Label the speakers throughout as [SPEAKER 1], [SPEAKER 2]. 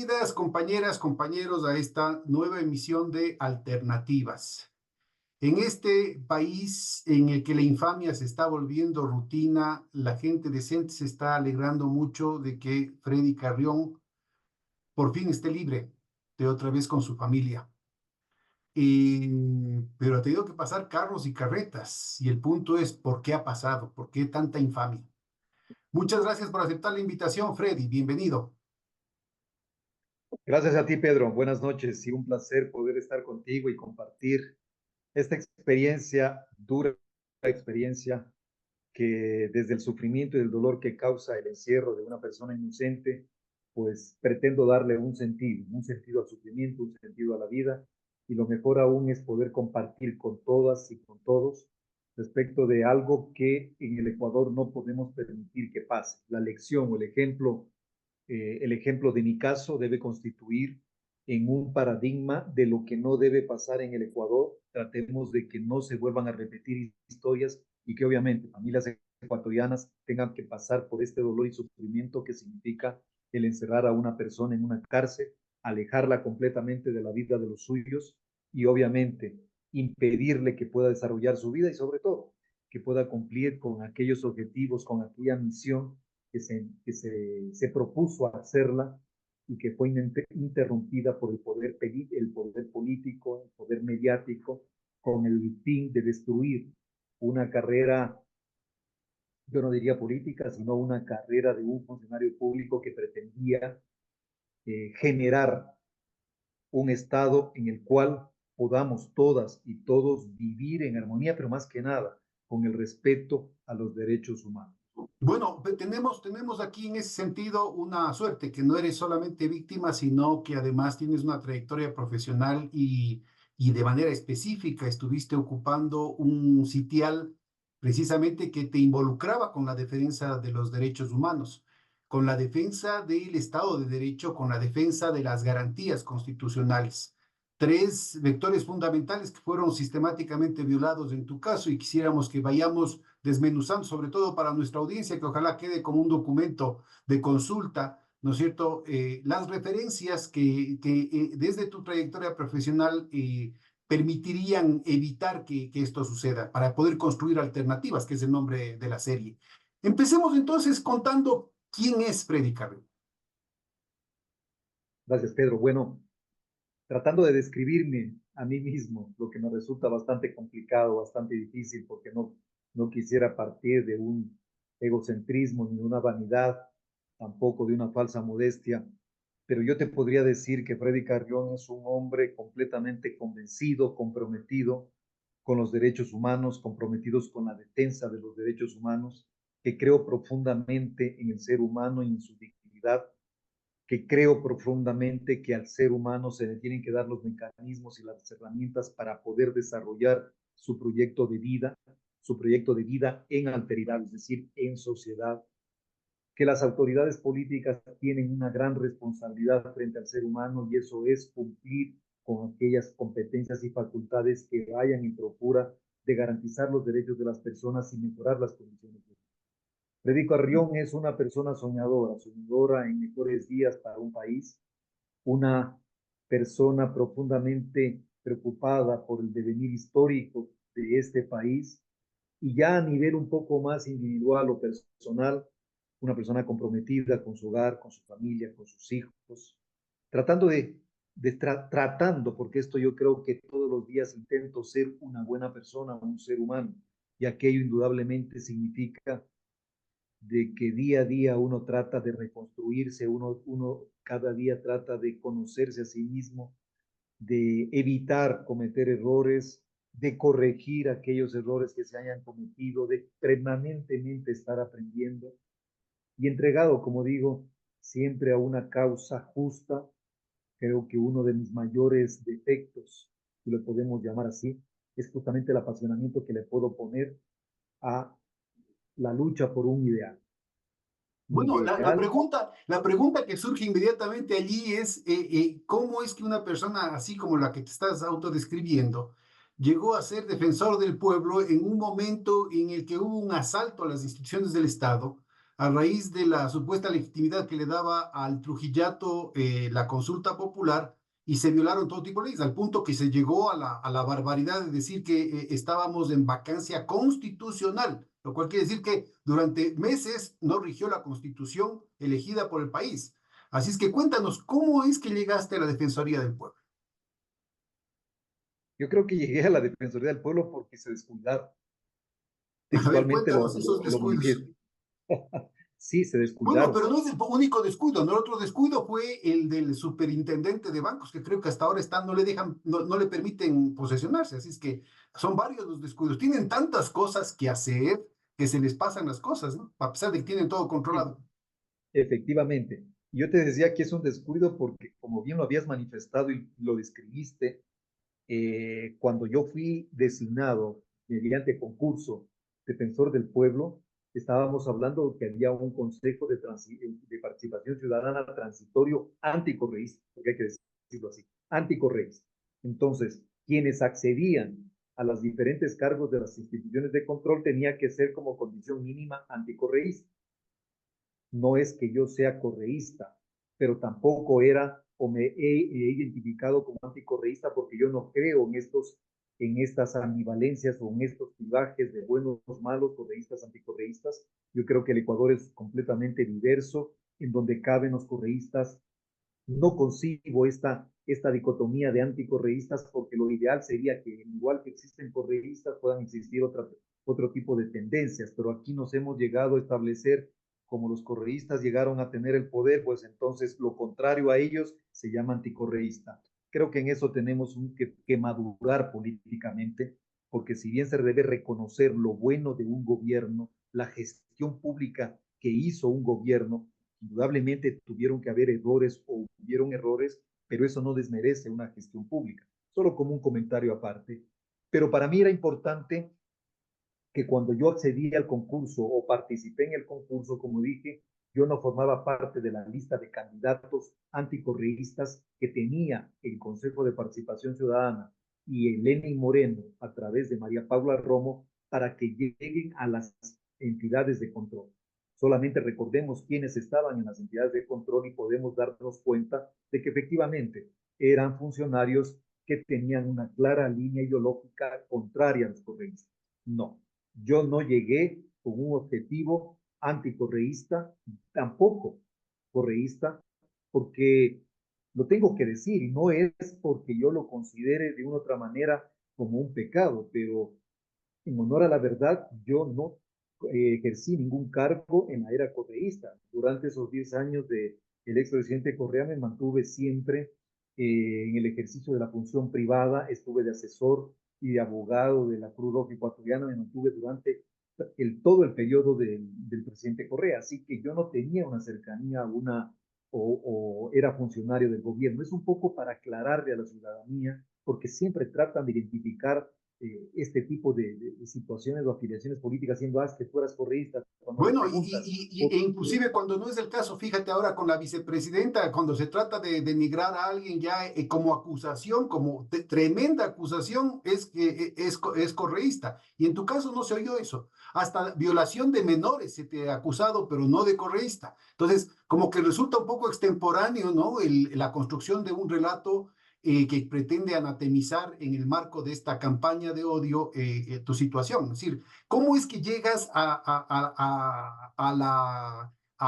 [SPEAKER 1] Bienvenidas, compañeras, compañeros, a esta nueva emisión de Alternativas. En este país en el que la infamia se está volviendo rutina, la gente decente se está alegrando mucho de que Freddy Carrión por fin esté libre de otra vez con su familia. Pero ha tenido que pasar carros y carretas, y el punto es, ¿por qué ha pasado? ¿Por qué tanta infamia? Muchas gracias por aceptar la invitación, Freddy. Bienvenido.
[SPEAKER 2] Gracias a ti, Pedro. Buenas noches y un placer poder estar contigo y compartir esta experiencia, dura experiencia, que desde el sufrimiento y el dolor que causa el encierro de una persona inocente, pues pretendo darle un sentido al sufrimiento, un sentido a la vida, y lo mejor aún es poder compartir con todas y con todos respecto de algo que en el Ecuador no podemos permitir que pase. La lección o el ejemplo de mi caso debe constituir en un paradigma de lo que no debe pasar en el Ecuador. Tratemos de que no se vuelvan a repetir historias y que obviamente familias ecuatorianas tengan que pasar por este dolor y sufrimiento que significa el encerrar a una persona en una cárcel, alejarla completamente de la vida de los suyos y obviamente impedirle que pueda desarrollar su vida y sobre todo que pueda cumplir con aquellos objetivos, con aquella misión se propuso hacerla y que fue interrumpida por el poder político, el poder mediático, con el fin de destruir una carrera, yo no diría política, sino una carrera de un funcionario público que pretendía generar un Estado en el cual podamos todas y todos vivir en armonía, pero más que nada con el respeto a los derechos humanos.
[SPEAKER 1] Bueno, tenemos aquí en ese sentido una suerte, que no eres solamente víctima, sino que además tienes una trayectoria profesional y de manera específica estuviste ocupando un sitial precisamente que te involucraba con la defensa de los derechos humanos, con la defensa del Estado de Derecho, con la defensa de las garantías constitucionales. Tres vectores fundamentales que fueron sistemáticamente violados en tu caso y quisiéramos que vayamos desmenuzando, sobre todo para nuestra audiencia, que ojalá quede como un documento de consulta, ¿no es cierto? Las referencias que desde tu trayectoria profesional permitirían evitar que esto suceda, para poder construir alternativas, que es el nombre de la serie. Empecemos entonces contando quién es Freddy Carrión.
[SPEAKER 2] Gracias, Pedro. Bueno, tratando de describirme a mí mismo, lo que me resulta bastante complicado, bastante difícil, porque no quisiera partir de un egocentrismo ni de una vanidad, tampoco de una falsa modestia, pero yo te podría decir que Freddy Carrión es un hombre completamente convencido, comprometido con los derechos humanos, comprometidos con la defensa de los derechos humanos, que creo profundamente en el ser humano y en su dignidad, que creo profundamente que al ser humano se le tienen que dar los mecanismos y las herramientas para poder desarrollar su proyecto de vida en alteridad, es decir, en sociedad, que las autoridades políticas tienen una gran responsabilidad frente al ser humano y eso es cumplir con aquellas competencias y facultades que vayan en procura de garantizar los derechos de las personas y mejorar las condiciones de vida. Freddy Carrión es una persona soñadora, soñadora en mejores días para un país, una persona profundamente preocupada por el devenir histórico de este país y ya a nivel un poco más individual o personal, una persona comprometida con su hogar, con su familia, con sus hijos, tratando tratando, porque esto yo creo que todos los días intento ser una buena persona, un ser humano, y aquello indudablemente significa de que día a día uno trata de reconstruirse, uno cada día trata de conocerse a sí mismo, de evitar cometer errores, de corregir aquellos errores que se hayan cometido, de permanentemente estar aprendiendo y entregado, como digo, siempre a una causa justa. Creo que uno de mis mayores defectos, si lo podemos llamar así, es justamente el apasionamiento que le puedo poner a la lucha por un ideal. Un
[SPEAKER 1] Bueno,
[SPEAKER 2] ideal
[SPEAKER 1] la pregunta que surge inmediatamente allí es, ¿cómo es que una persona así como la que te estás autodescribiendo llegó a ser defensor del pueblo en un momento en el que hubo un asalto a las instituciones del Estado, a raíz de la supuesta legitimidad que le daba al Trujillato la consulta popular y se violaron todo tipo de leyes, al punto que se llegó a la barbaridad de decir que estábamos en vacancia constitucional, lo cual quiere decir que durante meses no rigió la constitución elegida por el país. Así es que cuéntanos, ¿cómo es que llegaste a la Defensoría del Pueblo?
[SPEAKER 2] Yo creo que llegué a la Defensoría del Pueblo porque se descuidaron.
[SPEAKER 1] A ver,
[SPEAKER 2] Textualmente
[SPEAKER 1] cuéntanos esos
[SPEAKER 2] lo
[SPEAKER 1] descuidos.
[SPEAKER 2] manifiesta. Sí, se
[SPEAKER 1] Bueno,
[SPEAKER 2] descuidaron.
[SPEAKER 1] pero no es el único descuido, ¿no? El otro descuido fue el del superintendente de bancos, que creo que hasta ahora está, no le dejan, no le permiten posesionarse, así es que son varios los descuidos. Tienen tantas cosas que hacer que se les pasan las cosas, ¿no? A pesar de que tienen todo
[SPEAKER 2] Sí,
[SPEAKER 1] controlado.
[SPEAKER 2] efectivamente. Yo te decía que es un descuido porque, como bien lo habías manifestado y lo describiste, cuando yo fui designado mediante concurso defensor del pueblo, estábamos hablando que había un consejo de participación ciudadana transitorio anticorreísta, porque hay que decirlo así, anticorreísta. Entonces, quienes accedían a los diferentes cargos de las instituciones de control tenía que ser como condición mínima anticorreísta. No es que yo sea correísta, pero tampoco era o me he identificado como anticorreísta porque yo no creo en estas ambivalencias o en estos clivajes de buenos, malos, correístas, anticorreístas. Yo creo que el Ecuador es completamente diverso, en donde caben los correístas. No concibo esta dicotomía de anticorreístas porque lo ideal sería que, igual que existen correístas, puedan existir otro tipo de tendencias, pero aquí nos hemos llegado a establecer, como los correístas llegaron a tener el poder, pues entonces lo contrario a ellos se llama anticorreísta. Creo que en eso tenemos que madurar políticamente, porque si bien se debe reconocer lo bueno de un gobierno, la gestión pública que hizo un gobierno, indudablemente tuvieron que haber errores o hubieron errores, pero eso no desmerece una gestión pública. Solo como un comentario aparte. Pero para mí era importante que cuando yo accedí al concurso o participé en el concurso, como dije, yo no formaba parte de la lista de candidatos anticorreístas que tenía el Consejo de Participación Ciudadana y el Lenin Moreno a través de María Paula Romo para que lleguen a las entidades de control. Solamente recordemos quiénes estaban en las entidades de control y podemos darnos cuenta de que efectivamente eran funcionarios que tenían una clara línea ideológica contraria a los correístas. No, yo no llegué con un objetivo anticorreísta, tampoco correísta, porque lo tengo que decir, y no es porque yo lo considere de una otra manera como un pecado, pero en honor a la verdad, yo no ejercí ningún cargo en la era correísta. Durante esos 10 años de el expresidente Correa me mantuve siempre en el ejercicio de la función privada, estuve de asesor y de abogado de la Cruz Roja Ecuatoriana, me mantuve durante todo el periodo del presidente Correa, así que yo no tenía una cercanía o era funcionario del gobierno. Es un poco para aclararle a la ciudadanía, porque siempre tratan de identificar este tipo de situaciones o afiliaciones políticas, siendo que tú eras correísta, cuando le
[SPEAKER 1] Bueno,
[SPEAKER 2] preguntas,
[SPEAKER 1] e inclusive cuando no es el caso, fíjate ahora con la vicepresidenta, cuando se trata de denigrar a alguien ya como acusación, como tremenda acusación, es que es correísta. Y en tu caso no se oyó eso. Hasta violación de menores se te ha acusado, pero no de correísta. Entonces, como que resulta un poco extemporáneo, ¿no? La construcción de un relato que pretende anatemizar en el marco de esta campaña de odio tu situación. Es decir, ¿cómo es que llegas a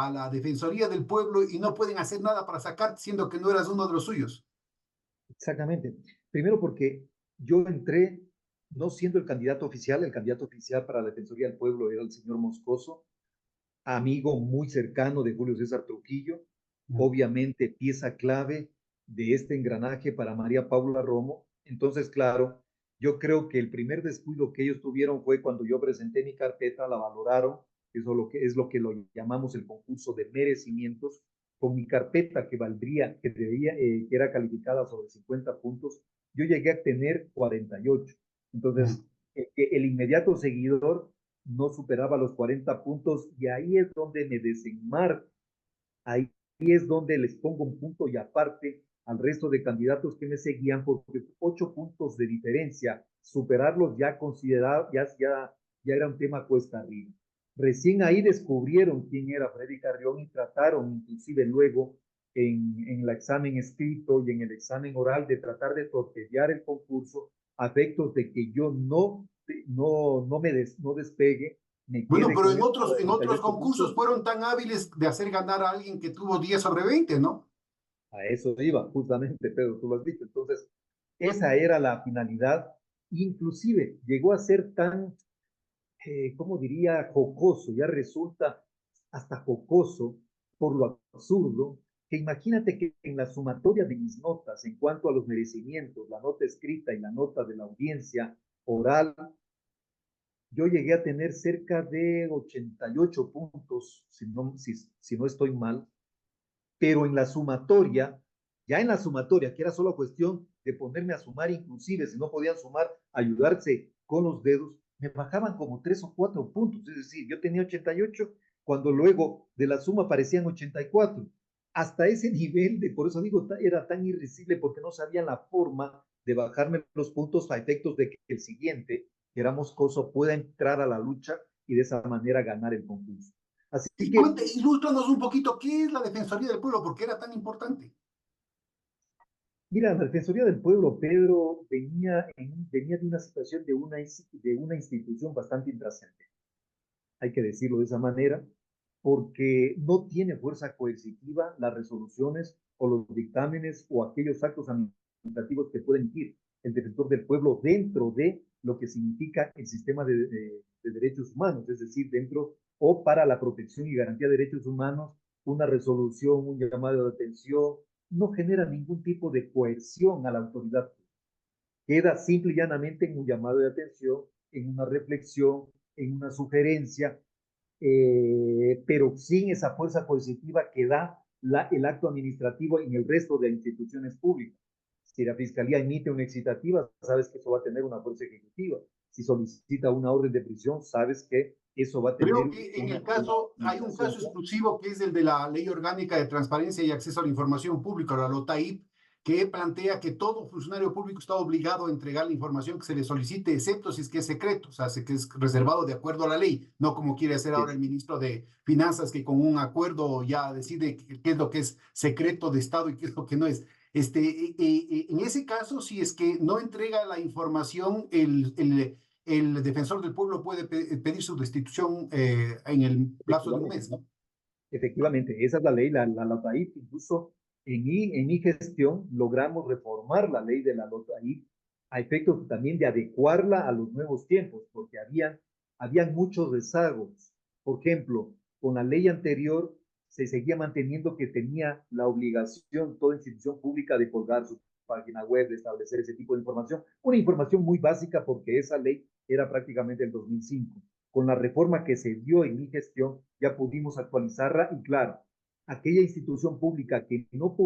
[SPEAKER 1] la Defensoría del Pueblo y no pueden hacer nada para sacarte, siendo que no eras uno de los suyos?
[SPEAKER 2] exactamente. Primero porque yo entré no siendo el candidato oficial para la Defensoría del Pueblo era el señor Moscoso, amigo muy cercano de Julio César Trujillo, obviamente pieza clave de este engranaje para María Paula Romo. Entonces, claro, yo creo que el primer descuido que ellos tuvieron fue cuando yo presenté mi carpeta, la valoraron, eso es lo que lo llamamos el concurso de merecimientos, con mi carpeta que valdría, que era calificada sobre 50 puntos, yo llegué a tener 48. Entonces, el inmediato seguidor no superaba los 40 puntos y ahí es donde me desenmarco, ahí es donde les pongo un punto y aparte al resto de candidatos que me seguían porque 8 puntos de diferencia, superarlos ya considerado, ya era un tema cuesta arriba. Recién ahí descubrieron quién era Freddy Carrión y trataron, inclusive luego, en el examen escrito y en el examen oral, de tratar de torpedear el concurso a efectos de que yo no despegue, me
[SPEAKER 1] Bueno,
[SPEAKER 2] quede
[SPEAKER 1] pero
[SPEAKER 2] con esos
[SPEAKER 1] en otros
[SPEAKER 2] 88
[SPEAKER 1] concursos
[SPEAKER 2] puntos.
[SPEAKER 1] fueron tan hábiles de hacer ganar a alguien que tuvo 10/20, ¿no?
[SPEAKER 2] A eso iba, justamente, Pedro, tú lo has dicho. Entonces, esa era la finalidad. Inclusive llegó a ser tan, ¿cómo diría?, jocoso, ya resulta hasta jocoso por lo absurdo, que imagínate que en la sumatoria de mis notas en cuanto a los merecimientos, la nota escrita y la nota de la audiencia oral, yo llegué a tener cerca de 88 puntos, si no estoy mal, pero en la sumatoria, ya en la sumatoria, que era solo cuestión de ponerme a sumar, inclusive si no podían sumar, ayudarse con los dedos, me bajaban como 3 o 4 puntos. Es decir, yo tenía 88 cuando luego de la suma aparecían 84. Hasta ese nivel de, por eso digo, era tan irrisible porque no sabían la forma de bajarme los puntos a efectos de que el siguiente, que era Moscoso, pueda entrar a la lucha y de esa manera ganar el concurso. Así
[SPEAKER 1] Y
[SPEAKER 2] que
[SPEAKER 1] ilústranos un poquito qué es la Defensoría del Pueblo, por qué era tan importante.
[SPEAKER 2] mira, la Defensoría del Pueblo, Pedro, venía de una situación de una institución bastante intrascendente, hay que decirlo de esa manera, porque no tiene fuerza coercitiva las resoluciones o los dictámenes o aquellos actos administrativos que pueden emitir el defensor del pueblo dentro de lo que significa el sistema de derechos humanos, es decir, dentro o para la protección y garantía de derechos humanos, una resolución, un llamado de atención, no genera ningún tipo de coerción a la autoridad. Queda simple y llanamente en un llamado de atención, en una reflexión, en una sugerencia, pero sin esa fuerza coercitiva que da el acto administrativo en el resto de instituciones públicas. Si la Fiscalía emite una excitativa, sabes que eso va a tener una fuerza ejecutiva. Si solicita una orden de prisión, sabes que eso va a
[SPEAKER 1] Creo
[SPEAKER 2] tener
[SPEAKER 1] que en el
[SPEAKER 2] una
[SPEAKER 1] caso, hay un
[SPEAKER 2] aplicación.
[SPEAKER 1] caso exclusivo que es el de la Ley Orgánica de Transparencia y Acceso a la Información Pública, la LOTAIP, que plantea que todo funcionario público está obligado a entregar la información que se le solicite, excepto si es que es secreto, o sea, si que es reservado de acuerdo a la ley, no como quiere hacer ahora el ministro de Finanzas, que con un acuerdo ya decide qué es lo que es secreto de Estado y qué es lo que no es. En ese caso, si es que no entrega la información, el defensor del pueblo puede pedir su destitución en el plazo de un
[SPEAKER 2] Efectivamente.
[SPEAKER 1] mes, ¿no?
[SPEAKER 2] Efectivamente, esa es la ley, la LOTAIP. Incluso en mi gestión logramos reformar la ley de la LOTAIP a efectos también de adecuarla a los nuevos tiempos, porque habían muchos rezagos. Por ejemplo, con la ley anterior se seguía manteniendo que tenía la obligación toda institución pública de colgar su página web, de establecer ese tipo de información, una información muy básica porque esa ley era prácticamente el 2005. Con la reforma que se dio en mi gestión, ya pudimos actualizarla y claro, aquella institución pública que no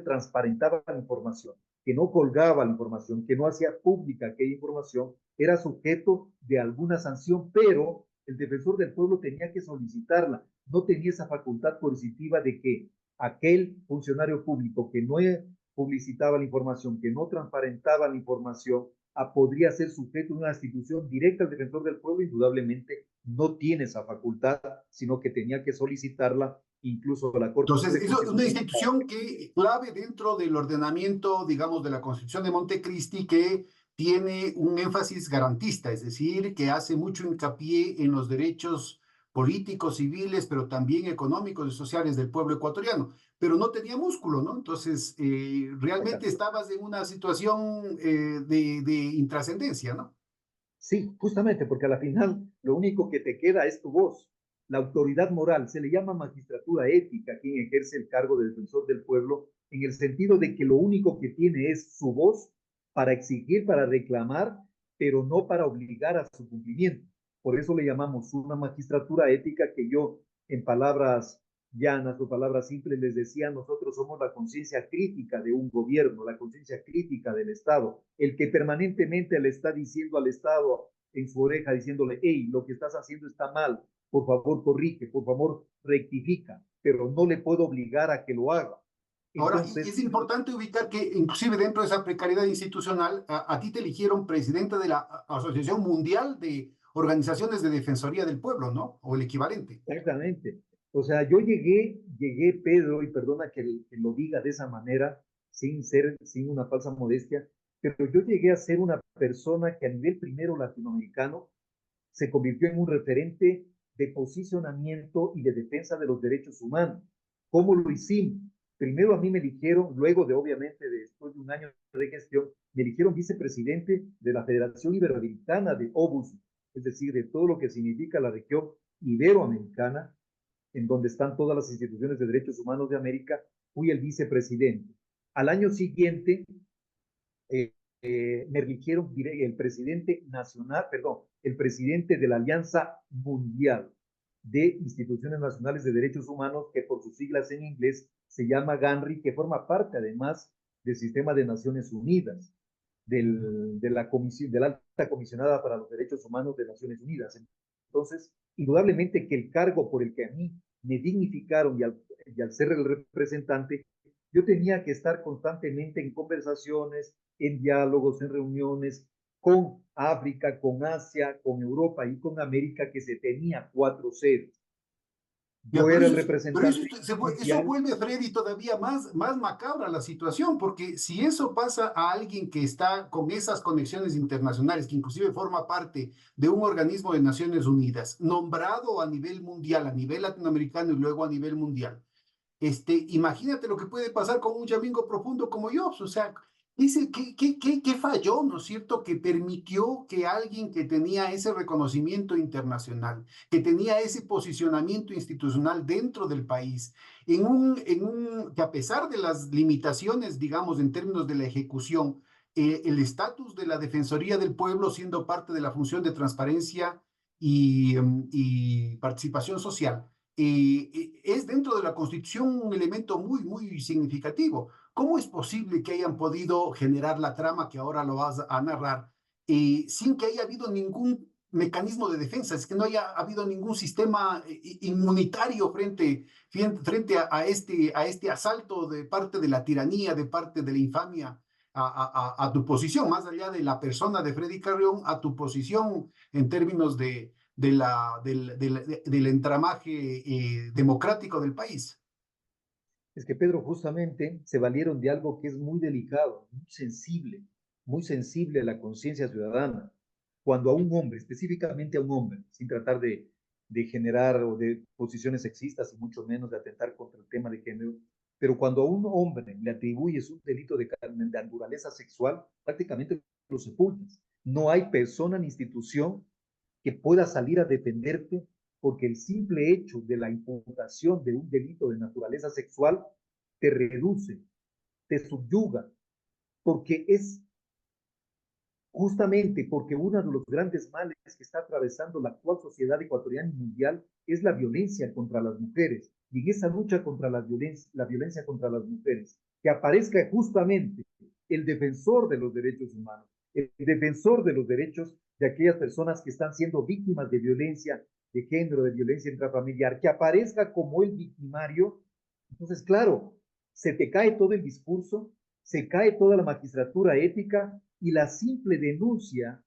[SPEAKER 2] transparentaba la información, que no colgaba la información, que no hacía pública aquella información, era sujeto de alguna sanción, pero el defensor del pueblo tenía que solicitarla, no tenía esa facultad coercitiva de que aquel funcionario público que no publicitaba la información, que no transparentaba la información, podría ser sujeto de una institución directa al defensor del pueblo, indudablemente no tiene esa facultad, sino que tenía que solicitarla incluso a la Corte
[SPEAKER 1] Entonces, eso es una
[SPEAKER 2] Constitucional.
[SPEAKER 1] institución que clave dentro del ordenamiento, digamos, de la Constitución de Montecristi, que tiene un énfasis garantista, es decir, que hace mucho hincapié en los derechos políticos, civiles, pero también económicos y sociales del pueblo ecuatoriano, pero no tenía músculo, ¿no? Entonces, realmente estabas en una situación de intrascendencia, ¿no?
[SPEAKER 2] Sí, justamente, porque a la final lo único que te queda es tu voz. La autoridad moral se le llama magistratura ética a quien ejerce el cargo de defensor del pueblo, en el sentido de que lo único que tiene es su voz para exigir, para reclamar, pero no para obligar a su cumplimiento. Por eso le llamamos una magistratura ética que yo, en palabras llanas o palabras simples, les decía, nosotros somos la conciencia crítica de un gobierno, la conciencia crítica del Estado, el que permanentemente le está diciendo al Estado en su oreja, diciéndole, hey, lo que estás haciendo está mal, por favor corrige, por favor rectifica, pero no le puedo obligar a que lo haga.
[SPEAKER 1] Ahora,
[SPEAKER 2] Entonces,
[SPEAKER 1] es importante ubicar que inclusive dentro de esa precariedad institucional, a ti te eligieron presidente de la Asociación Mundial de organizaciones de defensoría del pueblo, ¿no? O el equivalente.
[SPEAKER 2] Exactamente. O sea, yo llegué, Pedro, y perdona que lo diga de esa manera, sin una falsa modestia, pero yo llegué a ser una persona que a nivel primero latinoamericano se convirtió en un referente de posicionamiento y de defensa de los derechos humanos. ¿Cómo lo hicimos? Primero a mí me eligieron, luego de obviamente después de un año de gestión, me eligieron vicepresidente de la Federación Iberoamericana de OBUS, es decir, de todo lo que significa la región iberoamericana, en donde están todas las instituciones de derechos humanos de América, fui el vicepresidente. Al año siguiente, eh, me eligieron el presidente nacional, perdón, el presidente de la Alianza Mundial de Instituciones Nacionales de Derechos Humanos, que por sus siglas en inglés se llama GANRI, que forma parte además del sistema de Naciones Unidas, de la alta comisionada para los derechos humanos de Naciones Unidas. Entonces, indudablemente que el cargo por el que a mí me dignificaron y al ser el representante, yo tenía que estar constantemente en conversaciones, en diálogos, en reuniones con África, con Asia, con Europa y con América, que se tenía 4 sedes.
[SPEAKER 1] Ya,
[SPEAKER 2] Yo era el representante
[SPEAKER 1] eso
[SPEAKER 2] oficial.
[SPEAKER 1] vuelve, Freddy, todavía más macabra la situación, porque si eso pasa a alguien que está con esas conexiones internacionales, que inclusive forma parte de un organismo de Naciones Unidas, nombrado a nivel mundial, a nivel latinoamericano y luego a nivel mundial, imagínate lo que puede pasar con un Yamingo profundo como yo, o sea, dice ¿qué falló, ¿no es cierto?, que permitió que alguien que tenía ese reconocimiento internacional, que tenía ese posicionamiento institucional dentro del país, que a pesar de las limitaciones, digamos, en términos de la ejecución, el estatus de la Defensoría del Pueblo siendo parte de la función de transparencia y participación social, es dentro de la Constitución un elemento muy significativo. ¿Cómo es posible que hayan podido generar la trama que ahora lo vas a narrar sin que haya habido ningún mecanismo de defensa? Es que no haya habido ningún sistema inmunitario frente a este asalto de parte de la tiranía, de parte de la infamia a tu posición, más allá de la persona de Freddy Carrión, a tu posición en términos del entramaje democrático del país.
[SPEAKER 2] Es que, Pedro, justamente se valieron de algo que es muy delicado, muy sensible a la conciencia ciudadana. Cuando a un hombre, específicamente a un hombre, sin tratar de generar o de posiciones sexistas y mucho menos de atentar contra el tema de género, pero cuando a un hombre le atribuyes un delito de naturaleza sexual, prácticamente lo sepultas. No hay persona ni institución que pueda salir a defenderte, porque el simple hecho de la imputación de un delito de naturaleza sexual te reduce, te subyuga, porque es justamente porque uno de los grandes males que está atravesando la actual sociedad ecuatoriana y mundial es la violencia contra las mujeres. Y en esa lucha contra la violencia contra las mujeres, que aparezca justamente el defensor de los derechos humanos, el defensor de los derechos de aquellas personas que están siendo víctimas de violencia de género, de violencia intrafamiliar, que aparezca como el victimario. Entonces, claro, se te cae todo el discurso, se cae toda la magistratura ética y la simple denuncia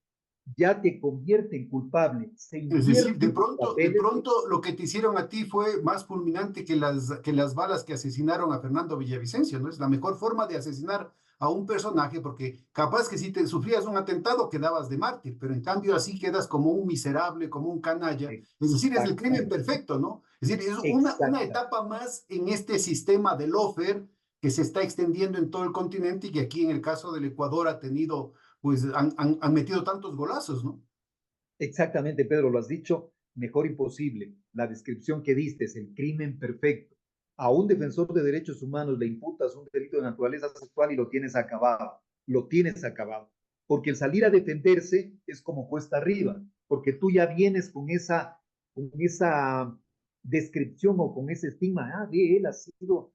[SPEAKER 2] ya te convierte en culpable. Se
[SPEAKER 1] Es decir,
[SPEAKER 2] invierte los
[SPEAKER 1] de
[SPEAKER 2] papeles.
[SPEAKER 1] pronto lo que te hicieron a ti fue más fulminante que las balas que asesinaron a Fernando Villavicencio, ¿no? Es la mejor forma de asesinar a un personaje, porque capaz que si te sufrías un atentado quedabas de mártir, pero en cambio así quedas como un miserable, como un canalla. Es decir, es el crimen
[SPEAKER 2] Exactamente,
[SPEAKER 1] perfecto, ¿no? Es decir, es una
[SPEAKER 2] exactamente.
[SPEAKER 1] etapa más en este sistema de lawfare que se está extendiendo en todo el continente y que aquí en el caso del Ecuador ha tenido, pues han metido tantos golazos, ¿no?
[SPEAKER 2] Exactamente, Pedro, lo has dicho mejor imposible. La descripción que diste es el crimen perfecto. A un defensor de derechos humanos le imputas un delito de naturaleza sexual y lo tienes acabado. Lo tienes acabado. Porque el salir a defenderse es como cuesta arriba, porque tú ya vienes con esa descripción o con ese estigma, de él ha sido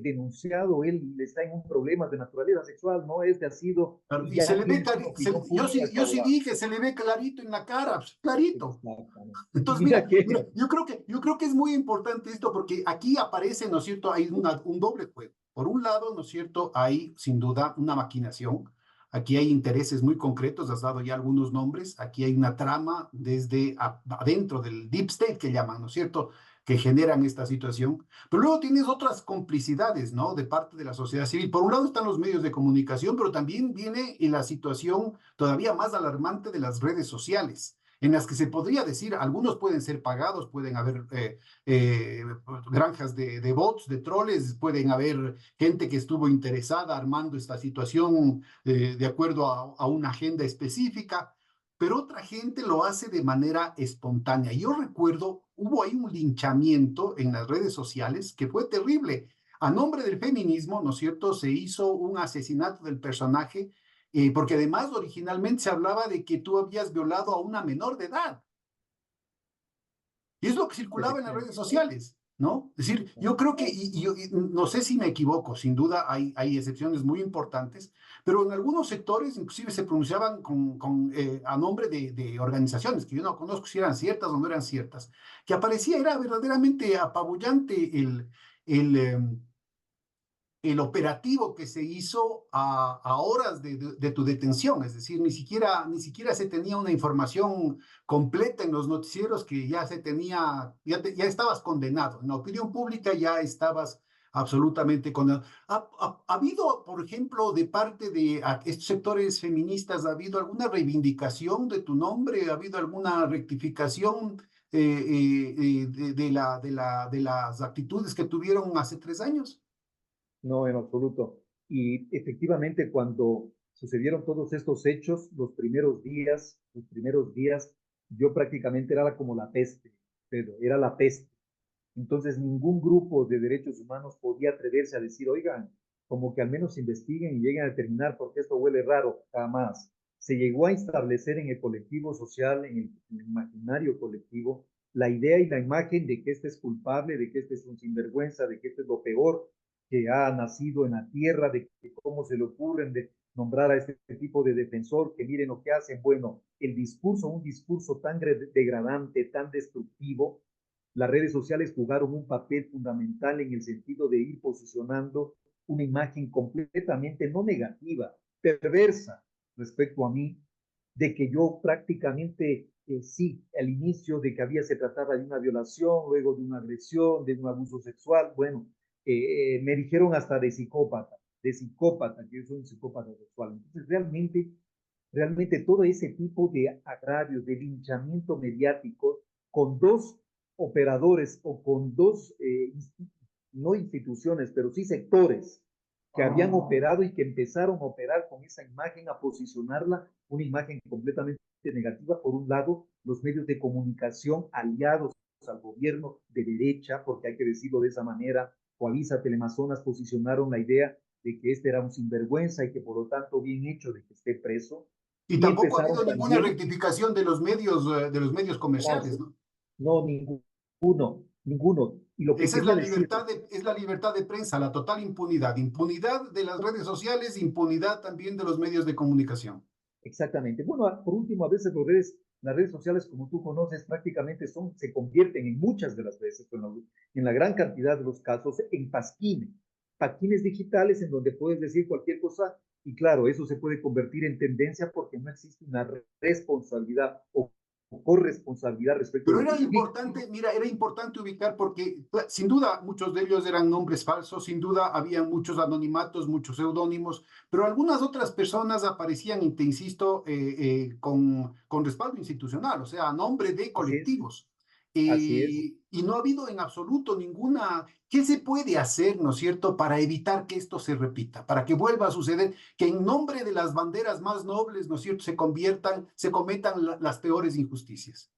[SPEAKER 2] denunciado, él está en un problema de naturaleza sexual, no es de ha sido,
[SPEAKER 1] Claro,
[SPEAKER 2] y
[SPEAKER 1] y se
[SPEAKER 2] ya
[SPEAKER 1] le ve,
[SPEAKER 2] tienes una opinión
[SPEAKER 1] yo
[SPEAKER 2] pública
[SPEAKER 1] sí
[SPEAKER 2] sobre.
[SPEAKER 1] dije, se le ve clarito en la cara, pues, clarito.
[SPEAKER 2] Exactamente. Y
[SPEAKER 1] Entonces,
[SPEAKER 2] mira
[SPEAKER 1] mira,
[SPEAKER 2] que,
[SPEAKER 1] yo creo que es muy importante esto porque aquí aparece, ¿no es cierto? Hay un doble juego. Por un lado, ¿no es cierto? Hay sin duda una maquinación. aquí hay intereses muy concretos, has dado ya algunos nombres, aquí hay una trama desde adentro del deep state que llaman, ¿no es cierto?, que generan esta situación. Pero luego tienes otras complicidades, ¿no?, de parte de la sociedad civil. Por un lado están los medios de comunicación, pero también viene en la situación todavía más alarmante de las redes sociales, en las que se podría decir, algunos pueden ser pagados, pueden haber granjas de bots, de troles, pueden haber gente que estuvo interesada armando esta situación de acuerdo a una agenda específica, pero otra gente lo hace de manera espontánea. Yo recuerdo, hubo ahí un linchamiento en las redes sociales que fue terrible. A nombre del feminismo, ¿no es cierto?, se hizo un asesinato del personaje, porque además originalmente se hablaba de que tú habías violado a una menor de edad. Y es lo que circulaba en las redes
[SPEAKER 2] Efectivamente.
[SPEAKER 1] sociales, ¿no? Es decir, yo creo que, y no sé si me equivoco, sin duda hay excepciones muy importantes, pero en algunos sectores inclusive se pronunciaban a nombre de organizaciones que yo no conozco si eran ciertas o no eran ciertas, que aparecía, era verdaderamente apabullante el operativo que se hizo a horas de tu detención, es decir, ni siquiera se tenía una información completa en los noticieros que ya se tenía, ya estabas condenado, en la opinión pública ya estabas absolutamente condenado. ¿Ha habido, por ejemplo, de parte de estos sectores feministas, ha habido alguna reivindicación de tu nombre? ¿Ha habido alguna rectificación de las actitudes que tuvieron hace 3 años?
[SPEAKER 2] No, en absoluto. Y efectivamente, cuando sucedieron todos estos hechos, los primeros días, yo prácticamente era como la peste, Pedro, era la peste. Entonces, ningún grupo de derechos humanos podía atreverse a decir, oigan, como que al menos investiguen y lleguen a determinar porque esto huele raro, jamás. Se llegó a establecer en el colectivo social, en el imaginario colectivo, la idea y la imagen de que este es culpable, de que este es un sinvergüenza, de que este es lo peor que ha nacido en la tierra, de que cómo se le ocurren de nombrar a este tipo de defensor, que miren lo que hacen. Bueno, el discurso, un discurso tan degradante, tan destructivo, las redes sociales jugaron un papel fundamental en el sentido de ir posicionando una imagen completamente no negativa, perversa respecto a mí, de que yo prácticamente sí, al inicio de que se trataba de una violación, luego de una agresión, de un abuso sexual, bueno, me dijeron hasta de psicópata, que yo soy un psicópata sexual. Entonces, realmente todo ese tipo de agravios, de linchamiento mediático con dos operadores o con dos, no instituciones, pero sí sectores que habían operado y que empezaron a operar con esa imagen, a posicionarla, una imagen completamente negativa. Por un lado, los medios de comunicación aliados al gobierno de derecha, porque hay que decirlo de esa manera, Coavisa, Teleamazonas posicionaron la idea de que este era un sinvergüenza y que por lo tanto bien hecho de que esté preso.
[SPEAKER 1] Y
[SPEAKER 2] Y
[SPEAKER 1] tampoco ha
[SPEAKER 2] empezaron
[SPEAKER 1] habido ninguna
[SPEAKER 2] también,
[SPEAKER 1] rectificación de los medios comerciales, ¿no?
[SPEAKER 2] no, ninguno, ninguno. Y lo que
[SPEAKER 1] Esa
[SPEAKER 2] quería decir,
[SPEAKER 1] es la libertad de prensa, la total impunidad. Impunidad de las redes sociales, impunidad también de los medios de comunicación.
[SPEAKER 2] exactamente. Bueno, por último, a veces las redes sociales, como tú conoces, prácticamente se convierten en muchas de las veces, en la gran cantidad de los casos, en pasquines digitales en donde puedes decir cualquier cosa y claro, eso se puede convertir en tendencia porque no existe una responsabilidad o corresponsabilidad respecto
[SPEAKER 1] Pero
[SPEAKER 2] de lo que
[SPEAKER 1] era
[SPEAKER 2] se dice.
[SPEAKER 1] importante, mira, era importante ubicar porque sin duda muchos de ellos eran nombres falsos, sin duda había muchos anonimatos, muchos seudónimos, pero algunas otras personas aparecían, y te insisto, con respaldo institucional, o sea, a nombre de
[SPEAKER 2] Así es,
[SPEAKER 1] colectivos.
[SPEAKER 2] así es.
[SPEAKER 1] Y no ha habido en absoluto ninguna. ¿Qué se puede hacer, no es cierto?, para evitar que esto se repita, para que vuelva a suceder, que en nombre de las banderas más nobles, ¿no es cierto?, se cometan las peores injusticias.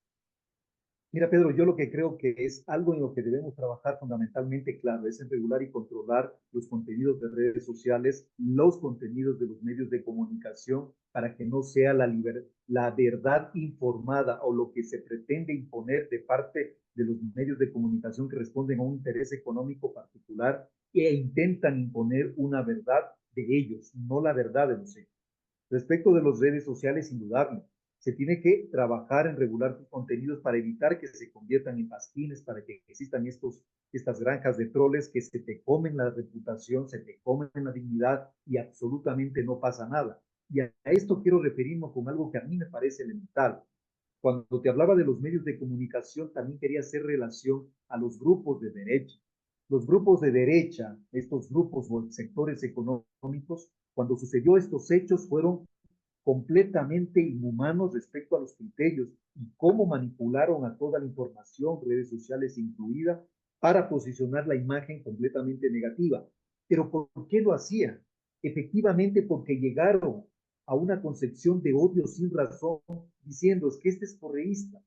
[SPEAKER 2] Mira, Pedro, yo lo que creo que es algo en lo que debemos trabajar fundamentalmente, claro, es en regular y controlar los contenidos de redes sociales, los contenidos de los medios de comunicación, para que no sea la verdad informada o lo que se pretende imponer de parte de los medios de comunicación que responden a un interés económico particular e intentan imponer una verdad de ellos, no la verdad de los hechos. Respecto de las redes sociales, indudable, se tiene que trabajar en regular sus contenidos para evitar que se conviertan en pasquines, para que existan estas granjas de troles que se te comen la reputación, se te comen la dignidad y absolutamente no pasa nada. Y a esto quiero referirme con algo que a mí me parece elemental. Cuando te hablaba de los medios de comunicación, también quería hacer relación a los grupos de derecha. Los grupos de derecha, estos grupos o sectores económicos, cuando sucedió estos hechos, fueron completamente inhumanos respecto a los criterios y cómo manipularon a toda la información, redes sociales incluida, para posicionar la imagen completamente negativa. Pero ¿por qué lo hacían? Efectivamente porque llegaron a una concepción de odio sin razón, diciendo es que este es correísta.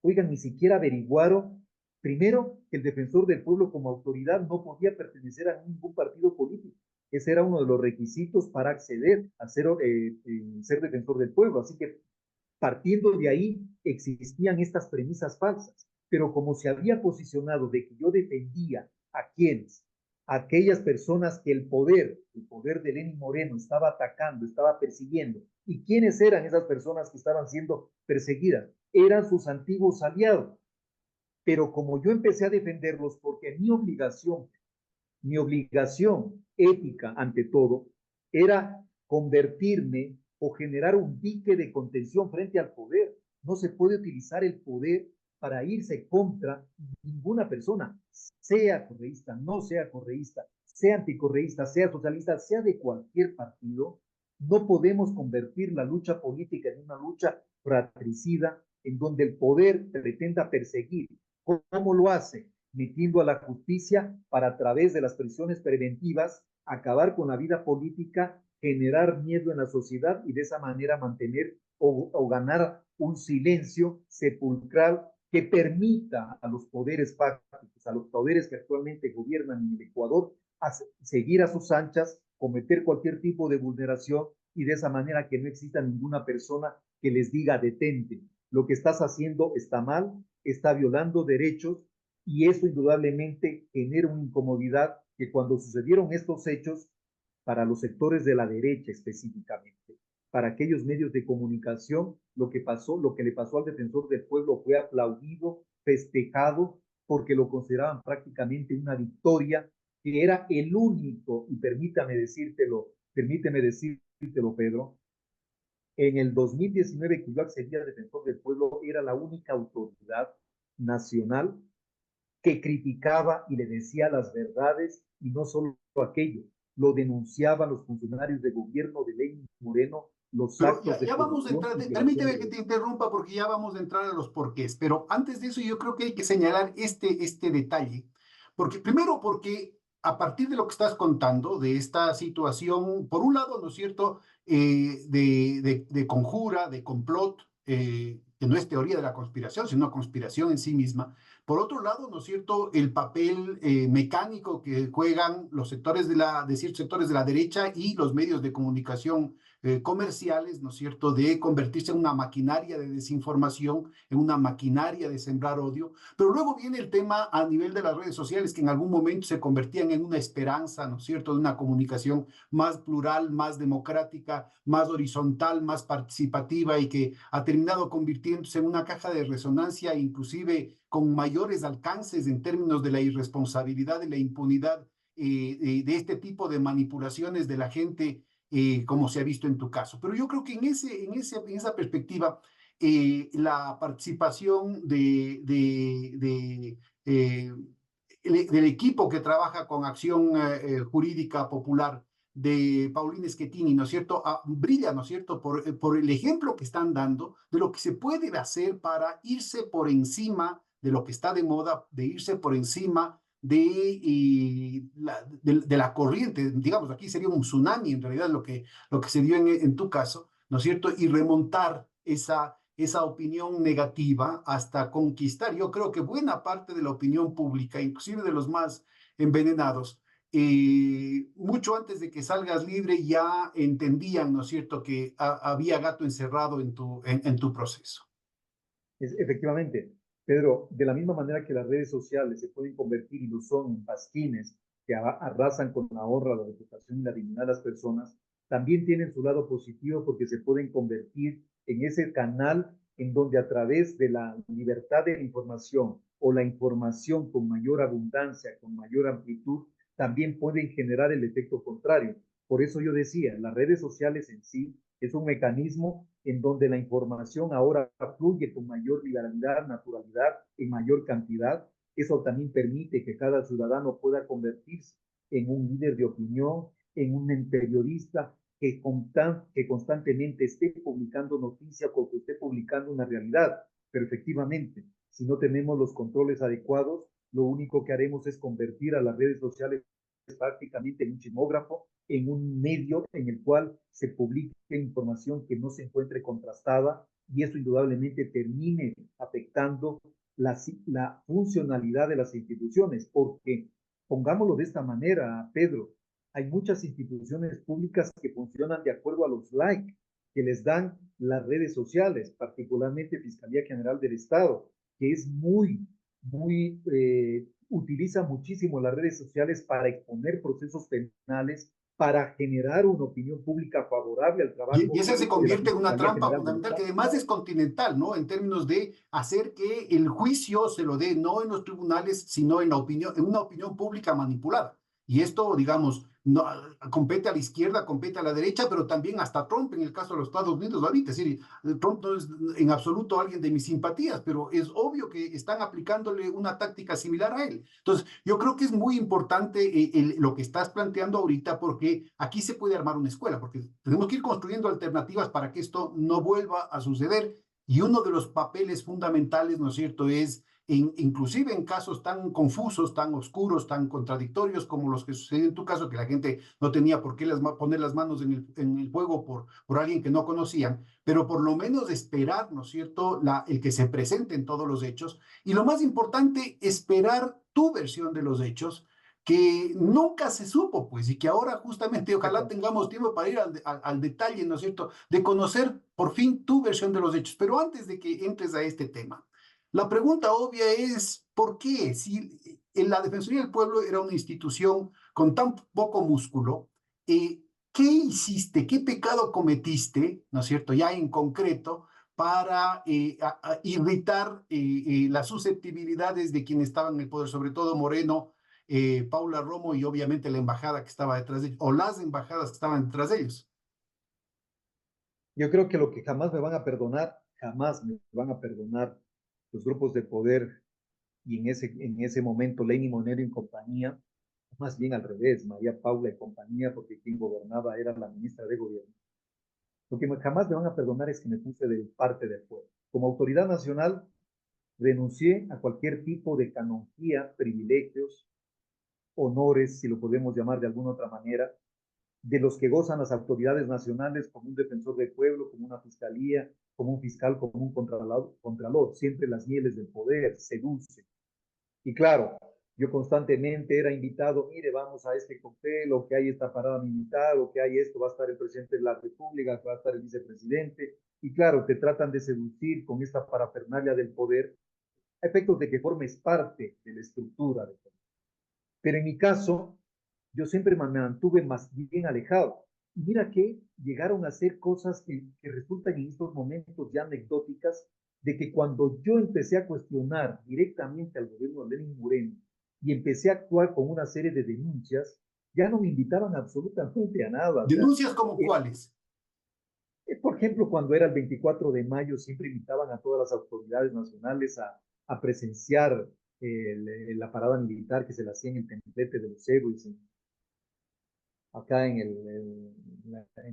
[SPEAKER 2] Oigan, ni siquiera averiguaron, primero, que el defensor del pueblo como autoridad no podía pertenecer a ningún partido político. Ese era uno de los requisitos para acceder a ser defensor del pueblo. Así que partiendo de ahí existían estas premisas falsas. Pero como se había posicionado de que yo defendía a quienes, a aquellas personas que el poder de Lenín Moreno estaba atacando, estaba persiguiendo. ¿Y quiénes eran esas personas que estaban siendo perseguidas? Eran sus antiguos aliados. Pero como yo empecé a defenderlos porque mi obligación ética ante todo, era convertirme o generar un dique de contención frente al poder. No se puede utilizar el poder para irse contra ninguna persona, sea correísta, no sea correísta, sea anticorreísta, sea socialista, sea de cualquier partido. No podemos convertir la lucha política en una lucha fratricida en donde el poder pretenda perseguir. ¿Cómo lo hace? Metiendo a la justicia para, a través de las prisiones preventivas, acabar con la vida política, generar miedo en la sociedad y de esa manera mantener o ganar un silencio sepulcral que permita a los poderes fácticos, a los poderes que actualmente gobiernan en el Ecuador, a seguir a sus anchas, cometer cualquier tipo de vulneración y de esa manera que no exista ninguna persona que les diga detente. Lo que estás haciendo está mal, está violando derechos y eso indudablemente genera una incomodidad que cuando sucedieron estos hechos, para los sectores de la derecha específicamente, para aquellos medios de comunicación, lo que pasó, lo que le pasó al defensor del pueblo fue aplaudido, festejado, porque lo consideraban prácticamente una victoria, que era el único, y permíteme decírtelo, Pedro, en el 2019 que yo accedí a defensor del pueblo, era la única autoridad nacional que criticaba y le decía las verdades y no solo aquello, lo denunciaban los funcionarios de gobierno de Lenín Moreno, los
[SPEAKER 1] Pero
[SPEAKER 2] actos de
[SPEAKER 1] ya vamos a
[SPEAKER 2] corrupción
[SPEAKER 1] entrar,
[SPEAKER 2] y violación
[SPEAKER 1] permíteme
[SPEAKER 2] de
[SPEAKER 1] que te
[SPEAKER 2] derechos.
[SPEAKER 1] interrumpa porque ya vamos a entrar a los porqués, pero antes de eso yo creo que hay que señalar este detalle, porque primero porque a partir de lo que estás contando, de esta situación, por un lado, ¿no es cierto?, de conjura, de complot, que no es teoría de la conspiración, sino conspiración en sí misma. Por otro lado, ¿no es cierto?, el papel mecánico que juegan los sectores de ciertos sectores de la derecha y los medios de comunicación comerciales, ¿no es cierto?, de convertirse en una maquinaria de desinformación, en una maquinaria de sembrar odio. Pero luego viene el tema a nivel de las redes sociales, que en algún momento se convertían en una esperanza, ¿no es cierto?, de una comunicación más plural, más democrática, más horizontal, más participativa y que ha terminado convirtiéndose en una caja de resonancia, inclusive con mayores alcances en términos de la irresponsabilidad y la impunidad de este tipo de manipulaciones de la gente como se ha visto en tu caso. Pero yo creo que en esa perspectiva, la participación del equipo que trabaja con acción jurídica popular de Paulina Schettini, ¿no es cierto?, brilla, ¿no es cierto?, por el ejemplo que están dando de lo que se puede hacer para irse por encima de lo que está de moda, de irse por encima de la corriente, digamos, aquí sería un tsunami en realidad lo que se dio en tu caso, ¿no es cierto? Y remontar esa opinión negativa hasta conquistar, yo creo que buena parte de la opinión pública, inclusive de los más envenenados, mucho antes de que salgas libre ya entendían, ¿no es cierto?, que había gato encerrado en tu proceso.
[SPEAKER 2] Efectivamente, Pedro, de la misma manera que las redes sociales se pueden convertir y lo son en pasquines que arrasan con la honra, la reputación y la dignidad de las personas, también tienen su lado positivo porque se pueden convertir en ese canal en donde a través de la libertad de la información o la información con mayor abundancia, con mayor amplitud, también pueden generar el efecto contrario. Por eso yo decía, las redes sociales en sí Es un mecanismo en donde la información ahora fluye con mayor liberalidad, naturalidad, en mayor cantidad. Eso también permite que cada ciudadano pueda convertirse en un líder de opinión, en un periodista que constantemente esté publicando noticias o que esté publicando una realidad. Pero efectivamente, si no tenemos los controles adecuados, lo único que haremos es convertir a las redes sociales prácticamente en un chismógrafo, en un medio en el cual se publique información que no se encuentre contrastada y eso indudablemente termine afectando la funcionalidad de las instituciones, porque pongámoslo de esta manera, Pedro, hay muchas instituciones públicas que funcionan de acuerdo a los likes que les dan las redes sociales, particularmente Fiscalía General del Estado, que es utiliza muchísimo las redes sociales para exponer procesos penales, para generar una opinión pública favorable al
[SPEAKER 1] Y
[SPEAKER 2] trabajo
[SPEAKER 1] esa se
[SPEAKER 2] de la
[SPEAKER 1] convierte en una
[SPEAKER 2] Fiscalía
[SPEAKER 1] trampa
[SPEAKER 2] General del
[SPEAKER 1] fundamental que
[SPEAKER 2] Estado.
[SPEAKER 1] además es continental, ¿no? En términos de hacer que el juicio se lo dé no en los tribunales, sino en la opinión, en una opinión pública manipulada. Y esto, digamos, no, compete a la izquierda, compete a la derecha, pero también hasta Trump en el caso de los Estados Unidos ahorita. Es decir, Trump no es en absoluto alguien de mis simpatías, pero es obvio que están aplicándole una táctica similar a él. Entonces, yo creo que es muy importante lo que estás planteando ahorita, porque aquí se puede armar una escuela, porque tenemos que ir construyendo alternativas para que esto no vuelva a suceder. Y uno de los papeles fundamentales, ¿no es cierto?, es inclusive en casos tan confusos, tan oscuros, tan contradictorios como los que sucedió en tu caso, que la gente no tenía por qué poner las manos en el fuego por alguien que no conocían, pero por lo menos esperar, ¿no es cierto?, el que se presenten todos los hechos. Y lo más importante, esperar tu versión de los hechos, que nunca se supo, pues, y que ahora justamente ojalá tengamos tiempo para ir al detalle, ¿no es cierto?, de conocer por fin tu versión de los hechos. Pero antes de que entres a este tema, la pregunta obvia es, ¿por qué? Si en la Defensoría del Pueblo era una institución con tan poco músculo, ¿qué hiciste? ¿Qué pecado cometiste, ¿no es cierto?, ya en concreto, para irritar las susceptibilidades de quienes estaban en el poder, sobre todo Moreno, Paula Romo y obviamente la embajada que estaba detrás de ellos, o las embajadas que estaban detrás de ellos.
[SPEAKER 2] Yo creo que lo que jamás me van a perdonar los grupos de poder y en ese momento Lenny Monero y compañía, más bien al revés, María Paula y compañía, porque quien gobernaba era la ministra de Gobierno. Lo que jamás me van a perdonar es que me puse de parte del pueblo. Como autoridad nacional, renuncié a cualquier tipo de canonjía, privilegios, honores, si lo podemos llamar de alguna otra manera, de los que gozan las autoridades nacionales como un defensor del pueblo, como una fiscalía, como un fiscal, como un contralor. Siempre las mieles del poder seducen. Y claro, yo constantemente era invitado, mire, vamos a este cóctel, o que hay esta parada militar, o que hay esto, va a estar el presidente de la República, va a estar el vicepresidente. Y claro, te tratan de seducir con esta parafernalia del poder, a efectos de que formes parte de la estructura de poder. Pero en mi caso, yo siempre me mantuve más bien alejado. Y mira que llegaron a hacer cosas que resultan en estos momentos ya anecdóticas, de que cuando yo empecé a cuestionar directamente al gobierno de Lenín Moreno y empecé a actuar con una serie de denuncias, ya no me invitaban absolutamente a nada. O sea,
[SPEAKER 1] ¿Denuncias como cuáles?
[SPEAKER 2] por ejemplo, cuando era el 24 de mayo, siempre invitaban a todas las autoridades nacionales a presenciar la parada militar que se la hacía en el templete de los héroes, acá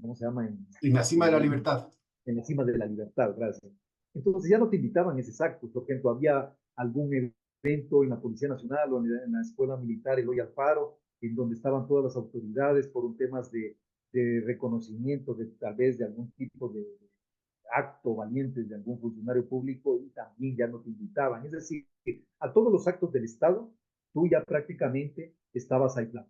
[SPEAKER 2] ¿cómo se llama?
[SPEAKER 1] En la cima de la libertad.
[SPEAKER 2] En la cima de la libertad, gracias. Entonces ya no te invitaban a esos actos. Por ejemplo, había algún evento en la Policía Nacional o en la Escuela Militar Eloy Alfaro, en donde estaban todas las autoridades por un temas de reconocimiento de tal vez de algún tipo de acto valiente de algún funcionario público y también ya no te invitaban. Es decir, a todos los actos del Estado, tú ya prácticamente estabas aislado.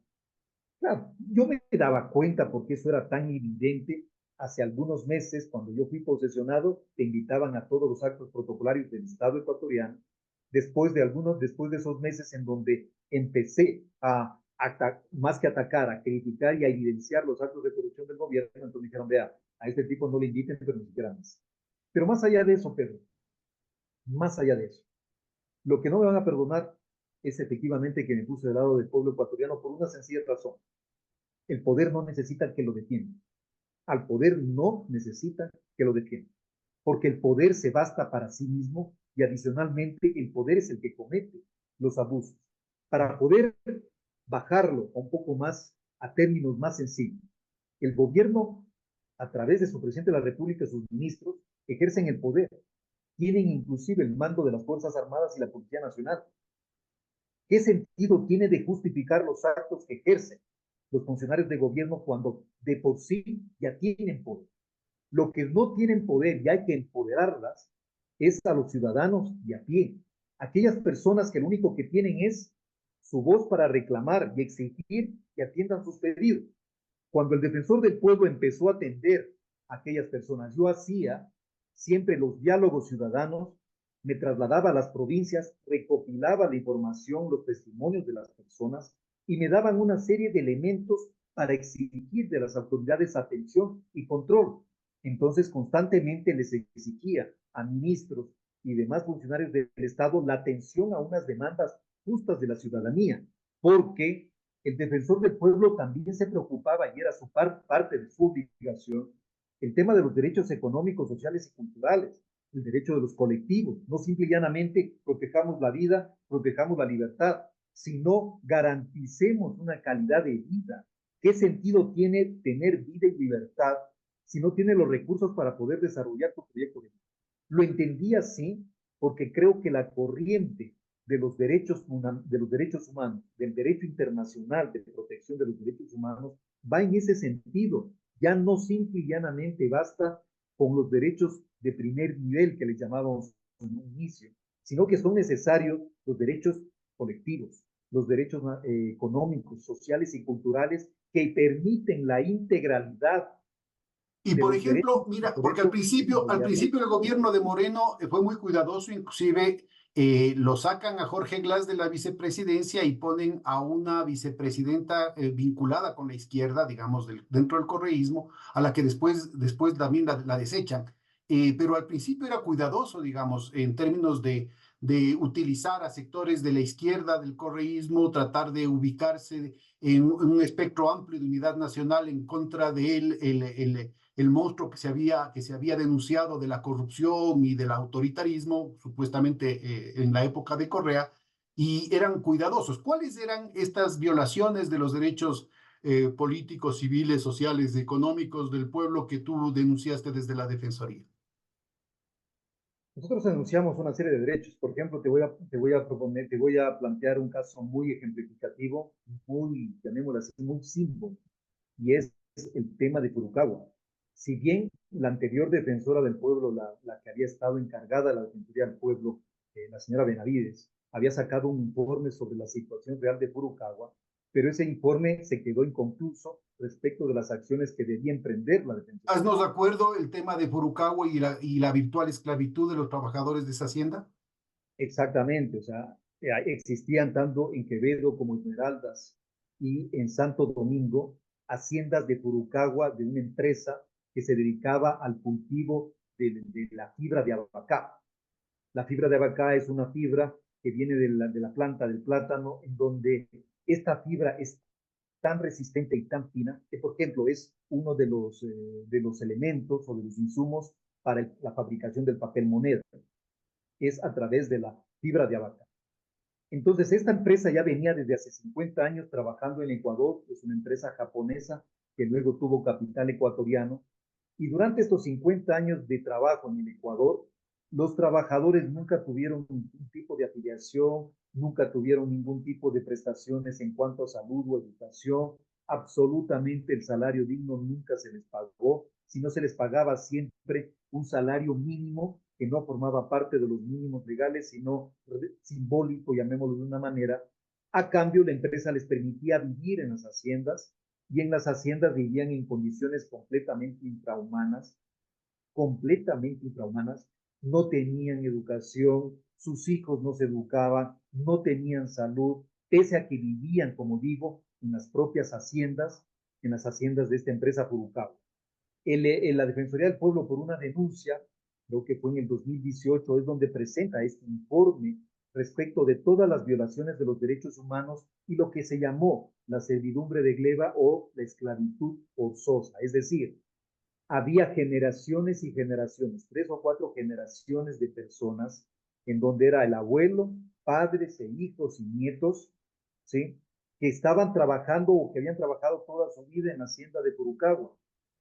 [SPEAKER 2] Claro, yo me daba cuenta porque eso era tan evidente. Hace algunos meses, cuando yo fui posesionado, te invitaban a todos los actos protocolarios del Estado ecuatoriano. Después de esos meses en donde empecé más que atacar, a criticar y a evidenciar los actos de corrupción del gobierno, entonces dijeron, vea, a este tipo no le inviten, pero ni siquiera más. Pero más allá de eso, Pedro, más allá de eso, lo que no me van a perdonar es efectivamente que me puse del lado del pueblo ecuatoriano por una sencilla razón. El poder no necesita que lo defienda. Al poder no necesitan que lo defiendan, porque el poder se basta para sí mismo y adicionalmente el poder es el que comete los abusos. Para poder bajarlo un poco más a términos más sencillos, el gobierno, a través de su presidente de la República, sus ministros, ejercen el poder, tienen inclusive el mando de las Fuerzas Armadas y la Policía Nacional. ¿Qué sentido tiene de justificar los actos que ejercen los funcionarios de gobierno cuando de por sí ya tienen poder? Lo que no tienen poder y hay que empoderarlas es a los ciudadanos de a pie, aquellas personas que lo único que tienen es su voz para reclamar y exigir que atiendan sus pedidos. Cuando el defensor del pueblo empezó a atender a aquellas personas, yo hacía siempre los diálogos ciudadanos, me trasladaba a las provincias, recopilaba la información, los testimonios de las personas y me daban una serie de elementos para exigir de las autoridades atención y control. Entonces, constantemente les exigía a ministros y demás funcionarios del Estado la atención a unas demandas justas de la ciudadanía, porque el defensor del pueblo también se preocupaba y era su parte de su obligación el tema de los derechos económicos, sociales y culturales, el derecho de los colectivos. No simple y llanamente protejamos la vida, protejamos la libertad, sino garanticemos una calidad de vida. ¿Qué sentido tiene tener vida y libertad si no tiene los recursos para poder desarrollar tu proyecto de vida? Lo entendí así porque creo que la corriente de los derechos humanos, del derecho internacional de protección de los derechos humanos, va en ese sentido. Ya no simple y llanamente basta con los derechos de primer nivel que les llamábamos en un inicio, sino que son necesarios los derechos colectivos, los derechos económicos, sociales y culturales que permiten la integralidad
[SPEAKER 1] Y
[SPEAKER 2] de
[SPEAKER 1] por
[SPEAKER 2] los derechos,
[SPEAKER 1] ejemplo, mira,
[SPEAKER 2] por
[SPEAKER 1] porque
[SPEAKER 2] eso
[SPEAKER 1] al
[SPEAKER 2] primordial.
[SPEAKER 1] principio el gobierno de Moreno fue muy cuidadoso, inclusive lo sacan a Jorge Glass de la vicepresidencia y ponen a una vicepresidenta vinculada con la izquierda, digamos, dentro del correísmo, a la que después también la desechan. Pero al principio era cuidadoso, digamos, en términos de utilizar a sectores de la izquierda del correísmo, tratar de ubicarse en un espectro amplio de unidad nacional en contra de él, el monstruo que se había denunciado de la corrupción y del autoritarismo, supuestamente en la época de Correa, y eran cuidadosos. ¿Cuáles eran estas violaciones de los derechos políticos, civiles, sociales, económicos del pueblo que tú denunciaste desde la Defensoría?
[SPEAKER 2] Nosotros denunciamos una serie de derechos. Por ejemplo, te voy a plantear un caso muy ejemplificativo, muy, llamémoslo así, muy símbolo, y es el tema de Purucagua. Si bien la anterior defensora del pueblo, la que había estado encargada de la defensoría del pueblo, la señora Benavides, había sacado un informe sobre la situación real de Purucagua, pero ese informe se quedó inconcluso respecto de las acciones que debía emprender la defensoría.
[SPEAKER 1] Haznos de acuerdo el tema de Furukawa y la virtual esclavitud de los trabajadores de esa hacienda.
[SPEAKER 2] Exactamente, o sea, existían tanto en Quevedo como en Esmeraldas y en Santo Domingo haciendas de Purucagua de una empresa que se dedicaba al cultivo de la fibra de abacá. La fibra de abacá es una fibra que viene de la planta del plátano, en donde esta fibra es tan resistente y tan fina que, por ejemplo, es uno de los elementos o de los insumos para la fabricación del papel moneda. Es a través de la fibra de abaca. Entonces, esta empresa ya venía desde hace 50 años trabajando en Ecuador, es una empresa japonesa que luego tuvo capital ecuatoriano, y durante estos 50 años de trabajo en el Ecuador, los trabajadores nunca tuvieron ningún tipo de afiliación, nunca tuvieron ningún tipo de prestaciones en cuanto a salud o educación, absolutamente el salario digno nunca se les pagó, sino se les pagaba siempre un salario mínimo que no formaba parte de los mínimos legales, sino simbólico, llamémoslo de una manera. A cambio, la empresa les permitía vivir en las haciendas y en las haciendas vivían en condiciones completamente infrahumanas, no tenían educación, sus hijos no se educaban, no tenían salud, pese a que vivían, como digo, en las propias haciendas, en las haciendas de esta empresa Purucaba. La Defensoría del Pueblo, por una denuncia, creo que fue en el 2018, es donde presenta este informe respecto de todas las violaciones de los derechos humanos y lo que se llamó la servidumbre de gleba o la esclavitud forzosa. Es decir, había generaciones y generaciones, 3 o 4 generaciones de personas, en donde era el abuelo, padres e hijos y nietos, ¿sí? Que estaban trabajando o que habían trabajado toda su vida en la hacienda de Purucagua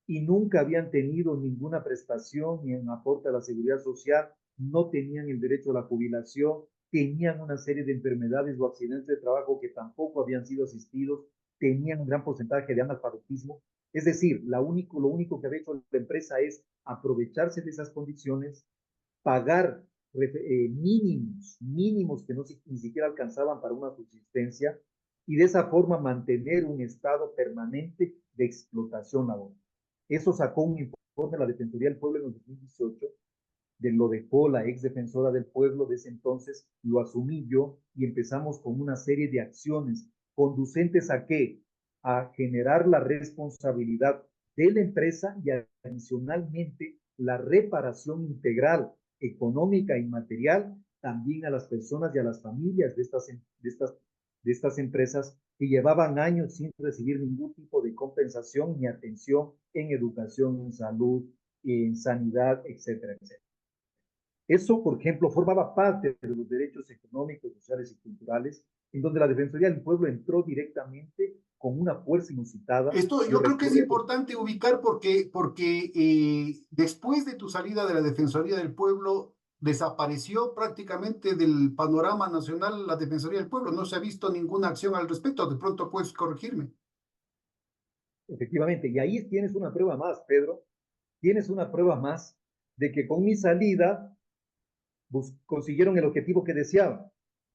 [SPEAKER 2] y nunca habían tenido ninguna prestación ni un aporte a la seguridad social, no tenían el derecho a la jubilación, tenían una serie de enfermedades o accidentes de trabajo que tampoco habían sido asistidos, tenían un gran porcentaje de analfabetismo. Es decir, lo único que había hecho la empresa es aprovecharse de esas condiciones, pagar mínimos que no, ni siquiera alcanzaban para una subsistencia y de esa forma mantener un estado permanente de explotación laboral. Eso sacó un informe de la Defensoría del Pueblo en el 2018, lo dejó la ex defensora del pueblo de ese entonces, lo asumí yo y empezamos con una serie de acciones conducentes a qué? A generar la responsabilidad de la empresa y adicionalmente la reparación integral económica y material también a las personas y a las familias de estas empresas que llevaban años sin recibir ningún tipo de compensación ni atención en educación, en salud, en sanidad, etcétera, etcétera. Eso, por ejemplo, formaba parte de los derechos económicos, sociales y culturales, en donde la Defensoría del Pueblo entró directamente con una fuerza inusitada.
[SPEAKER 1] Esto
[SPEAKER 2] Yo
[SPEAKER 1] yo creo que es
[SPEAKER 2] recuerdo que
[SPEAKER 1] importante ubicar porque después de tu salida de la Defensoría del Pueblo, desapareció prácticamente del panorama nacional la Defensoría del Pueblo. No se ha visto ninguna acción al respecto. De pronto puedes corregirme.
[SPEAKER 2] efectivamente, y ahí tienes una prueba más, Pedro, tienes una prueba más de que con mi salida consiguieron el objetivo que deseaban,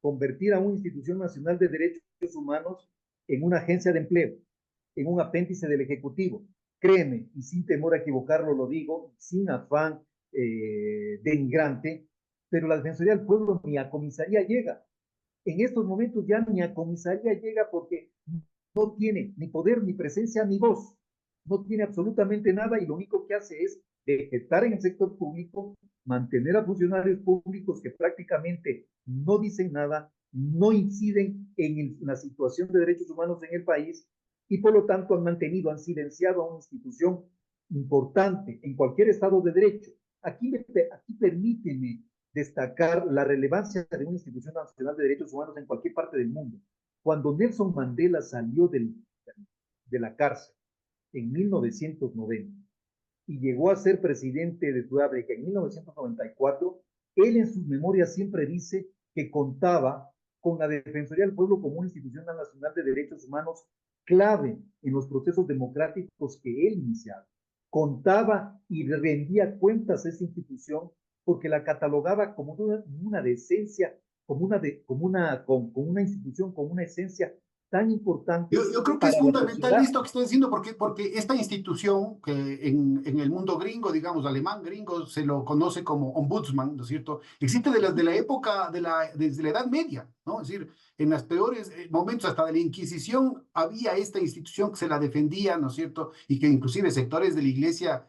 [SPEAKER 2] convertir a una institución nacional de derechos humanos en una agencia de empleo, en un apéndice del Ejecutivo. Créeme, y sin temor a equivocarlo lo digo, sin afán denigrante, pero la Defensoría del Pueblo ni a comisaría llega. En estos momentos ya ni a comisaría llega porque no tiene ni poder, ni presencia, ni voz. No tiene absolutamente nada y lo único que hace es vegetar en el sector público, mantener a funcionarios públicos que prácticamente no dicen nada, no inciden en la situación de derechos humanos en el país y por lo tanto han silenciado a una institución importante en cualquier Estado de Derecho. Aquí permíteme destacar la relevancia de una institución nacional de derechos humanos en cualquier parte del mundo. Cuando Nelson Mandela salió de la cárcel en 1990 y llegó a ser presidente de Sudáfrica en 1994, él en sus memorias siempre dice que contaba con la Defensoría del Pueblo como una institución nacional de derechos humanos clave en los procesos democráticos que él iniciaba. Contaba y rendía cuentas a esa institución porque la catalogaba como una decencia, como una institución, como una esencia tan importante
[SPEAKER 1] Yo creo que es
[SPEAKER 2] para la
[SPEAKER 1] fundamental
[SPEAKER 2] sociedad.
[SPEAKER 1] esto que estoy diciendo, porque esta institución, que en el mundo gringo, digamos, alemán gringo, se lo conoce como ombudsman, ¿no es cierto? Existe de la época, desde la Edad Media, ¿no? Es decir, en los peores momentos, hasta de la Inquisición, había esta institución que se la defendía, ¿no es cierto? Y que inclusive sectores de la iglesia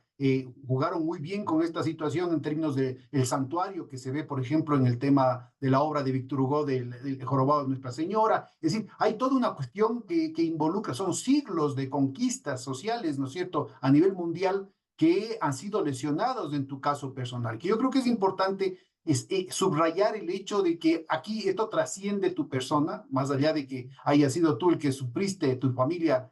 [SPEAKER 1] jugaron muy bien con esta situación en términos de el santuario que se ve, por ejemplo, en el tema de la obra de Víctor Hugo del Jorobado de Nuestra Señora. Es decir, hay toda una cuestión que involucra, son siglos de conquistas sociales, ¿no es cierto?, a nivel mundial que han sido lesionados en tu caso personal, que yo creo que es importante subrayar el hecho de que aquí esto trasciende tu persona, más allá de que haya sido tú el que sufriste, tu familia,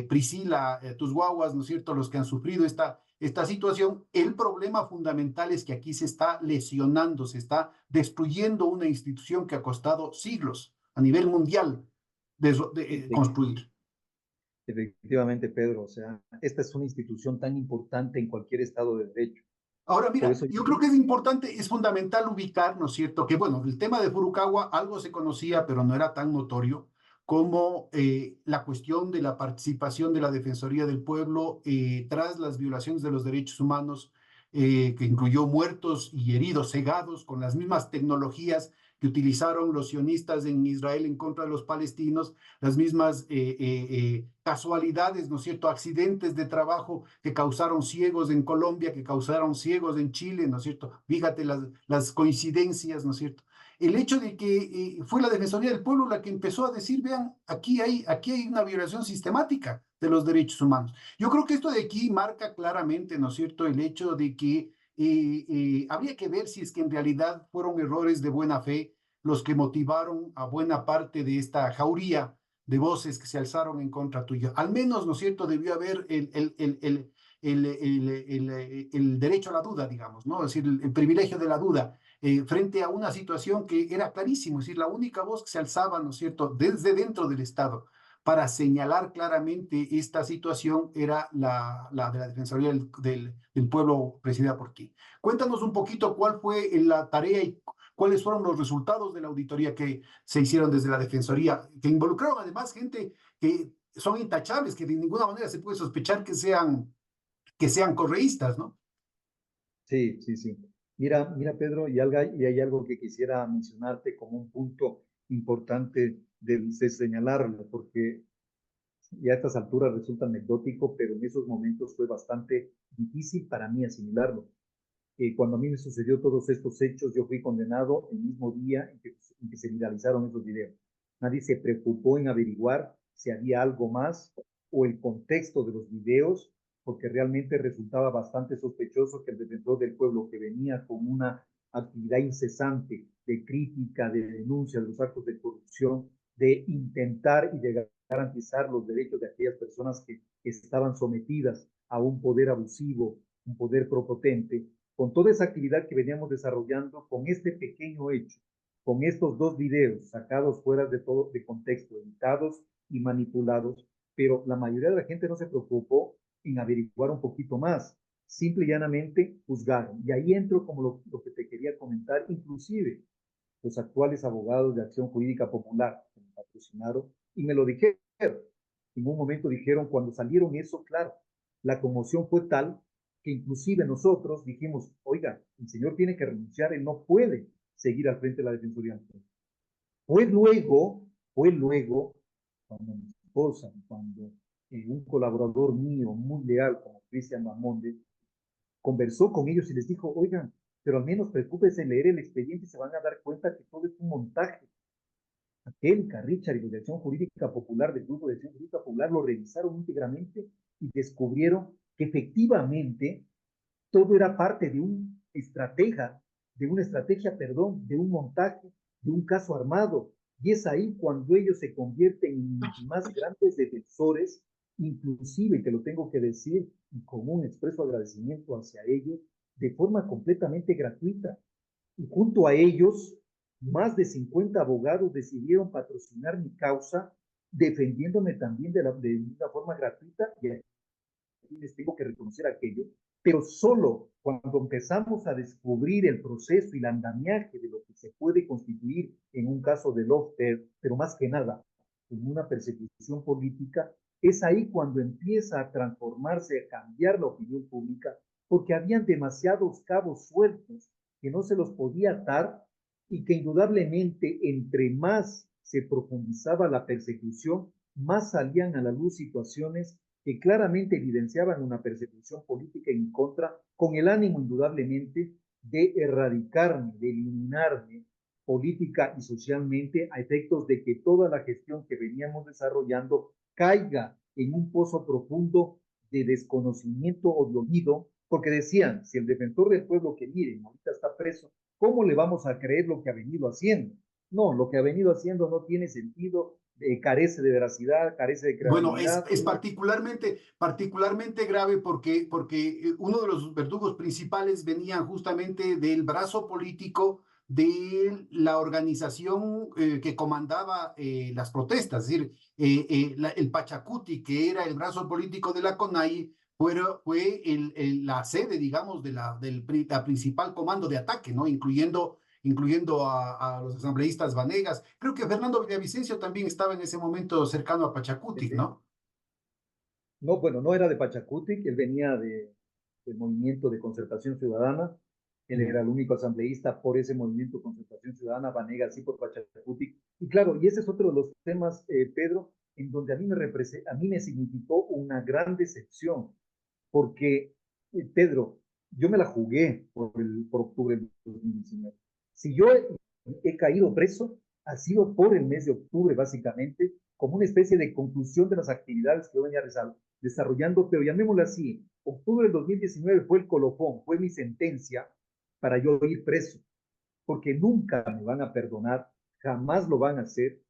[SPEAKER 1] Priscila, tus guaguas, ¿no es cierto?, los que han sufrido esta situación. El problema fundamental es que aquí se está lesionando, se está destruyendo una institución que ha costado siglos a nivel mundial construir.
[SPEAKER 2] Efectivamente, Pedro, o sea, esta es una institución tan importante en cualquier Estado de Derecho.
[SPEAKER 1] Ahora,
[SPEAKER 2] Por
[SPEAKER 1] mira,
[SPEAKER 2] eso
[SPEAKER 1] yo creo que es importante, es fundamental ubicar, ¿no es cierto?, que bueno, el tema de Furukawa algo se conocía, pero no era tan notorio como la cuestión de la participación de la Defensoría del Pueblo tras las violaciones de los derechos humanos, que incluyó muertos y heridos, cegados, con las mismas tecnologías que utilizaron los sionistas en Israel en contra de los palestinos, las mismas casualidades, ¿no es cierto?, accidentes de trabajo que causaron ciegos en Colombia, que causaron ciegos en Chile, ¿no es cierto? Fíjate las coincidencias, ¿no es cierto? el hecho de que fue la Defensoría del Pueblo la que empezó a decir, vean, aquí hay una violación sistemática de los derechos humanos. Yo creo que esto de aquí marca claramente, ¿no es cierto?, el hecho de que habría que ver si es que en realidad fueron errores de buena fe los que motivaron a buena parte de esta jauría de voces que se alzaron en contra tuya. Al menos, ¿no es cierto?, debió haber el derecho a la duda, digamos, ¿no? Es decir, el privilegio de la duda frente a una situación que era clarísimo, es decir, la única voz que se alzaba, ¿no es cierto?, desde dentro del Estado para señalar claramente esta situación era la de la Defensoría del Pueblo presidida por ti. Cuéntanos un poquito cuál fue la tarea y cuáles fueron los resultados de la auditoría que se hicieron desde la Defensoría, que involucraron además gente que son intachables, que de ninguna manera se puede sospechar que sean correístas, ¿no?
[SPEAKER 2] Sí, sí, sí. Mira, Pedro, y hay algo que quisiera mencionarte como un punto importante de señalarlo, porque ya a estas alturas resulta anecdótico, pero en esos momentos fue bastante difícil para mí asimilarlo. Cuando a mí me sucedió todos estos hechos, yo fui condenado el mismo día en que se viralizaron esos videos. Nadie se preocupó en averiguar si había algo más o el contexto de los videos, porque realmente resultaba bastante sospechoso que el defensor del pueblo, que venía con una actividad incesante de crítica, de denuncia de los actos de corrupción, de intentar y de garantizar los derechos de aquellas personas que estaban sometidas a un poder abusivo, un poder propotente, con toda esa actividad que veníamos desarrollando, con este pequeño hecho, con estos dos videos sacados fuera de todo de contexto, editados y manipulados, pero la mayoría de la gente no se preocupó en averiguar un poquito más, simple y llanamente juzgaron. Y ahí entro como lo que te quería comentar, inclusive los actuales abogados de Acción Jurídica Popular que me patrocinaron y me lo dijeron. En un momento dijeron, cuando salieron eso, claro, la conmoción fue tal que inclusive nosotros dijimos, oiga, el señor tiene que renunciar, él no puede seguir al frente de la Defensoría. Fue luego, fue luego, cuando mi esposa, cuando un colaborador mío muy leal como Cristian Mamonde, conversó con ellos y les dijo, oigan, pero al menos preocúpense en leer el expediente y se van a dar cuenta que todo es un montaje. Angélica, Richard y los de Acción Jurídica Popular, del Grupo de Acción Jurídica Popular, lo revisaron íntegramente y descubrieron que efectivamente todo era parte de una estrategia, perdón, de un montaje, de un caso armado. Y es ahí cuando ellos se convierten en mis más grandes defensores, inclusive, te lo tengo que decir, y con un expreso agradecimiento hacia ellos, de forma completamente gratuita. Y junto a ellos, más de 50 abogados decidieron patrocinar mi causa, defendiéndome también de una forma gratuita, y les tengo que reconocer aquello, pero solo cuando empezamos a descubrir el proceso y el andamiaje de lo que se puede constituir en un caso de lawfare, pero más que nada en una persecución política, es ahí cuando empieza a transformarse, a cambiar la opinión pública, porque habían demasiados cabos sueltos que no se los podía atar y que indudablemente entre más se profundizaba la persecución, más salían a la luz situaciones que claramente evidenciaban una persecución política en contra, con el ánimo indudablemente de erradicarme, de eliminarme política y socialmente a efectos de que toda la gestión que veníamos desarrollando caiga en un pozo profundo de desconocimiento o de olvido, porque decían, si el defensor del pueblo que miren, ahorita está preso, ¿cómo le vamos a creer lo que ha venido haciendo? No, lo que ha venido haciendo no tiene sentido, carece de veracidad, carece de
[SPEAKER 1] Bueno,
[SPEAKER 2] credibilidad.
[SPEAKER 1] es particularmente grave porque uno de los verdugos principales venía justamente del brazo político de la organización que comandaba las protestas, es decir, el Pachacuti, que era el brazo político de la CONAI, fue la sede, digamos, la principal comando de ataque, ¿no? Incluyendo a los asambleístas Vanegas. Creo que Fernando Villavicencio también estaba en ese momento cercano a Pachacutic, ¿no?
[SPEAKER 2] No, bueno, no era de Pachacutic, él venía del movimiento de concertación ciudadana, él era el único asambleísta por ese movimiento de concertación ciudadana, Vanegas sí por Pachacutic. Y claro, y ese es otro de los temas, Pedro, en donde a mí me significó una gran decepción, porque, Pedro, yo me la jugué por octubre del 2019. Si yo he caído preso ha sido por el mes de octubre, básicamente, como una especie de conclusión de las actividades que yo venía desarrollando, pero llamémoslo así, octubre del 2019 fue el colofón, fue mi sentencia para yo ir preso, porque nunca me van a perdonar, jamás lo van a hacer.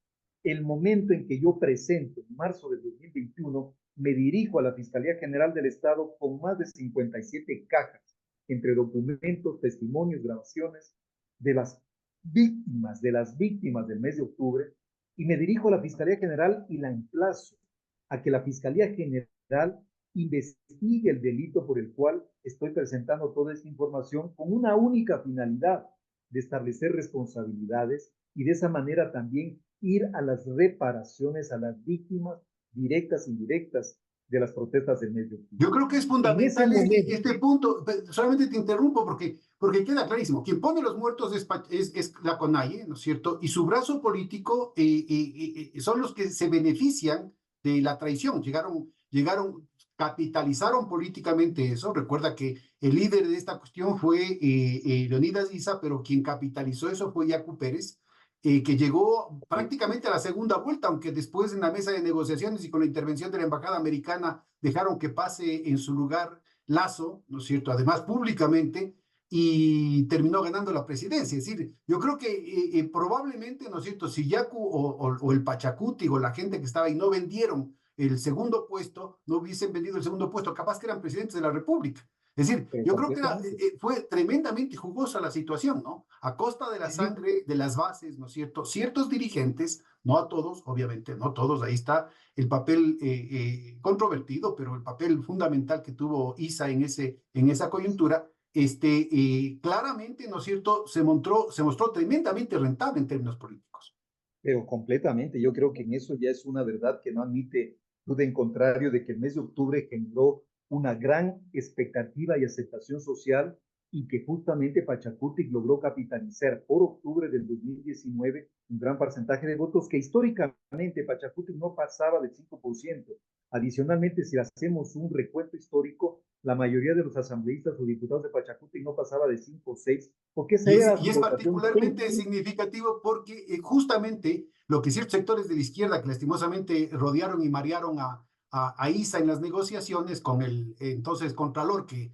[SPEAKER 2] El momento en que yo presento, en marzo del 2021, me dirijo a la Fiscalía General del Estado con más de 57 cajas, entre documentos, testimonios, grabaciones de las víctimas del mes de octubre, y me dirijo a la Fiscalía General y la emplazo a que la Fiscalía General investigue el delito por el cual estoy presentando toda esta información con una única finalidad, de establecer responsabilidades y de esa manera también ir a las reparaciones a las víctimas directas e indirectas de las protestas del mes de octubre.
[SPEAKER 1] Yo creo que es
[SPEAKER 2] En ese
[SPEAKER 1] fundamental
[SPEAKER 2] momento,
[SPEAKER 1] este punto. Solamente te interrumpo porque queda clarísimo. Quien pone los muertos es la CONAIE, ¿no es cierto? Y su brazo político son los que se benefician de la traición. Capitalizaron políticamente eso. Recuerda que el líder de esta cuestión fue Leonidas Issa, pero quien capitalizó eso fue Yacu Pérez, que llegó prácticamente a la segunda vuelta, aunque después en la mesa de negociaciones y con la intervención de la embajada americana dejaron que pase en su lugar Lazo, ¿no es cierto? Además, públicamente, y terminó ganando la presidencia. Es decir, yo creo que probablemente, ¿no es cierto? Si Yacu o el Pachacuti o la gente que estaba ahí no vendieron el segundo puesto, no hubiesen vendido el segundo puesto, capaz que eran presidentes de la República. Es decir, yo creo que fue tremendamente jugosa la situación, ¿no? A costa de la sangre, de las bases, ¿no es cierto? Ciertos dirigentes, no a todos, obviamente, no todos, ahí está el papel controvertido, pero el papel fundamental que tuvo Issa en esa coyuntura, claramente, ¿no es cierto?, se mostró tremendamente rentable en términos políticos.
[SPEAKER 2] Pero completamente, yo creo que en eso ya es una verdad que no admite duda en contrario de que el mes de octubre generó una gran expectativa y aceptación social y que justamente Pachacutic logró capitalizar por octubre del 2019 un gran porcentaje de votos que históricamente Pachacutic no pasaba del 5%. Adicionalmente, si hacemos un recuento histórico, la mayoría de los asambleístas o diputados de Pachacutic no pasaba de 5 o 6, porque esa era
[SPEAKER 1] Y
[SPEAKER 2] su
[SPEAKER 1] es
[SPEAKER 2] votación.
[SPEAKER 1] particularmente significativo porque justamente lo que ciertos sectores de la izquierda que lastimosamente rodearon y marearon a Issa en las negociaciones con el entonces Contralor que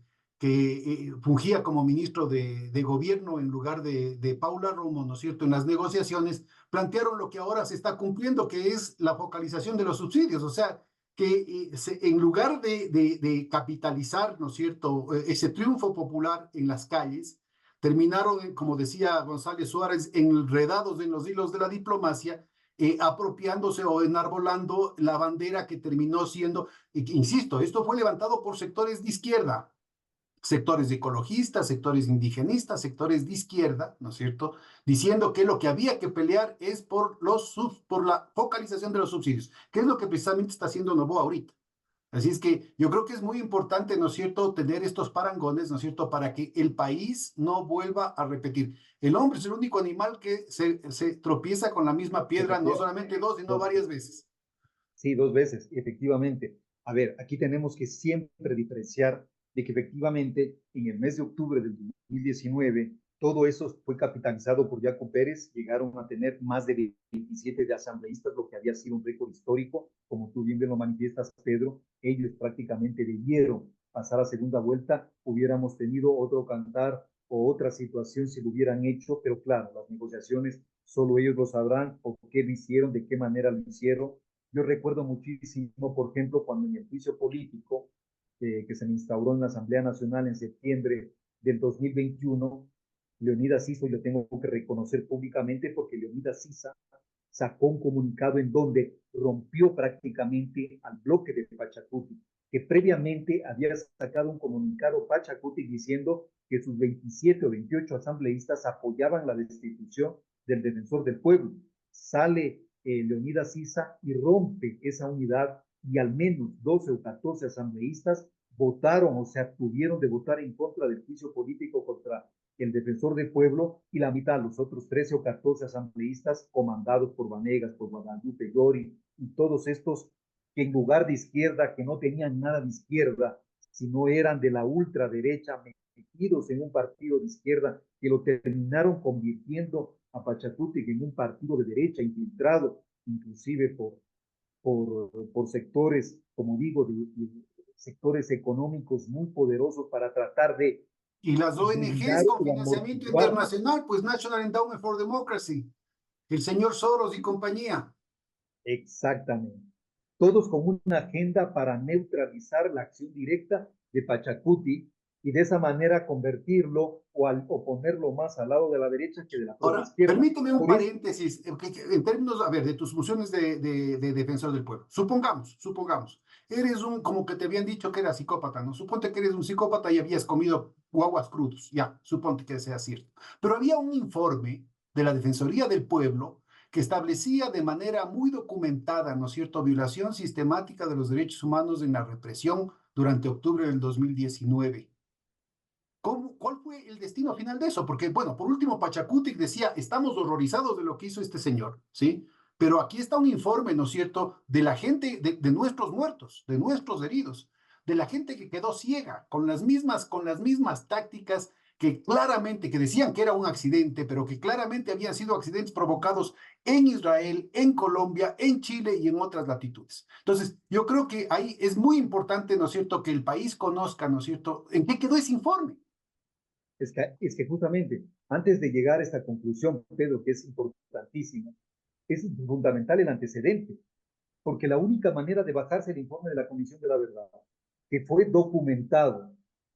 [SPEAKER 1] fungía como ministro de gobierno en lugar de Paula Romo, ¿no es cierto?, en las negociaciones, plantearon lo que ahora se está cumpliendo, que es la focalización de los subsidios, o sea, que en lugar de capitalizar, ¿no es cierto?, ese triunfo popular en las calles, terminaron, como decía González Suárez, enredados en los hilos de la diplomacia, apropiándose o enarbolando la bandera que terminó siendo, insisto, esto fue levantado por sectores de izquierda, sectores ecologistas, sectores indigenistas, sectores de izquierda, ¿no es cierto?, diciendo que lo que había que pelear es por la focalización de los subsidios, que es lo que precisamente está haciendo Noboa ahorita. Así es que yo creo que es muy importante, ¿no es cierto?, tener estos parangones, ¿no es cierto?, para que el país no vuelva a repetir. El hombre es el único animal que se tropieza con la misma piedra, no solamente dos, sino varias veces.
[SPEAKER 2] Sí, 2 veces, efectivamente. A ver, aquí tenemos que siempre diferenciar de que efectivamente en el mes de octubre del 2019 todo eso fue capitalizado por Yacu Pérez, llegaron a tener más de 27 de asambleístas, lo que había sido un récord histórico, como tú bien lo manifiestas, Pedro, ellos prácticamente debieron pasar a segunda vuelta, hubiéramos tenido otro cantar o otra situación si lo hubieran hecho, pero claro, las negociaciones solo ellos lo sabrán o qué lo hicieron, de qué manera lo hicieron. Yo recuerdo muchísimo, por ejemplo, cuando en el juicio político que se instauró en la Asamblea Nacional en septiembre del 2021, Leonidas Issa, y lo tengo que reconocer públicamente porque Leonidas Issa sacó un comunicado en donde rompió prácticamente al bloque de Pachacuti, que previamente había sacado un comunicado Pachacuti diciendo que sus 27 o 28 asambleístas apoyaban la destitución del defensor del pueblo. Sale Leonidas Issa y rompe esa unidad y al menos 12 o 14 asambleístas votaron o se abstuvieron de votar en contra del juicio político contra el defensor del pueblo y la mitad, los otros 13 o 14 asambleístas comandados por Vanegas, por Guadalupe Llori y todos estos que en lugar de izquierda, que no tenían nada de izquierda, sino eran de la ultraderecha, metidos en un partido de izquierda, que lo terminaron convirtiendo a Pachacutic en un partido de derecha infiltrado, inclusive por sectores, como digo, de sectores económicos muy poderosos para tratar de
[SPEAKER 1] Y las
[SPEAKER 2] blindar
[SPEAKER 1] ONGs con
[SPEAKER 2] o
[SPEAKER 1] financiamiento
[SPEAKER 2] amortiguar.
[SPEAKER 1] internacional, pues National Endowment for Democracy, el señor Soros y compañía.
[SPEAKER 2] Exactamente. Todos con una agenda para neutralizar la acción directa de Pachacuti y de esa manera convertirlo o ponerlo más al lado de la derecha que de la propia
[SPEAKER 1] Ahora,
[SPEAKER 2] izquierda.
[SPEAKER 1] permíteme un
[SPEAKER 2] Por eso,
[SPEAKER 1] paréntesis, en términos, a ver, de tus funciones de defensor del pueblo. Supongamos, eres un, como que te habían dicho que eras psicópata, ¿no? Suponte que eres un psicópata y habías comido guaguas crudos, ya, suponte que sea cierto. Pero había un informe de la Defensoría del Pueblo que establecía de manera muy documentada, ¿no es cierto?, violación sistemática de los derechos humanos en la represión durante octubre del 2019. ¿Cuál fue el destino final de eso? Porque, bueno, por último, Pachacutic decía, estamos horrorizados de lo que hizo este señor, ¿sí? Pero aquí está un informe, ¿no es cierto?, de la gente, de nuestros muertos, de nuestros heridos, de la gente que quedó ciega, con las mismas tácticas que claramente, que decían que era un accidente, pero que claramente habían sido accidentes provocados en Israel, en Colombia, en Chile y en otras latitudes. Entonces, yo creo que ahí es muy importante, ¿no es cierto?, que el país conozca, ¿no es cierto?, en qué quedó ese informe.
[SPEAKER 2] es que justamente antes de llegar a esta conclusión, Pedro, que es importantísima, es fundamental el antecedente, porque la única manera de bajarse el informe de la Comisión de la Verdad, que fue documentado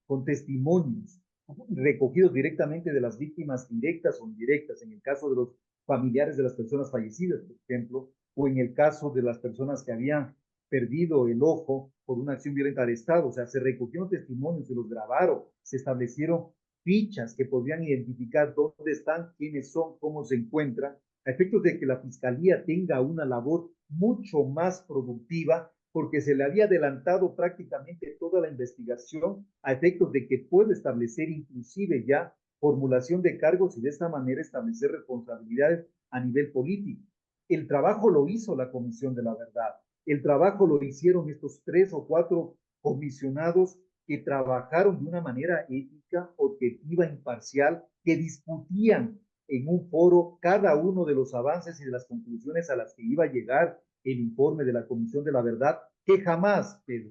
[SPEAKER 2] con testimonios recogidos directamente de las víctimas directas o indirectas, en el caso de los familiares de las personas fallecidas, por ejemplo, o en el caso de las personas que habían perdido el ojo por una acción violenta del Estado. O sea, se recogieron testimonios, se los grabaron, se establecieron fichas que podrían identificar dónde están, quiénes son, cómo se encuentran, a efectos de que la Fiscalía tenga una labor mucho más productiva, porque se le había adelantado prácticamente toda la investigación a efectos de que pueda establecer inclusive ya formulación de cargos y de esta manera establecer responsabilidades a nivel político. El trabajo lo hizo la Comisión de la Verdad, el trabajo lo hicieron estos 3 o 4 comisionados que trabajaron de una manera ética, objetiva, imparcial, que discutían en un foro cada uno de los avances y de las conclusiones a las que iba a llegar el informe de la Comisión de la Verdad, que jamás, Pedro,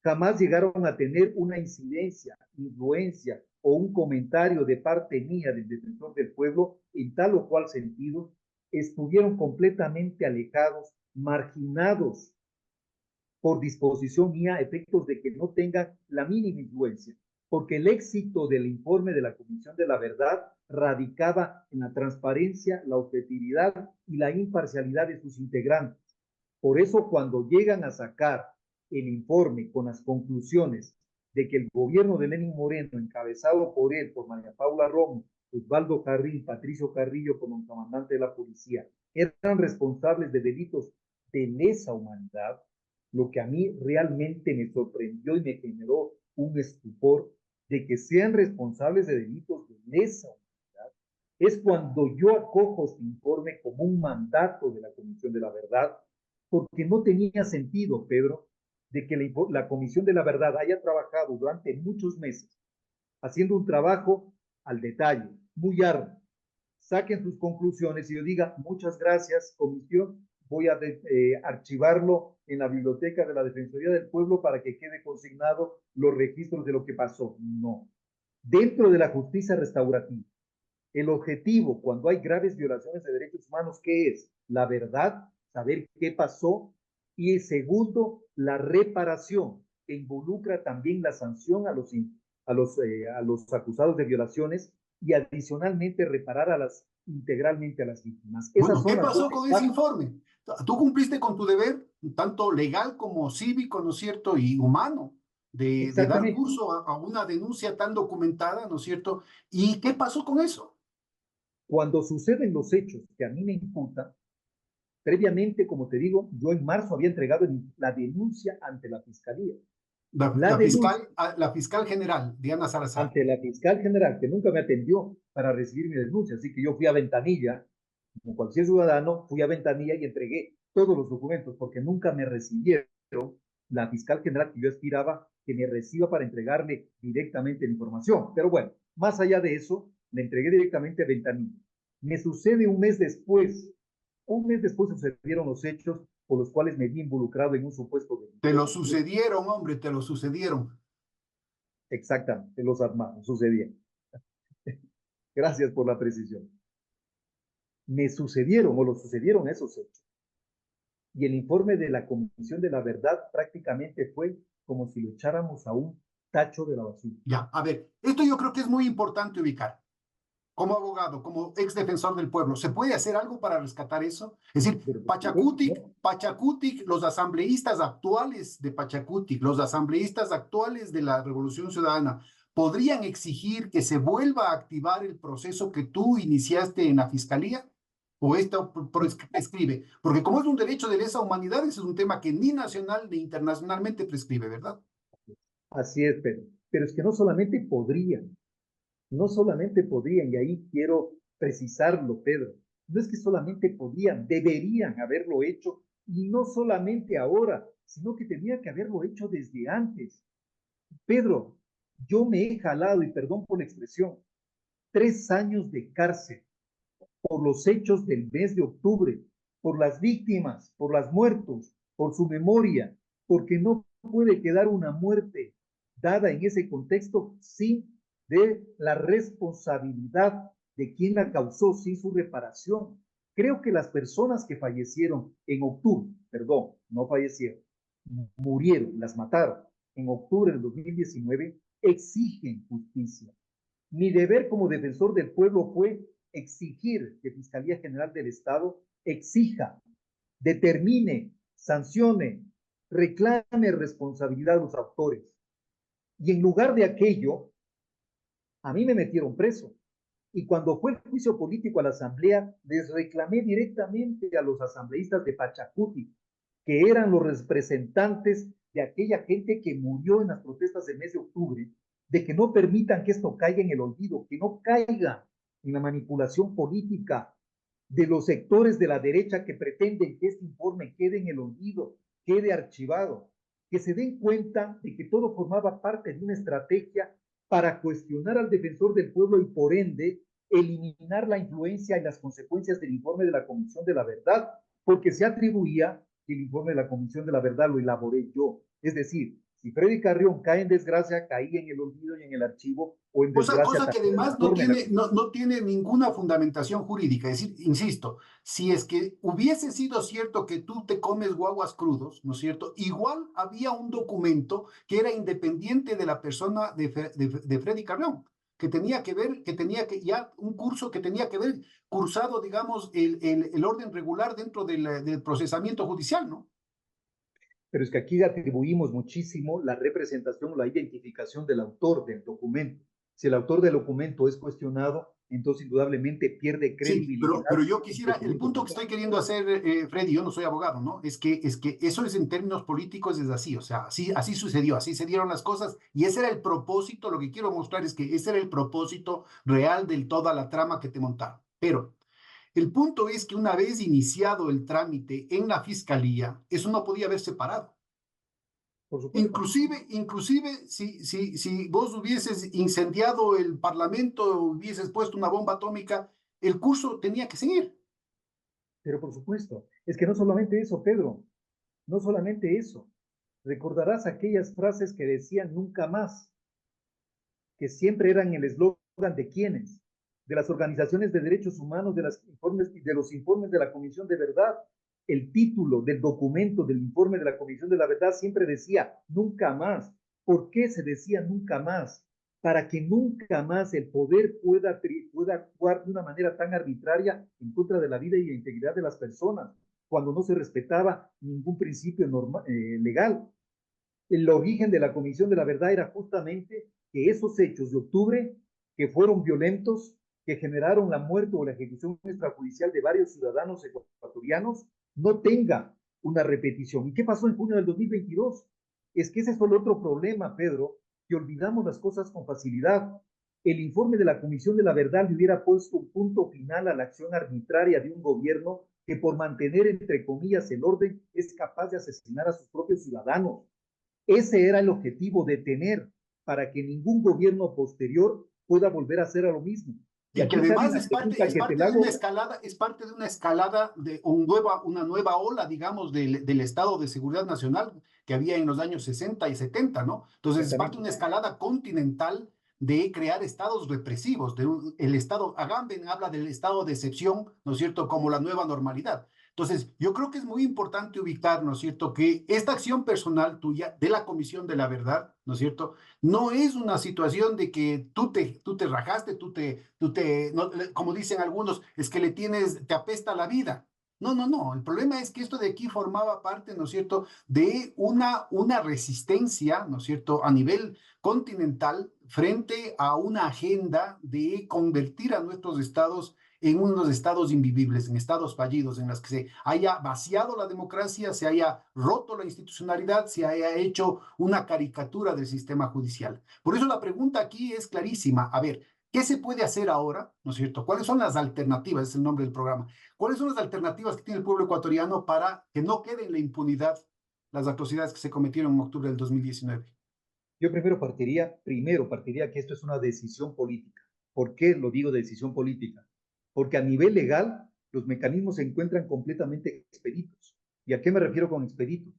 [SPEAKER 2] jamás llegaron a tener una incidencia, influencia o un comentario de parte mía del defensor del pueblo en tal o cual sentido, estuvieron completamente alejados, marginados por disposición mía, efectos de que no tengan la mínima influencia, porque el éxito del informe de la Comisión de la Verdad radicaba en la transparencia, la objetividad y la imparcialidad de sus integrantes. Por eso, cuando llegan a sacar el informe con las conclusiones de que el gobierno de Lenín Moreno, encabezado por él, por María Paula Romo, Osvaldo Carril, Patricio Carrillo como comandante de la policía, eran responsables de delitos de lesa humanidad, lo que a mí realmente me sorprendió y me generó un estupor de que sean responsables de delitos de lesa humanidad, es cuando yo acojo este informe como un mandato de la Comisión de la Verdad, porque no tenía sentido, Pedro, de que la Comisión de la Verdad haya trabajado durante muchos meses haciendo un trabajo al detalle, muy arduo, saquen sus conclusiones y yo diga, muchas gracias, comisión, voy a archivarlo en la biblioteca de la Defensoría del Pueblo para que quede consignado los registros de lo que pasó. No. Dentro de la justicia restaurativa, el objetivo cuando hay graves violaciones de derechos humanos, ¿qué es? La verdad, saber qué pasó. Y el segundo, la reparación, que involucra también la sanción a los acusados de violaciones y adicionalmente reparar integralmente a las víctimas. Esas
[SPEAKER 1] Bueno,
[SPEAKER 2] son
[SPEAKER 1] ¿qué
[SPEAKER 2] las dos
[SPEAKER 1] pasó con ese
[SPEAKER 2] etapas.
[SPEAKER 1] informe? Tú cumpliste con tu deber, tanto legal como cívico, ¿no es cierto? Y humano, de dar
[SPEAKER 2] Exactamente.
[SPEAKER 1] curso a una denuncia tan documentada, ¿no es cierto? ¿Y qué pasó con eso?
[SPEAKER 2] Cuando suceden los hechos que a mí me imputan, previamente, como te digo, yo en marzo había entregado la denuncia ante la fiscalía.
[SPEAKER 1] La,
[SPEAKER 2] La
[SPEAKER 1] la fiscal,
[SPEAKER 2] denuncia
[SPEAKER 1] la fiscal general, Diana Salazar.
[SPEAKER 2] ante la fiscal general, que nunca me atendió para recibir mi denuncia. Así que yo fui a Ventanilla, como cualquier ciudadano, fui a Ventanilla y entregué todos los documentos, porque nunca me recibieron la fiscal general que yo aspiraba que me reciba para entregarle directamente la información. Pero bueno, más allá de eso, le entregué directamente a Ventanilla. Me sucede un mes después sucedieron los hechos por los cuales me vi involucrado en un supuesto
[SPEAKER 1] Te
[SPEAKER 2] delito.
[SPEAKER 1] lo sucedieron, hombre, te lo sucedieron.
[SPEAKER 2] Exactamente, los armados, sucedieron. Gracias por la precisión. Me sucedieron o lo sucedieron esos hechos. Y el informe de la Comisión de la Verdad prácticamente fue como si lo echáramos a un tacho de la basura.
[SPEAKER 1] Ya, a ver, esto yo creo que es muy importante ubicar. Como abogado, como ex defensor del pueblo, ¿se puede hacer algo para rescatar eso? Es decir,
[SPEAKER 2] Pero,
[SPEAKER 1] Pachacutic,
[SPEAKER 2] ¿no?
[SPEAKER 1] Pachacutic, los asambleístas actuales de Pachacutic, los asambleístas actuales de la Revolución Ciudadana, ¿podrían exigir que se vuelva a activar el proceso que tú iniciaste en la Fiscalía? ¿O esto prescribe? Porque como es un derecho de lesa humanidad, ese es un tema que ni nacional ni internacionalmente prescribe, ¿verdad?
[SPEAKER 2] Así es, pero es que no solamente podrían, y ahí quiero precisarlo, Pedro, no es que solamente podían, deberían haberlo hecho, y no solamente ahora, sino que tenía que haberlo hecho desde antes. Pedro, yo me he jalado, y perdón por la expresión, 3 años de cárcel por los hechos del mes de octubre, por las víctimas, por los muertos, por su memoria, porque no puede quedar una muerte dada en ese contexto sin de la responsabilidad de quien la causó, sin su reparación. Creo que las personas que fallecieron en octubre, perdón, no fallecieron, murieron, las mataron en octubre del 2019, exigen justicia. Mi deber como defensor del pueblo fue exigir que Fiscalía General del Estado exija, determine, sancione, reclame responsabilidad a los autores. Y en lugar de aquello, a mí me metieron preso. Y cuando fue el juicio político a la Asamblea, les reclamé directamente a los asambleístas de Pachacuti, que eran los representantes de aquella gente que murió en las protestas del mes de octubre, de que no permitan que esto caiga en el olvido, que no caiga en la manipulación política de los sectores de la derecha que pretenden que este informe quede en el olvido, quede archivado, que se den cuenta de que todo formaba parte de una estrategia para cuestionar al defensor del pueblo y por ende eliminar la influencia y las consecuencias del informe de la Comisión de la Verdad, porque se atribuía que el informe de la Comisión de la Verdad lo elaboré yo. Es decir, si Freddy Carrión cae en desgracia, caía en el olvido y en el archivo, o en desgracia
[SPEAKER 1] Cosa que
[SPEAKER 2] también el
[SPEAKER 1] además no
[SPEAKER 2] informe de la
[SPEAKER 1] tiene,
[SPEAKER 2] Comisión.
[SPEAKER 1] no tiene ninguna fundamentación jurídica. Es decir, insisto, si es que hubiese sido cierto que tú te comes guaguas crudos, ¿no es cierto? Igual había un documento que era independiente de la persona de Freddy Carrión, que tenía que ver, que tenía que ya un curso que tenía que ver cursado, digamos, el orden regular dentro del procesamiento judicial, ¿no?
[SPEAKER 2] Pero es que aquí atribuimos muchísimo la representación o la identificación del autor del documento. Si el autor del documento es cuestionado, entonces indudablemente pierde
[SPEAKER 1] Sí,
[SPEAKER 2] credibilidad
[SPEAKER 1] pero yo
[SPEAKER 2] el
[SPEAKER 1] quisiera, el
[SPEAKER 2] documento
[SPEAKER 1] punto
[SPEAKER 2] como
[SPEAKER 1] que
[SPEAKER 2] tal.
[SPEAKER 1] estoy queriendo hacer, Freddy, yo no soy abogado, ¿no? Es que eso es en términos políticos, es así, o sea, así sucedió, así se dieron las cosas, y ese era el propósito, lo que quiero mostrar es que ese era el propósito real de toda la trama que te montaron. Pero el punto es que una vez iniciado el trámite en la fiscalía, eso no podía haberse parado.
[SPEAKER 2] Por supuesto.
[SPEAKER 1] Inclusive si vos hubieses incendiado el Parlamento, hubieses puesto una bomba atómica, el curso tenía que seguir.
[SPEAKER 2] Pero por supuesto, es que no solamente eso, Pedro, no solamente eso. Recordarás aquellas frases que decían nunca más, que siempre eran el eslogan de quienes, de las organizaciones de derechos humanos, de los informes de la Comisión de Verdad. El título del documento del informe de la Comisión de la Verdad siempre decía nunca más. ¿Por qué se decía nunca más? Para que nunca más el poder pueda actuar de una manera tan arbitraria en contra de la vida y la integridad de las personas, cuando no se respetaba ningún principio legal. El origen de la Comisión de la Verdad era justamente que esos hechos de octubre, que fueron violentos, que generaron la muerte o la ejecución extrajudicial de varios ciudadanos ecuatorianos, no tenga una repetición. ¿Y qué pasó en junio del 2022? Es que ese es el otro problema, Pedro, que olvidamos las cosas con facilidad. El informe de la Comisión de la Verdad le hubiera puesto un punto final a la acción arbitraria de un gobierno que por mantener, entre comillas, el orden, es capaz de asesinar a sus propios ciudadanos. Ese era el objetivo, de tener para que ningún gobierno posterior pueda volver a hacer a lo mismo. Y
[SPEAKER 1] Y que
[SPEAKER 2] aquí sale
[SPEAKER 1] además
[SPEAKER 2] una pregunta
[SPEAKER 1] es
[SPEAKER 2] que te
[SPEAKER 1] parte
[SPEAKER 2] la
[SPEAKER 1] de una
[SPEAKER 2] hago.
[SPEAKER 1] escalada, es parte de una escalada de una nueva ola, digamos, del estado de seguridad nacional que había en los años 60 y 70, ¿no? Entonces es parte de
[SPEAKER 2] Exactamente.
[SPEAKER 1] una escalada continental de crear estados represivos, el estado, Agamben habla del estado de excepción, ¿no es cierto?, como la nueva normalidad. Entonces, yo creo que es muy importante ubicar, ¿no es cierto?, que esta acción personal tuya de la Comisión de la Verdad, ¿no es cierto?, no es una situación de que tú te rajaste, no, como dicen algunos, es que te apesta la vida. No, no, no. El problema es que esto de aquí formaba parte, ¿no es cierto?, de una resistencia, ¿no es cierto?, a nivel continental frente a una agenda de convertir a nuestros estados en unos estados invivibles, en estados fallidos, en los que se haya vaciado la democracia, se haya roto la institucionalidad, se haya hecho una caricatura del sistema judicial. Por eso la pregunta aquí es clarísima. A ver, ¿qué se puede hacer ahora? ¿No es cierto? ¿Cuáles son las alternativas? Es el nombre del programa. ¿Cuáles son las alternativas que tiene el pueblo ecuatoriano para que no quede en la impunidad las atrocidades que se cometieron en octubre del 2019?
[SPEAKER 2] Yo primero partiría que esto es una decisión política. ¿Por qué lo digo de decisión política? Porque a nivel legal los mecanismos se encuentran completamente expeditos. ¿Y a qué me refiero con expeditos?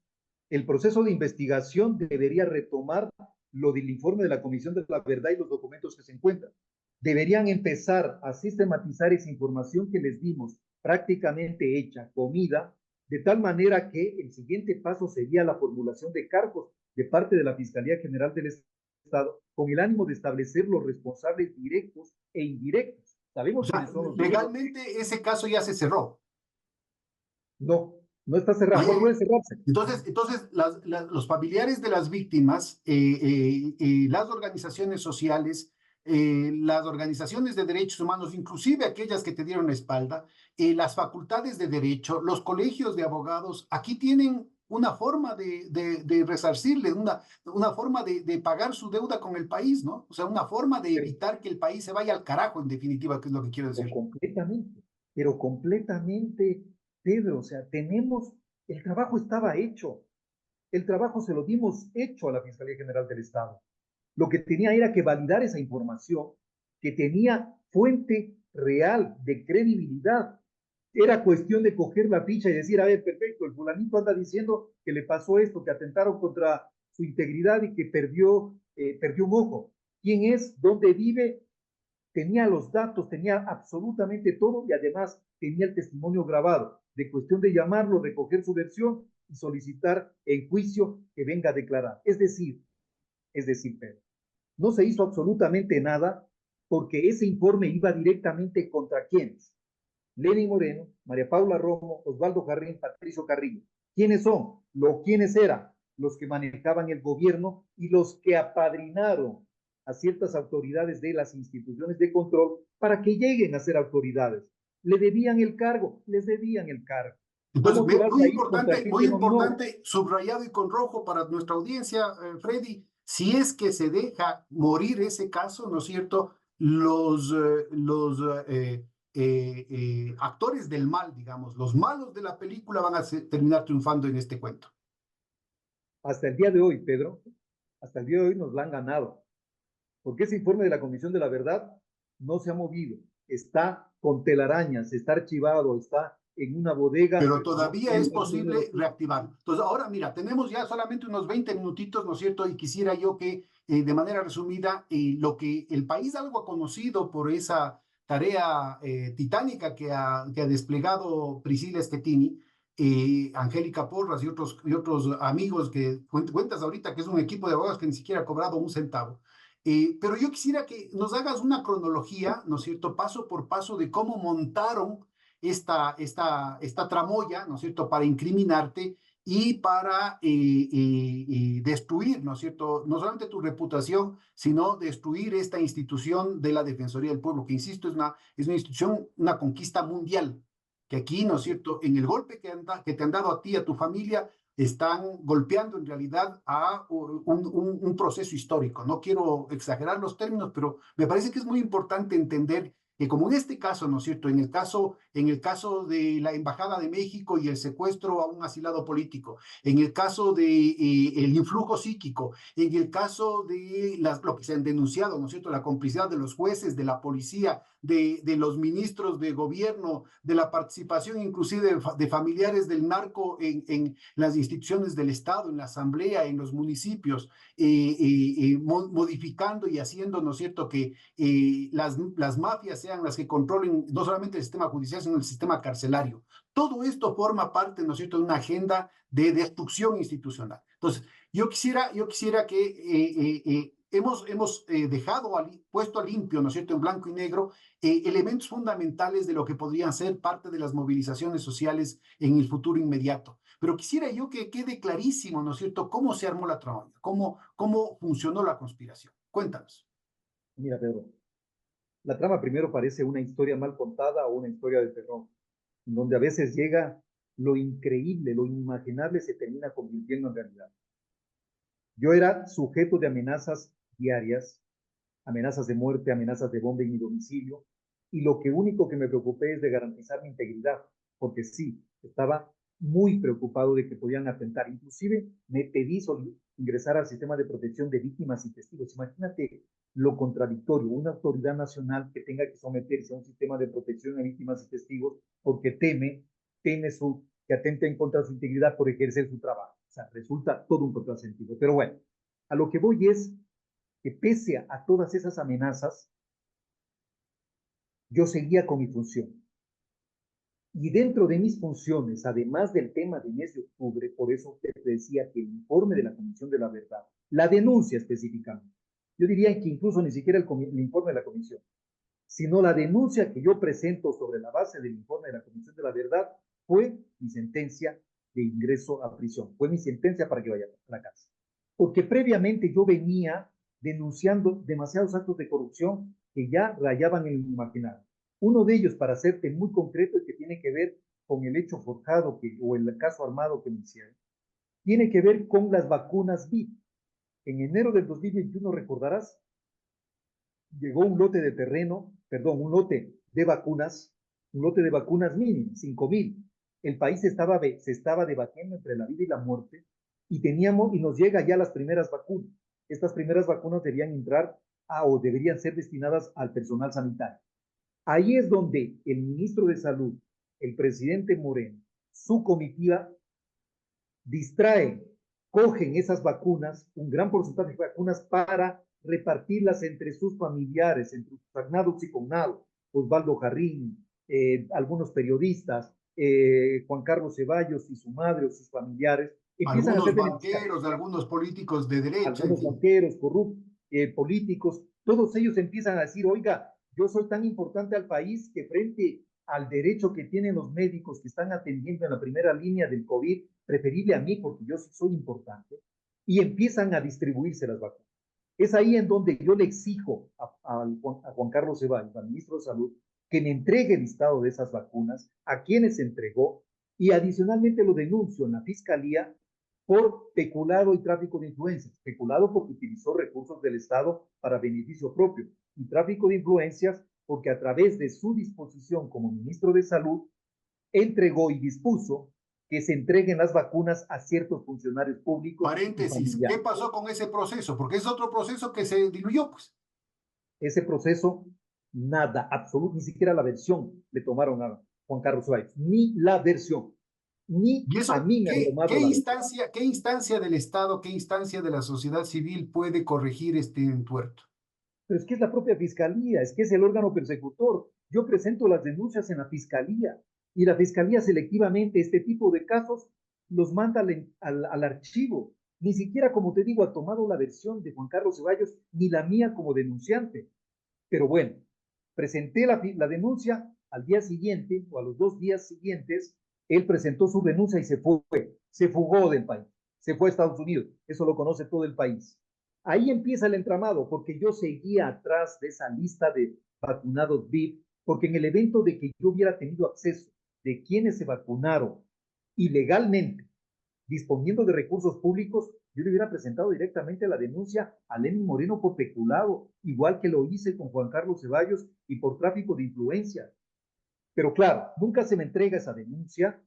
[SPEAKER 2] El proceso de investigación debería retomar lo del informe de la Comisión de la Verdad y los documentos que se encuentran. Deberían empezar a sistematizar esa información que les dimos prácticamente hecha, comida, de tal manera que el siguiente paso sería la formulación de cargos de parte de la Fiscalía General del Estado con el ánimo de establecer los responsables directos e indirectos.
[SPEAKER 1] O
[SPEAKER 2] Sabemos
[SPEAKER 1] sea,
[SPEAKER 2] quiénes son los directos.
[SPEAKER 1] legalmente ese caso ya se cerró.
[SPEAKER 2] No, no está cerrado,
[SPEAKER 1] Ay,
[SPEAKER 2] no puede cerrarse.
[SPEAKER 1] entonces los familiares de las víctimas, las organizaciones sociales, las organizaciones de derechos humanos, inclusive aquellas que te dieron la espalda, las facultades de derecho, los colegios de abogados, aquí tienen una forma de resarcirle, una forma de pagar su deuda con el país, ¿no? O sea, una forma de
[SPEAKER 2] Pero,
[SPEAKER 1] evitar que el país se vaya al carajo, en definitiva, que es lo que quiero
[SPEAKER 2] pero
[SPEAKER 1] decir.
[SPEAKER 2] completamente, pero completamente, Pedro, o sea, el trabajo estaba hecho, el trabajo se lo dimos hecho a la Fiscalía General del Estado. Lo que tenía era que validar esa información que tenía fuente real de credibilidad. Era cuestión de coger la ficha y decir, a ver, perfecto, el fulanito anda diciendo que le pasó esto, que atentaron contra su integridad y que perdió un ojo. ¿Quién es? ¿Dónde vive? Tenía los datos, tenía absolutamente todo y además tenía el testimonio grabado, de cuestión de llamarlo, recoger su versión y solicitar en juicio que venga a declarar. Es decir, Pedro, no se hizo absolutamente nada porque ese informe iba directamente contra quienes. Lenin Moreno, María Paula Romo, Osvaldo Jarrín, Patricio Carrillo. ¿Quiénes son? ¿Quiénes eran? Los que manejaban el gobierno y los que apadrinaron a ciertas autoridades de las instituciones de control para que lleguen a ser autoridades. Le debían el cargo, les debían el cargo.
[SPEAKER 1] Entonces,
[SPEAKER 2] ¿Cómo te vas a ir contra quien
[SPEAKER 1] muy
[SPEAKER 2] te nominó?
[SPEAKER 1] importante, subrayado y con rojo para nuestra audiencia, Freddy, si es que se deja morir ese caso, ¿no es cierto? Actores del mal, digamos, los malos de la película van a terminar triunfando en este cuento.
[SPEAKER 2] Hasta el día de hoy, Pedro, hasta el día de hoy nos la han ganado. Porque ese informe de la Comisión de la Verdad no se ha movido, está con telarañas, está archivado, está en una bodega,
[SPEAKER 1] Pero
[SPEAKER 2] no
[SPEAKER 1] todavía es
[SPEAKER 2] tenemos el número.
[SPEAKER 1] posible reactivarlo. Entonces, ahora mira, tenemos ya solamente unos 20 minutitos, ¿no es cierto? Y quisiera yo que, de manera resumida, lo que el país algo ha conocido por esa tarea titánica que ha desplegado Priscila Schettini, Angélica Porras y otros amigos que cuentas ahorita, que es un equipo de abogados que ni siquiera ha cobrado un centavo. Pero yo quisiera que nos hagas una cronología, ¿no es cierto?, paso por paso de cómo montaron esta tramoya, ¿no es cierto?, para incriminarte y para destruir, ¿no es cierto?, no solamente tu reputación, sino destruir esta institución de la Defensoría del Pueblo, que insisto, es una institución, una conquista mundial, que aquí, ¿no es cierto?, en el golpe que te han dado a ti, a tu familia, están golpeando en realidad a un proceso histórico. No quiero exagerar los términos, pero me parece que es muy importante entender que como en este caso, ¿no es cierto? En el caso de la Embajada de México y el secuestro a un asilado político, en el caso de el influjo psíquico, en el caso de lo que se han denunciado, ¿no es cierto? La complicidad de los jueces, de la policía, de los ministros de gobierno, de la participación inclusive de familiares del narco en las instituciones del Estado, en la Asamblea, en los municipios, modificando y haciendo, ¿no es cierto?, que las mafias sean las que controlen no solamente el sistema judicial, sino el sistema carcelario. Todo esto forma parte, ¿no es cierto?, de una agenda de destrucción institucional. Entonces, yo quisiera que hemos dejado, puesto a limpio, ¿no es cierto?, en blanco y negro, elementos fundamentales de lo que podrían ser parte de las movilizaciones sociales en el futuro inmediato. Pero quisiera yo que quede clarísimo, ¿no es cierto?, cómo se armó la trama, cómo funcionó la conspiración. Cuéntanos.
[SPEAKER 2] Mira, Pedro, la trama primero parece una historia mal contada o una historia de terror, en donde a veces llega lo increíble, lo inimaginable se termina convirtiendo en realidad. Yo era sujeto de amenazas diarias, amenazas de muerte, amenazas de bomba en mi domicilio, y lo que único que me preocupé es de garantizar mi integridad, porque sí, estaba muy preocupado de que podían atentar. Inclusive me pedí ingresar al sistema de protección de víctimas y testigos. Imagínate lo contradictorio, una autoridad nacional que tenga que someterse a un sistema de protección de víctimas y testigos porque teme que atente en contra de su integridad por ejercer su trabajo. O sea, resulta todo un contrasentido. Pero bueno, a lo que voy es que pese a todas esas amenazas, yo seguía con mi función. Y dentro de mis funciones, además del tema del mes de octubre, por eso te decía que el informe de la Comisión de la Verdad, la denuncia específicamente, yo diría que incluso ni siquiera el informe de la Comisión, sino la denuncia que yo presento sobre la base del informe de la Comisión de la Verdad fue mi sentencia de ingreso a prisión, fue mi sentencia para que vaya a la cárcel. Porque previamente yo venía denunciando demasiados actos de corrupción que ya rayaban el imaginario. Uno de ellos, para hacerte muy concreto, que tiene que ver con el hecho forjado o el caso armado que me hicieron, tiene que ver con las vacunas VIP. En enero del 2021, recordarás, llegó un lote de terreno, perdón, un lote de vacunas mínimo, 5,000. El país se estaba debatiendo entre la vida y la muerte y nos llega ya las primeras vacunas. Estas primeras vacunas debían entrar o deberían ser destinadas al personal sanitario. Ahí es donde el ministro de Salud, el presidente Moreno, su comitiva distraen, cogen esas vacunas, un gran porcentaje de vacunas para repartirlas entre sus familiares, entre sus agnados y cognados, Osvaldo Jarrín, algunos periodistas, Juan Carlos Ceballos y su madre o sus familiares, empiezan a
[SPEAKER 1] Algunos
[SPEAKER 2] ser beneficiados.
[SPEAKER 1] banqueros, algunos políticos de derecha, en
[SPEAKER 2] Algunos
[SPEAKER 1] fin.
[SPEAKER 2] banqueros, corruptos, políticos, todos ellos empiezan a decir, oiga, yo soy tan importante al país que frente al derecho que tienen los médicos que están atendiendo en la primera línea del COVID, preferible a mí porque yo soy importante, y empiezan a distribuirse las vacunas. Es ahí en donde yo le exijo a Juan Carlos Ceballos, al ministro de Salud, que me entregue el listado de esas vacunas, a quienes se entregó, y adicionalmente lo denuncio en la fiscalía por peculado y tráfico de influencias. Peculado porque utilizó recursos del Estado para beneficio propio y tráfico de influencias porque a través de su disposición como ministro de Salud entregó y dispuso que se entreguen las vacunas a ciertos funcionarios públicos y
[SPEAKER 1] Paréntesis, ¿qué
[SPEAKER 2] familiares.
[SPEAKER 1] pasó con ese proceso? Porque es otro proceso que se diluyó, pues.
[SPEAKER 2] Ese proceso, nada, absoluto, ni siquiera la versión le tomaron a Juan Carlos Valls, ni la versión, ni
[SPEAKER 1] ¿Y
[SPEAKER 2] a
[SPEAKER 1] eso
[SPEAKER 2] mí me han tomado la versión.
[SPEAKER 1] qué instancia del Estado, qué instancia de la sociedad civil puede corregir este entuerto?
[SPEAKER 2] Pero es que es la propia fiscalía, es que es el órgano persecutor. Yo presento las denuncias en la fiscalía y la fiscalía selectivamente este tipo de casos los manda al archivo. Ni siquiera, como te digo, ha tomado la versión de Juan Carlos Ceballos ni la mía como denunciante. Pero bueno, presenté la denuncia al día siguiente o a los 2 días siguientes, él presentó su denuncia y se fugó del país, se fue a Estados Unidos, eso lo conoce todo el país. Ahí empieza el entramado, porque yo seguía atrás de esa lista de vacunados VIP, porque en el evento de que yo hubiera tenido acceso de quienes se vacunaron ilegalmente, disponiendo de recursos públicos, yo le hubiera presentado directamente la denuncia a Lenín Moreno por peculado, igual que lo hice con Juan Carlos Ceballos y por tráfico de influencia. Pero claro, nunca se me entrega esa denuncia.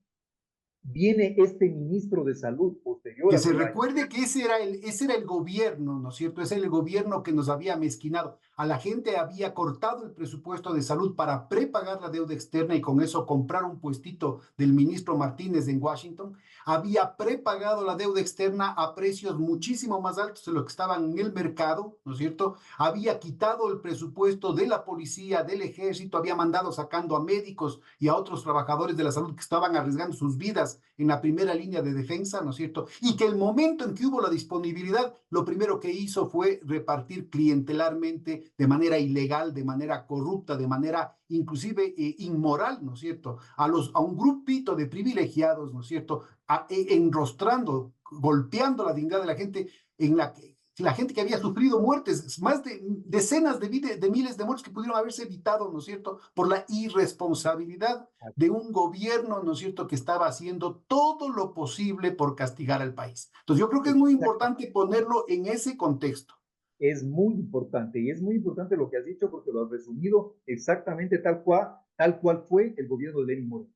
[SPEAKER 2] Viene este ministro de Salud posterior
[SPEAKER 1] Que
[SPEAKER 2] a
[SPEAKER 1] se
[SPEAKER 2] Ceballos.
[SPEAKER 1] recuerde que ese era el gobierno, ¿no es cierto? Ese era el gobierno que nos había mezquinado. A la gente había cortado el presupuesto de salud para prepagar la deuda externa y con eso comprar un puestito del ministro Martínez en Washington. Había prepagado la deuda externa a precios muchísimo más altos de lo que estaban en el mercado, ¿no es cierto? Había quitado el presupuesto de la policía, del ejército, había mandado sacando a médicos y a otros trabajadores de la salud que estaban arriesgando sus vidas en la primera línea de defensa, ¿no es cierto? Y que el momento en que hubo la disponibilidad, lo primero que hizo fue repartir clientelarmente de manera ilegal, de manera corrupta, de manera inclusive inmoral, ¿no es cierto? A un grupito de privilegiados, ¿no es cierto? Enrostrando, golpeando la dignidad de la gente en la gente que había sufrido muertes, más de decenas de miles de muertes que pudieron haberse evitado, ¿no es cierto?, por la irresponsabilidad de un gobierno, ¿no es cierto?, que estaba haciendo todo lo posible por castigar al país. Entonces, yo creo que es muy importante ponerlo en ese contexto.
[SPEAKER 2] Es muy importante y es muy importante lo que has dicho porque lo has resumido exactamente tal cual fue el gobierno de Lenín Moreno.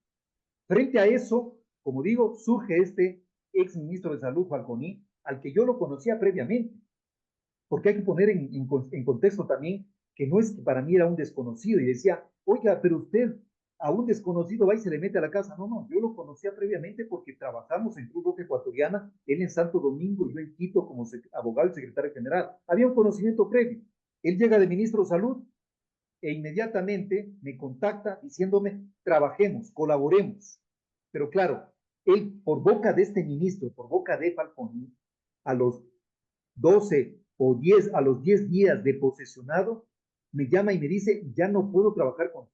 [SPEAKER 2] Frente a eso, como digo, surge este ex ministro de Salud, Falconi, al que yo lo conocía previamente, porque hay que poner en contexto también que no es que para mí era un desconocido y decía, oiga, pero usted a un desconocido va y se le mete a la casa. No, no, yo lo conocía previamente porque trabajamos en Cruz Roja Ecuatoriana, él en Santo Domingo y yo en Quito como abogado y secretario general. Había un conocimiento previo. Él llega de ministro de Salud e inmediatamente me contacta diciéndome, trabajemos, colaboremos. Pero claro, él por boca de este ministro, por boca de Falconi, a los 12 o 10, a los 10 días de posesionado, me llama y me dice, ya no puedo trabajar contigo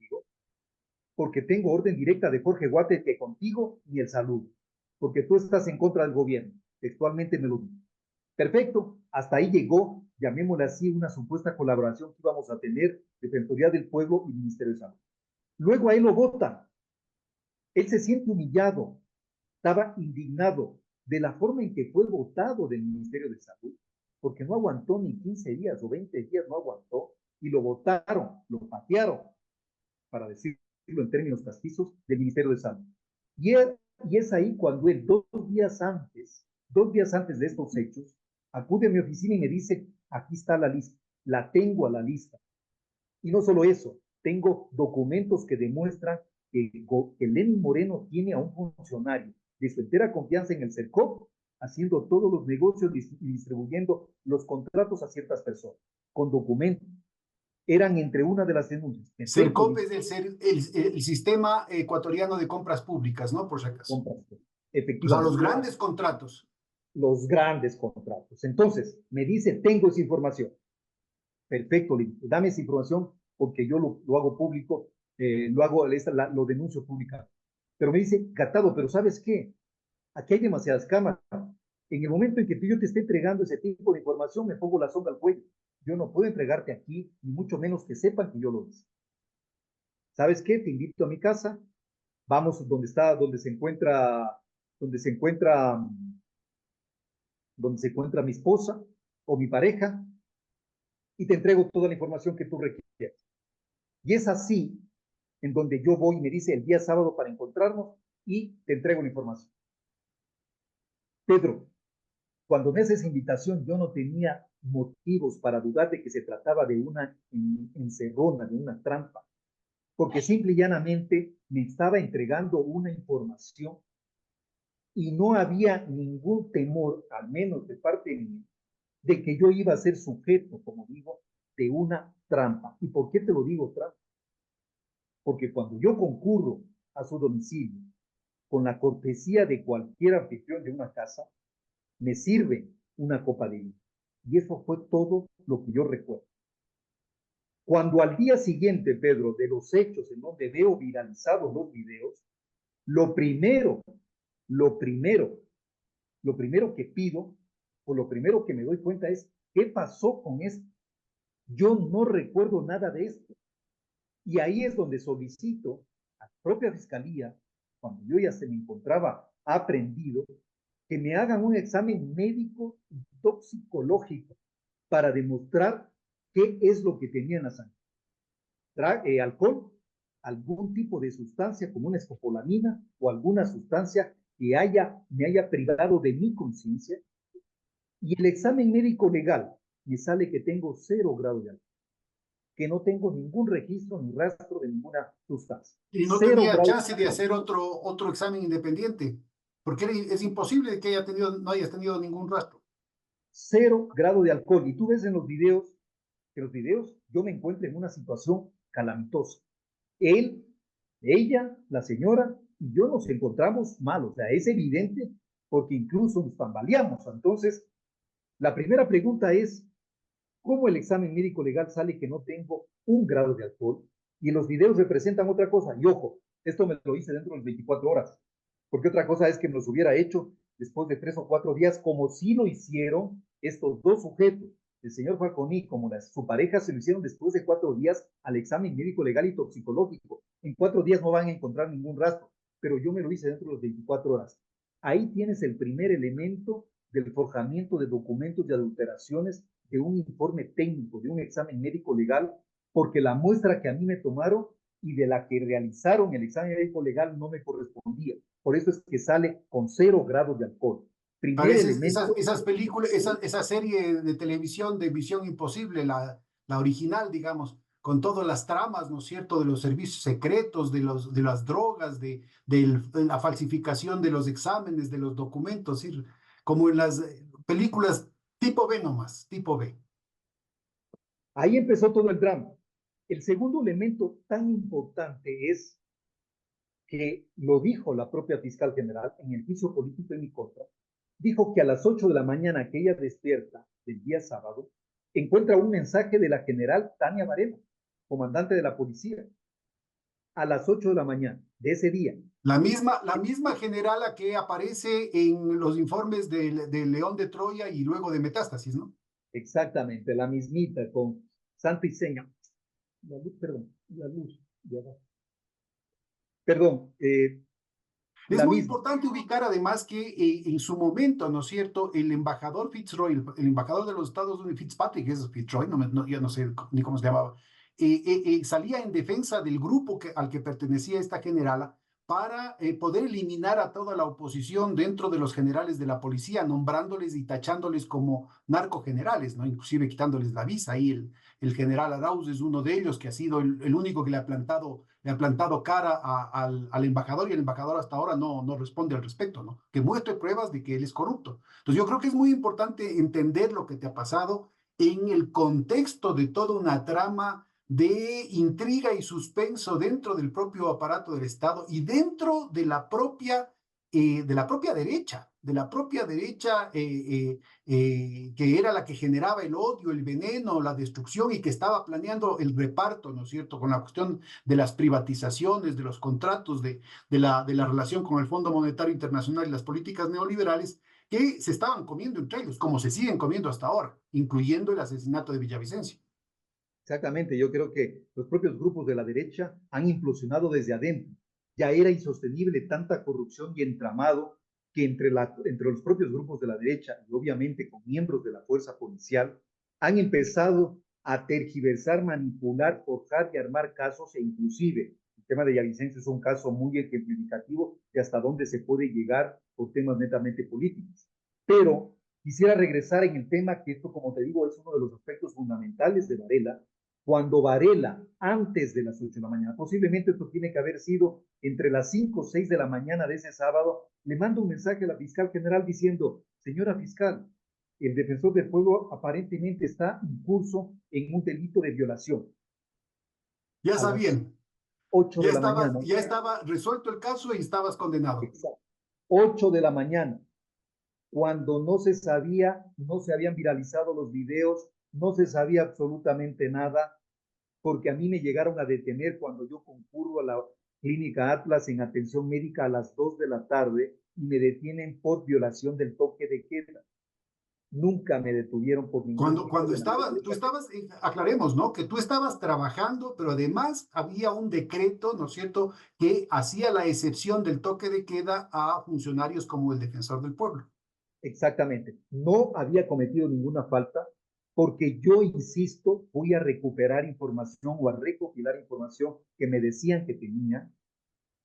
[SPEAKER 2] porque tengo orden directa de Jorge Guate que contigo ni el salud, porque tú estás en contra del gobierno. Textualmente me lo dijo. Perfecto, hasta ahí llegó, llamémosle así, una supuesta colaboración que íbamos a tener Defensoría del Pueblo y Ministerio de Salud. Luego ahí lo votan. Él se siente humillado, estaba indignado de la forma en que fue votado del Ministerio de Salud, porque no aguantó ni 15 días o 20 días, no aguantó, y lo votaron, lo patearon, para decirlo en términos castizos, del Ministerio de Salud. Y es ahí cuando él, dos días antes de estos hechos, acude a mi oficina y me dice, aquí está la lista, la tengo a la lista. Y no solo eso, tengo documentos que demuestran que Lenín Moreno tiene a un funcionario de su entera confianza en el CERCOP, haciendo todos los negocios y distribuyendo los contratos a ciertas personas, con documentos. Eran entre una de las denuncias.
[SPEAKER 1] CERCOP es el Sistema Ecuatoriano de Compras Públicas, ¿no? Por si acaso.
[SPEAKER 2] Compras,
[SPEAKER 1] O sea, los
[SPEAKER 2] efectivamente,
[SPEAKER 1] grandes contratos.
[SPEAKER 2] los grandes contratos. Entonces, me dice, tengo esa información. Perfecto, dame esa información porque yo lo hago público, lo denuncio públicamente. Pero me dice, Gatado, pero ¿sabes qué? Aquí hay demasiadas cámaras. En el momento en que yo te esté entregando ese tipo de información, me pongo la soga al cuello. Yo no puedo entregarte aquí, ni mucho menos que sepan que yo lo hice. ¿Sabes qué? Te invito a mi casa, vamos donde se encuentra mi esposa o mi pareja, y te entrego toda la información que tú requieres. Y es así en donde yo voy y me dice el día sábado para encontrarnos y te entrego la información. Pedro, cuando me hace esa invitación, yo no tenía motivos para dudar de que se trataba de una encerrona, de una trampa, porque simple y llanamente me estaba entregando una información y no había ningún temor, al menos de parte mía, de que yo iba a ser sujeto, como digo, de una trampa. ¿Y por qué te lo digo trampa? Porque cuando yo concurro a su domicilio con la cortesía de cualquier anfitrión de una casa, me sirve una copa de vino. Y eso fue todo lo que yo recuerdo. Cuando al día siguiente, Pedro, de los hechos en donde veo viralizados los videos, lo primero, lo primero, lo primero que pido, o lo primero que me doy cuenta es, ¿qué pasó con esto? Yo no recuerdo nada de esto. Y ahí es donde solicito a la propia fiscalía, cuando yo ya se me encontraba aprendido, que me hagan un examen médico y toxicológico para demostrar qué es lo que tenía en la sangre. Alcohol, algún tipo de sustancia como una escopolamina o alguna sustancia que me haya privado de mi conciencia. Y el examen médico legal me sale que tengo 0 grados de alcohol, que no tengo ningún registro ni rastro de ninguna sustancia.
[SPEAKER 1] Y no
[SPEAKER 2] Cero
[SPEAKER 1] tenía
[SPEAKER 2] grados
[SPEAKER 1] chance de hacer otro examen independiente, porque es imposible que no hayas tenido ningún rastro.
[SPEAKER 2] 0 grado de alcohol. Y tú ves en los videos, que los videos yo me encuentro en una situación calamitosa. Él, ella, la señora y yo nos encontramos mal. O sea, es evidente porque incluso nos tambaleamos. Entonces, la primera pregunta es, ¿cómo el examen médico legal sale que no tengo 1 grado de alcohol? Y los videos representan otra cosa. Y ojo, esto me lo hice dentro de las 24 horas. Porque otra cosa es que me los hubiera hecho después de 3 o 4 días, como si lo hicieron estos dos sujetos, el señor Falconi como su pareja, se lo hicieron después de 4 días al examen médico legal y toxicológico. En 4 días no van a encontrar ningún rastro, pero yo me lo hice dentro de las 24 horas. Ahí tienes el primer elemento del forjamiento de documentos de adulteraciones de un informe técnico, de un examen médico legal, porque la muestra que a mí me tomaron y de la que realizaron el examen médico legal no me correspondía. Por eso es que sale con 0 grados de alcohol. Primer
[SPEAKER 1] Pareces
[SPEAKER 2] elemento.
[SPEAKER 1] esas películas, esa serie de televisión de Misión Imposible, la original, digamos, con todas las tramas, ¿no es cierto?, de los servicios secretos, de las drogas, de la falsificación de los exámenes, de los documentos, ¿sí? Como en las películas tipo B nomás, tipo B.
[SPEAKER 2] Ahí empezó todo el drama. El segundo elemento tan importante es que lo dijo la propia fiscal general en el juicio político en mi contra. Dijo que a las 8 de la mañana que ella despierta del día sábado, encuentra un mensaje de la general Tania Varela, comandante de la policía, a las 8 de la mañana de ese día.
[SPEAKER 1] La misma generala que aparece en los informes de León de Troya y luego de Metástasis, ¿no?
[SPEAKER 2] Exactamente, la mismita, con santo y seña. La luz, perdón, la luz de abajo. Perdón,
[SPEAKER 1] Es
[SPEAKER 2] la
[SPEAKER 1] muy
[SPEAKER 2] misma.
[SPEAKER 1] importante ubicar además que en su momento, ¿no es cierto?, el embajador Fitzroy, el embajador de los Estados Unidos, Fitzpatrick, es Fitzroy, yo no sé ni cómo se llamaba, salía en defensa del grupo al que pertenecía esta generala para poder eliminar a toda la oposición dentro de los generales de la policía, nombrándoles y tachándoles como narcogenerales, ¿no? Inclusive quitándoles la visa. Ahí el general Arauz es uno de ellos, que ha sido el único que le ha plantado cara al embajador, y el embajador hasta ahora no responde al respecto, ¿no? Que muestre pruebas de que él es corrupto. Entonces yo creo que es muy importante entender lo que te ha pasado en el contexto de toda una trama de intriga y suspenso dentro del propio aparato del Estado y dentro de la propia derecha, que era la que generaba el odio, el veneno, la destrucción, y que estaba planeando el reparto, ¿no es cierto?, con la cuestión de las privatizaciones, de los contratos, de la relación con el Fondo Monetario Internacional y las políticas neoliberales que se estaban comiendo entre ellos, como se siguen comiendo hasta ahora, incluyendo el asesinato de Villavicencio.
[SPEAKER 2] Exactamente, yo creo que los propios grupos de la derecha han implosionado desde adentro. Ya era insostenible tanta corrupción y entramado que entre los propios grupos de la derecha y obviamente con miembros de la fuerza policial han empezado a tergiversar, manipular, forjar y armar casos e inclusive el tema de Villavicencio es un caso muy ejemplificativo de hasta dónde se puede llegar por temas netamente políticos. Pero quisiera regresar en el tema que esto, como te digo, es uno de los aspectos fundamentales de Varela, cuando Varela, antes de las 8 de la mañana, posiblemente esto tiene que haber sido entre las 5 o 6 de la mañana de ese sábado, le manda un mensaje a la fiscal general diciendo, señora fiscal, el defensor del pueblo aparentemente está incurso en un delito de violación.
[SPEAKER 1] Ya
[SPEAKER 2] A las
[SPEAKER 1] sabían,
[SPEAKER 2] 8
[SPEAKER 1] ya
[SPEAKER 2] de la
[SPEAKER 1] estaba,
[SPEAKER 2] mañana,
[SPEAKER 1] ya estaba resuelto el caso y estabas condenado.
[SPEAKER 2] exacto, 8 de la mañana, cuando no se sabía, no se habían viralizado los videos, no se sabía absolutamente nada, porque a mí me llegaron a detener cuando yo concurro a la clínica Atlas en atención médica a las 2 de la tarde y me detienen por violación del toque de queda. Nunca me detuvieron por ningún
[SPEAKER 1] Cuando,
[SPEAKER 2] tipo
[SPEAKER 1] cuando
[SPEAKER 2] de
[SPEAKER 1] tú
[SPEAKER 2] naturaleza.
[SPEAKER 1] estabas, aclaremos, ¿no? Que tú estabas trabajando, pero además había un decreto, ¿no es cierto?, que hacía la excepción del toque de queda a funcionarios como el defensor del pueblo.
[SPEAKER 2] Exactamente. No había cometido ninguna falta porque yo, insisto, fui a recuperar información o a recopilar información que me decían que tenía.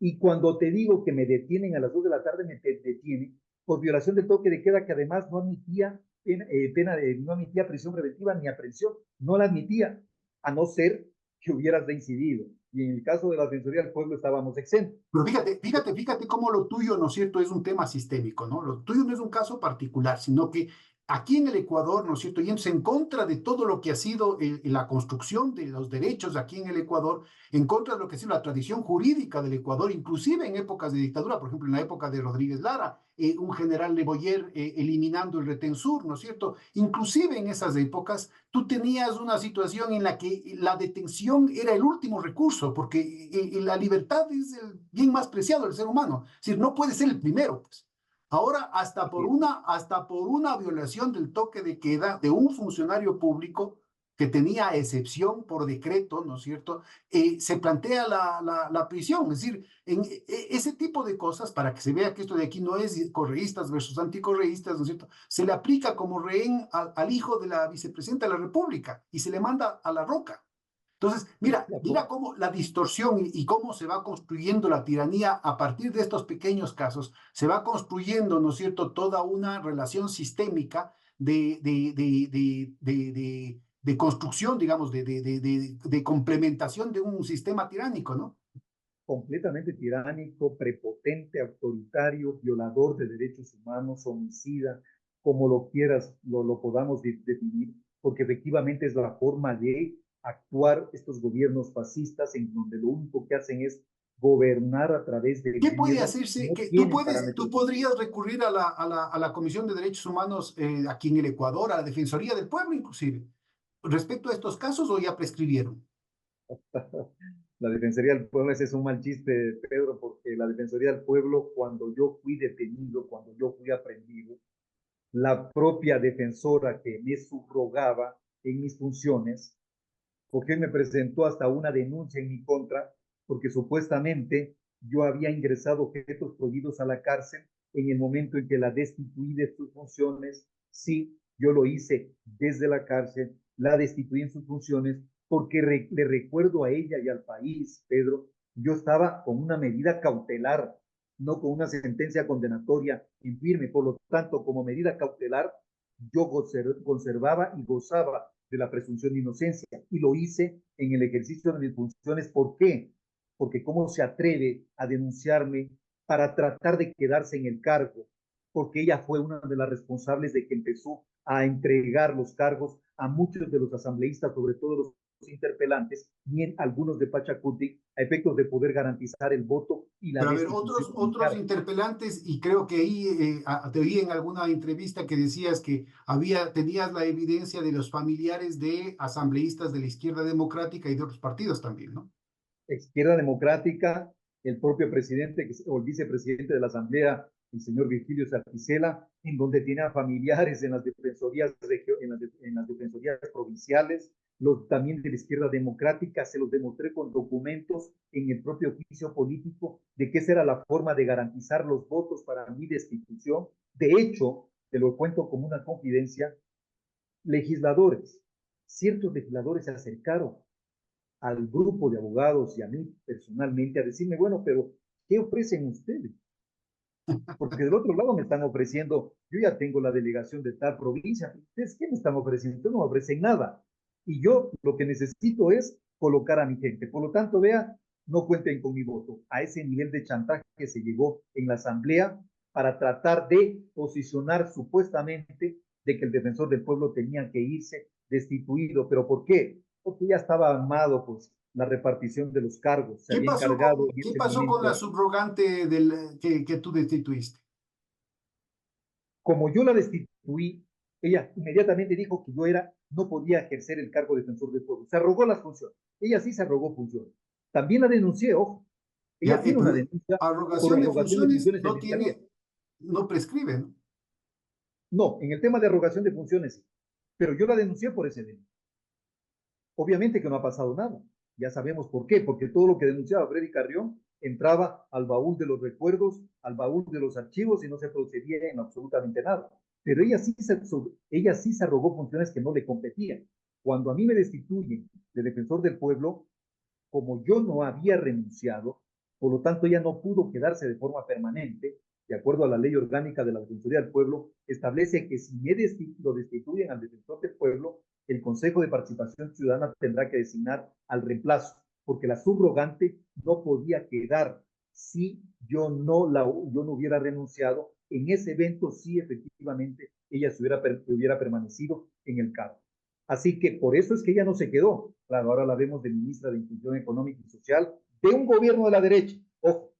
[SPEAKER 2] Y cuando te digo que me detienen a las 2 de la tarde, me detienen por violación del toque de queda, que además no admitía no admitía prisión preventiva ni aprehensión. No la admitía, a no ser que hubieras reincidido. Y en el caso de la Defensoría del Pueblo estábamos exentos.
[SPEAKER 1] Pero fíjate cómo lo tuyo, ¿no es cierto?, es un tema sistémico, ¿no? Lo tuyo no es un caso particular, sino que aquí en el Ecuador, ¿no es cierto?, yéndose en contra de todo lo que ha sido la construcción de los derechos aquí en el Ecuador, en contra de lo que ha sido la tradición jurídica del Ecuador, inclusive en épocas de dictadura, por ejemplo, en la época de Rodríguez Lara, un general de Boyer eliminando el retén sur, ¿no es cierto? Inclusive en esas épocas tú tenías una situación en la que la detención era el último recurso, porque la libertad es el bien más preciado del ser humano. Es decir, no puede ser el primero, pues. Ahora, hasta por una violación del toque de queda de un funcionario público que tenía excepción por decreto, ¿no es cierto? Se plantea la prisión. Es decir, ese tipo de cosas, para que se vea que esto de aquí no es correístas versus anticorreístas, ¿no es cierto? Se le aplica como rehén al hijo de la vicepresidenta de la República y se le manda a la roca. Entonces, mira cómo la distorsión y cómo se va construyendo la tiranía a partir de estos pequeños casos, se va construyendo, ¿no es cierto?, toda una relación sistémica de construcción, digamos, de complementación de un sistema tiránico, ¿no?
[SPEAKER 2] Completamente tiránico, prepotente, autoritario, violador de derechos humanos, homicida, como lo quieras, lo podamos definir, porque efectivamente es la forma de actuar estos gobiernos fascistas en donde lo único que hacen es gobernar a través del
[SPEAKER 1] ¿Qué puede
[SPEAKER 2] miedo,
[SPEAKER 1] hacerse?
[SPEAKER 2] no
[SPEAKER 1] Que
[SPEAKER 2] tienen
[SPEAKER 1] tú
[SPEAKER 2] parámetros.
[SPEAKER 1] podrías recurrir a la Comisión de Derechos Humanos aquí en el Ecuador, a la Defensoría del Pueblo inclusive, respecto a estos casos o ya prescribieron.
[SPEAKER 2] La Defensoría del Pueblo, ese es un mal chiste, Pedro, porque la Defensoría del Pueblo, cuando yo fui detenido, cuando yo fui aprendido, la propia defensora que me subrogaba en mis funciones, porque me presentó hasta una denuncia en mi contra, porque supuestamente yo había ingresado objetos prohibidos a la cárcel en el momento en que la destituí de sus funciones. Sí, yo lo hice desde la cárcel, la destituí en sus funciones, porque le recuerdo a ella y al país, Pedro, yo estaba con una medida cautelar, no con una sentencia condenatoria en firme. Por lo tanto, como medida cautelar, yo conservaba y gozaba de la presunción de inocencia y lo hice en el ejercicio de mis funciones. ¿Por qué? Porque cómo se atreve a denunciarme para tratar de quedarse en el cargo, porque ella fue una de las responsables de que empezó a entregar los cargos a muchos de los asambleístas, sobre todo los interpelantes, y en algunos de Pachacuti, a efectos de poder garantizar el voto y la
[SPEAKER 1] Pero a ver,
[SPEAKER 2] destitución de mi
[SPEAKER 1] otros
[SPEAKER 2] cargo.
[SPEAKER 1] interpelantes, y creo que ahí te oí en alguna entrevista que decías que tenías la evidencia de los familiares de asambleístas de la izquierda democrática y de otros partidos también, ¿no?
[SPEAKER 2] Izquierda Democrática, el propio presidente o el vicepresidente de la Asamblea, el señor Virgilio Sarticela, en donde tiene a familiares en las defensorías, en las defensorías provinciales, también de la izquierda democrática, se los demostré con documentos en el propio juicio político de que esa era la forma de garantizar los votos para mi destitución. De hecho, te lo cuento como una confidencia, legisladores, ciertos legisladores se acercaron al grupo de abogados y a mí personalmente a decirme, bueno, pero ¿qué ofrecen ustedes? Porque del otro lado me están ofreciendo, yo ya tengo la delegación de tal provincia, ¿ustedes qué me están ofreciendo? Ustedes no me ofrecen nada. Y yo lo que necesito es colocar a mi gente. Por lo tanto, vea, no cuenten con mi voto. A ese nivel de chantaje que se llegó en la asamblea para tratar de posicionar supuestamente de que el defensor del pueblo tenía que irse destituido. ¿Pero por qué? Porque ya estaba armado, pues, la repartición de los cargos. Se había encargado en
[SPEAKER 1] Qué
[SPEAKER 2] ese
[SPEAKER 1] pasó con la
[SPEAKER 2] momento,
[SPEAKER 1] subrogante que tú destituiste?
[SPEAKER 2] como yo la destituí, ella inmediatamente dijo que yo no podía ejercer el cargo de defensor del pueblo. Se arrogó las funciones. Ella sí se arrogó funciones. También la denuncié, ojo.
[SPEAKER 1] Ya,
[SPEAKER 2] Ella tiene una
[SPEAKER 1] pero
[SPEAKER 2] denuncia por
[SPEAKER 1] arrogación de
[SPEAKER 2] arrogación de
[SPEAKER 1] funciones
[SPEAKER 2] funciones en fiscalía.
[SPEAKER 1] no prescribe, ¿no?
[SPEAKER 2] No, en el tema de arrogación de funciones, pero yo la denuncié por ese delito. Obviamente que no ha pasado nada. Ya sabemos por qué, porque todo lo que denunciaba Freddy Carrión entraba al baúl de los recuerdos, al baúl de los archivos y no se procedía en absolutamente nada. Pero ella sí se arrogó funciones que no le competían. Cuando a mí me destituyen de defensor del pueblo, como yo no había renunciado, por lo tanto ella no pudo quedarse de forma permanente, de acuerdo a la ley orgánica de la Defensoría del Pueblo, establece que si lo destituyen al defensor del pueblo, el Consejo de Participación Ciudadana tendrá que designar al reemplazo, porque la subrogante no podía quedar si yo no hubiera renunciado. En ese evento sí, efectivamente, ella hubiera permanecido en el cargo. Así que por eso es que ella no se quedó. Claro, ahora la vemos de ministra de Inclusión Económica y Social de un gobierno de la derecha. Ojo,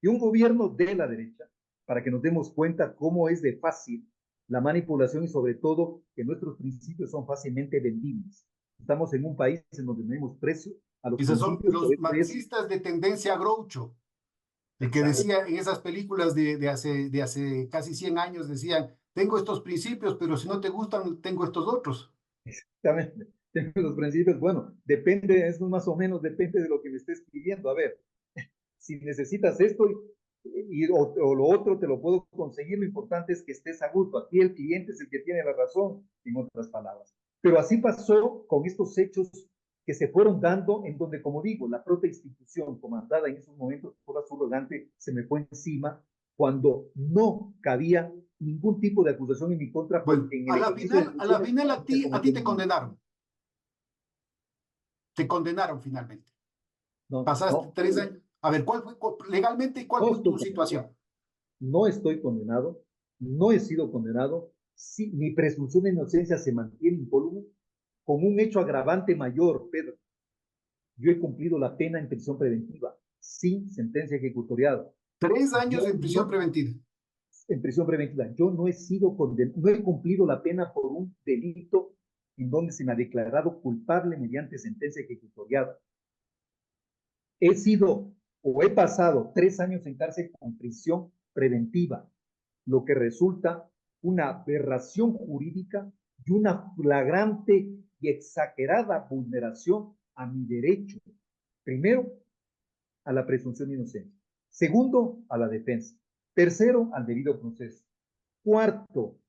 [SPEAKER 2] de un gobierno de la derecha, para que nos demos cuenta cómo es de fácil la manipulación y sobre todo que nuestros principios son fácilmente vendibles. Estamos en un país en donde tenemos precio a los
[SPEAKER 1] Esos son
[SPEAKER 2] principios por
[SPEAKER 1] los
[SPEAKER 2] el precio.
[SPEAKER 1] marxistas de tendencia Groucho, el que
[SPEAKER 2] Exacto.
[SPEAKER 1] decía en esas películas de hace casi 100 años, decían, tengo estos principios, pero si no te gustan, tengo estos otros.
[SPEAKER 2] Exactamente. Los principios, bueno, depende, eso más o menos depende de lo que me estés pidiendo. A ver, si necesitas esto o lo otro te lo puedo conseguir, lo importante es que estés a gusto. Aquí el cliente es el que tiene la razón, en otras palabras. Pero así pasó con estos hechos que se fueron dando en donde, como digo, la propia institución comandada en esos momentos por la subrogante se me fue encima cuando no cabía ningún tipo de acusación en mi contra
[SPEAKER 1] Bueno,
[SPEAKER 2] porque en el ejercicio de
[SPEAKER 1] a la
[SPEAKER 2] funciones
[SPEAKER 1] final
[SPEAKER 2] no se
[SPEAKER 1] a ti
[SPEAKER 2] cometió ningún.
[SPEAKER 1] te condenaron finalmente.
[SPEAKER 2] No,
[SPEAKER 1] Pasaste
[SPEAKER 2] no,
[SPEAKER 1] 3 años. A ver, ¿cuál fue legalmente cuál
[SPEAKER 2] no
[SPEAKER 1] fue tu
[SPEAKER 2] estoy condenado.
[SPEAKER 1] situación?
[SPEAKER 2] No estoy condenado, no he sido condenado, sí, mi presunción de inocencia se mantiene incólume, con un hecho agravante mayor, Pedro. Yo he cumplido la pena en prisión preventiva, sin sentencia ejecutoriada.
[SPEAKER 1] 3 años
[SPEAKER 2] Yo
[SPEAKER 1] en prisión
[SPEAKER 2] no,
[SPEAKER 1] preventiva.
[SPEAKER 2] en prisión preventiva, yo no he sido condenado, no he cumplido la pena por un delito en donde se me ha declarado culpable mediante sentencia ejecutoriada. He sido o he pasado 3 años en cárcel con prisión preventiva, lo que resulta una aberración jurídica y una flagrante y exagerada vulneración a mi derecho. Primero, a la presunción de inocencia. Segundo, a la defensa. Tercero, al debido proceso. Cuarto,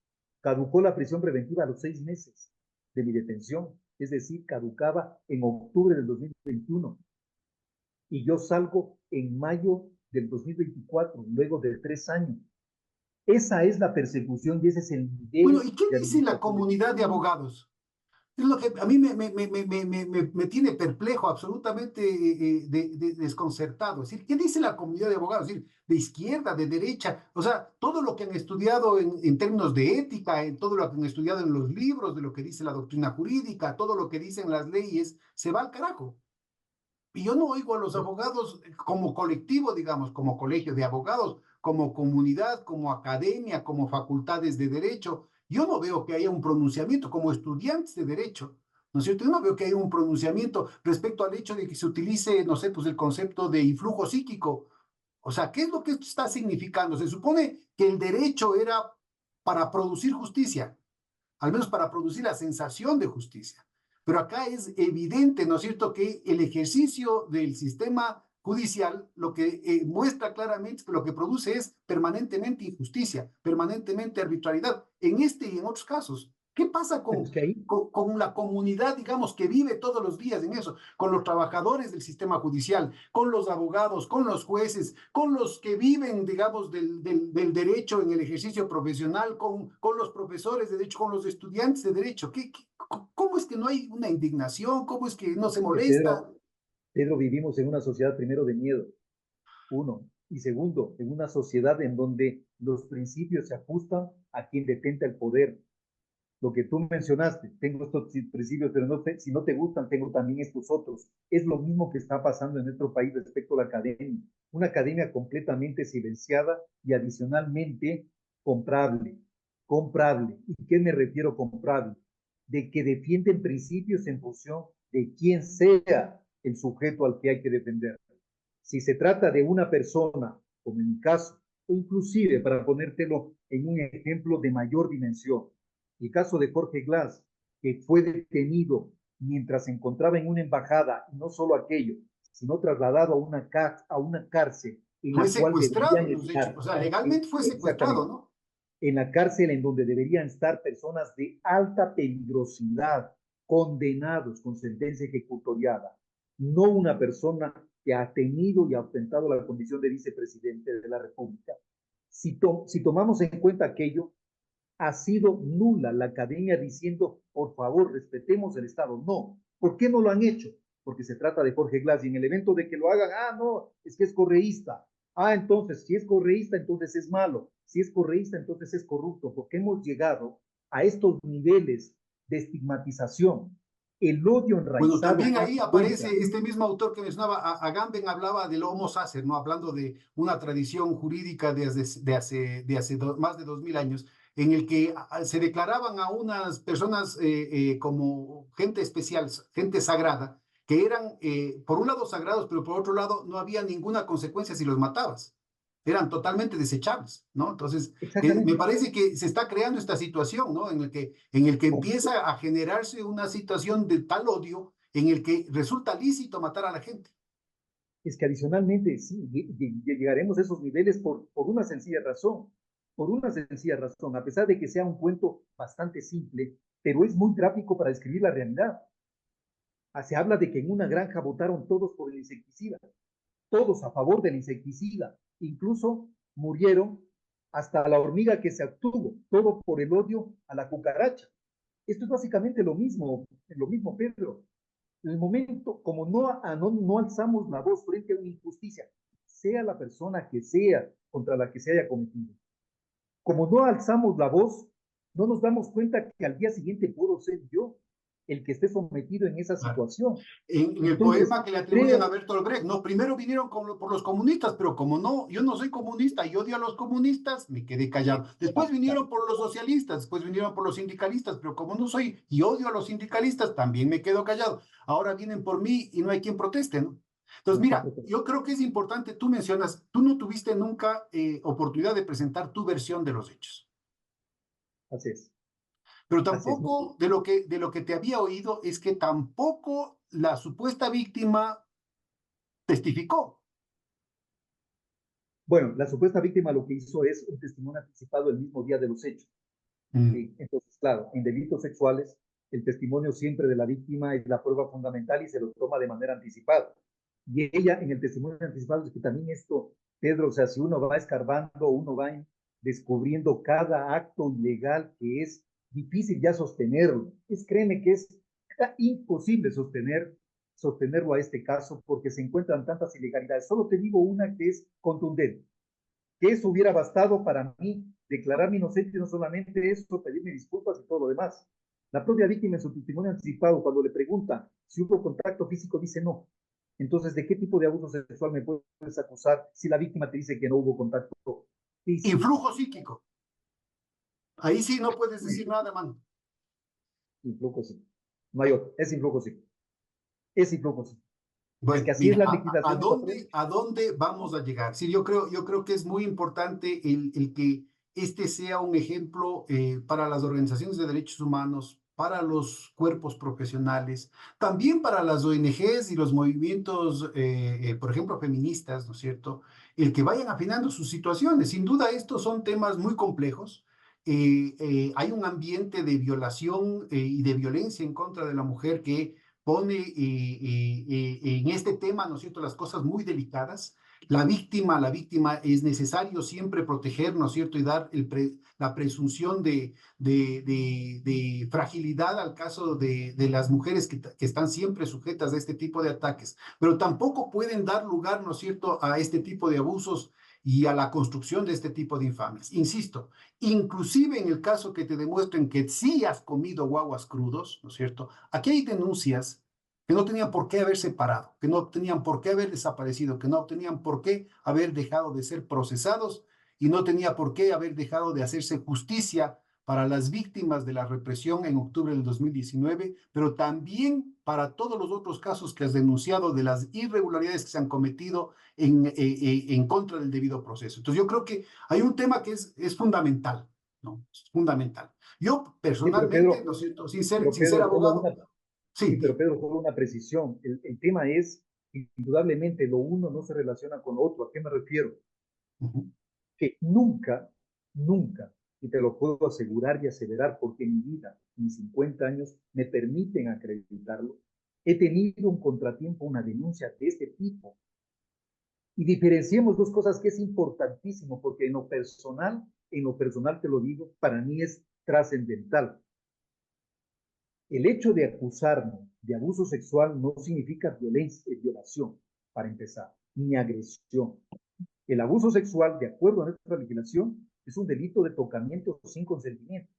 [SPEAKER 2] caducó la prisión preventiva a los 6 meses de mi detención, es decir, caducaba en octubre del 2021 y yo salgo en mayo del 2024, luego de 3 años. Esa es la persecución y ese es el
[SPEAKER 1] Bueno,
[SPEAKER 2] nivel
[SPEAKER 1] ¿y qué
[SPEAKER 2] de
[SPEAKER 1] dice la
[SPEAKER 2] administración de
[SPEAKER 1] comunidad de
[SPEAKER 2] justicia.
[SPEAKER 1] abogados? Es lo que a mí me tiene perplejo, absolutamente desconcertado. Es decir, ¿qué dice la comunidad de abogados? Es decir, de izquierda, de derecha, o sea, todo lo que han estudiado en términos de ética, en todo lo que han estudiado en los libros, de lo que dice la doctrina jurídica, todo lo que dicen las leyes, se va al carajo. Y yo no oigo a los abogados como colectivo, digamos, como colegio de abogados, como comunidad, como academia, como facultades de derecho. Yo no veo que haya un pronunciamiento como estudiantes de derecho, ¿no es cierto? Yo no veo que haya un pronunciamiento respecto al hecho de que se utilice, no sé, pues el concepto de influjo psíquico. O sea, ¿qué es lo que esto está significando? Se supone que el derecho era para producir justicia, al menos para producir la sensación de justicia. Pero acá es evidente, ¿no es cierto?, que el ejercicio del sistema judicial lo que muestra claramente que lo que produce es permanentemente injusticia, permanentemente arbitrariedad, en este y en otros casos. ¿Qué pasa
[SPEAKER 2] Pero es que ahí,
[SPEAKER 1] con la comunidad, digamos, que vive todos los días en eso? Con los trabajadores del sistema judicial, con los abogados, con los jueces, con los que viven, digamos, del derecho en el ejercicio profesional, con los profesores de derecho, con los estudiantes de derecho. ¿Cómo es que no hay una indignación? ¿Cómo es que no se molesta?
[SPEAKER 2] Pedro, vivimos en una sociedad primero de miedo, uno, y segundo, en una sociedad en donde los principios se ajustan a quien detenta el poder. Lo que tú mencionaste, tengo estos principios, pero no si no te gustan, tengo también estos otros. Es lo mismo que está pasando en nuestro país respecto a la academia. Una academia completamente silenciada y adicionalmente comprable. Comprable. ¿Y qué me refiero comprable? De que defienden principios en función de quién sea el sujeto al que hay que defender. Si se trata de una persona, como en mi caso, o inclusive para ponértelo en un ejemplo de mayor dimensión, el caso de Jorge Glass, que fue detenido mientras se encontraba en una embajada, y no solo aquello, sino trasladado a una cárcel en
[SPEAKER 1] Fue
[SPEAKER 2] la cual
[SPEAKER 1] secuestrado
[SPEAKER 2] deberían
[SPEAKER 1] en los hechos,
[SPEAKER 2] estar,
[SPEAKER 1] o sea, legalmente fue secuestrado,
[SPEAKER 2] exactamente,
[SPEAKER 1] ¿no?
[SPEAKER 2] en la cárcel en donde deberían estar personas de alta peligrosidad, condenados con sentencia ejecutoriada, no una persona que ha tenido y ha ostentado la condición de vicepresidente de la República. Si tomamos en cuenta aquello, ha sido nula la academia diciendo, por favor, respetemos el Estado. No. ¿Por qué no lo han hecho? Porque se trata de Jorge Glass y en el evento de que lo hagan, no, es que es correísta. Entonces, si es correísta, entonces es malo. Si es correísta, entonces es corrupto, porque hemos llegado a estos niveles de estigmatización. El odio
[SPEAKER 1] Bueno,
[SPEAKER 2] enraizado
[SPEAKER 1] también
[SPEAKER 2] que
[SPEAKER 1] ahí
[SPEAKER 2] se encuentra.
[SPEAKER 1] aparece este mismo autor que mencionaba, Agamben hablaba del Homo sacer, ¿no? Hablando de una tradición jurídica de hace más de 2000 años, en el que se declaraban a unas personas como gente especial, gente sagrada, que eran, por un lado, sagrados, pero por otro lado, no había ninguna consecuencia si los matabas. Eran totalmente desechables, ¿no? Entonces, me
[SPEAKER 2] Exactamente.
[SPEAKER 1] parece que se está creando esta situación, ¿no? En el que empieza a generarse una situación de tal odio en el que resulta lícito matar a la gente.
[SPEAKER 2] Es que adicionalmente, sí, llegaremos a esos niveles por una sencilla razón. Por una sencilla razón, a pesar de que sea un cuento bastante simple, pero es muy gráfico para describir la realidad. Se habla de que en una granja votaron todos por el insecticida, todos a favor del insecticida. Incluso murieron hasta la hormiga que se obtuvo, todo por el odio a la cucaracha. Esto es básicamente lo mismo, Pedro. El momento, como no alzamos la voz frente a una injusticia, sea la persona que sea contra la que se haya cometido, como no alzamos la voz, no nos damos cuenta que al día siguiente puedo ser yo el que esté sometido en esa
[SPEAKER 1] Claro.
[SPEAKER 2] situación.
[SPEAKER 1] En el
[SPEAKER 2] Entonces,
[SPEAKER 1] poema que le atribuyen a
[SPEAKER 2] creo,
[SPEAKER 1] Bertolt Brecht, no, primero vinieron por los comunistas, pero como no, yo no soy comunista y odio a los comunistas, me quedé callado. Después vinieron por los socialistas, después vinieron por los sindicalistas, pero como no soy y odio a los sindicalistas, también me quedo callado. Ahora vienen por mí y no hay quien proteste, ¿no? Entonces,
[SPEAKER 2] no
[SPEAKER 1] mira,
[SPEAKER 2] siempre,
[SPEAKER 1] yo creo que es importante, tú mencionas, tú no tuviste nunca oportunidad de presentar tu versión de los hechos.
[SPEAKER 2] así es,
[SPEAKER 1] Pero
[SPEAKER 2] así es.
[SPEAKER 1] tampoco de lo que te había oído es que tampoco la supuesta víctima testificó.
[SPEAKER 2] Bueno, la supuesta víctima lo que hizo es un testimonio anticipado el mismo día de los hechos.
[SPEAKER 1] Mm,
[SPEAKER 2] ¿Sí? Entonces, claro, en delitos sexuales, el testimonio siempre de la víctima es la prueba fundamental y se lo toma de manera anticipada. Y ella, en el testimonio anticipado, es que también esto, Pedro, o sea, si uno va escarbando, uno va descubriendo cada acto ilegal que es difícil ya sostenerlo. Créeme que es imposible sostenerlo a este caso porque se encuentran tantas ilegalidades. Solo te digo una que es contundente, que eso hubiera bastado para mí declarar mi inocencia, no solamente eso, pedirme disculpas y todo lo demás. La propia víctima en su testimonio anticipado, cuando le pregunta si hubo contacto físico, dice no. Entonces, ¿de qué tipo de abuso sexual me puedes acusar si la víctima te dice que no hubo contacto físico?
[SPEAKER 1] Influjo psíquico. Ahí sí no puedes decir nada, mano.
[SPEAKER 2] Influjo sí. No hay otro. Es influjo sí. Es influjo sí. Es que
[SPEAKER 1] Bueno,
[SPEAKER 2] así es
[SPEAKER 1] mira,
[SPEAKER 2] la
[SPEAKER 1] ¿a
[SPEAKER 2] legislación
[SPEAKER 1] dónde,
[SPEAKER 2] ecuatoriana.
[SPEAKER 1] a dónde vamos a llegar? Sí, yo creo que es muy importante el que este sea un ejemplo para las organizaciones de derechos humanos, para los cuerpos profesionales, también para las ONGs y los movimientos, por ejemplo, feministas, ¿no es cierto? El que vayan afinando sus situaciones. Sin duda, estos son temas muy complejos. Hay un ambiente de violación y de violencia en contra de la mujer que pone en este tema, ¿no es cierto?, las cosas muy delicadas. La víctima es necesario siempre proteger, ¿no es cierto?, y dar la presunción de fragilidad al caso de las mujeres que están siempre sujetas a este tipo de ataques, pero tampoco pueden dar lugar, ¿no es cierto?, a este tipo de abusos y a la construcción de este tipo de infamias. Insisto, inclusive en el caso que te demuestren que sí has comido guaguas crudos, ¿no es cierto? Aquí hay denuncias que no tenían por qué haber separado, que no tenían por qué haber desaparecido, que no tenían por qué haber dejado de ser procesados y no tenía por qué haber dejado de hacerse justicia para las víctimas de la represión en octubre del 2019, pero también para todos los otros casos que has denunciado de las irregularidades que se han cometido en contra del debido proceso. Entonces yo creo que hay un tema que es fundamental, ¿no? Es fundamental. Yo
[SPEAKER 2] Sí,
[SPEAKER 1] personalmente, ¿no es cierto? Sin ser
[SPEAKER 2] Pedro, solo
[SPEAKER 1] abogado,
[SPEAKER 2] una,
[SPEAKER 1] sí,
[SPEAKER 2] sí, pero Pedro, solo una precisión. El tema es indudablemente lo uno no se relaciona con lo otro. ¿A qué me refiero?
[SPEAKER 1] Ujú.
[SPEAKER 2] Que nunca, nunca, y te lo puedo asegurar y aseverar porque mi vida, mis 50 años, me permiten acreditarlo, he tenido un contratiempo, una denuncia de este tipo. Y diferenciemos dos cosas que es importantísimo, porque en lo personal te lo digo, para mí es trascendental. El hecho de acusarme de abuso sexual no significa violencia, violación, para empezar, ni agresión. El abuso sexual, de acuerdo a nuestra legislación, es un delito de tocamiento sin consentimiento,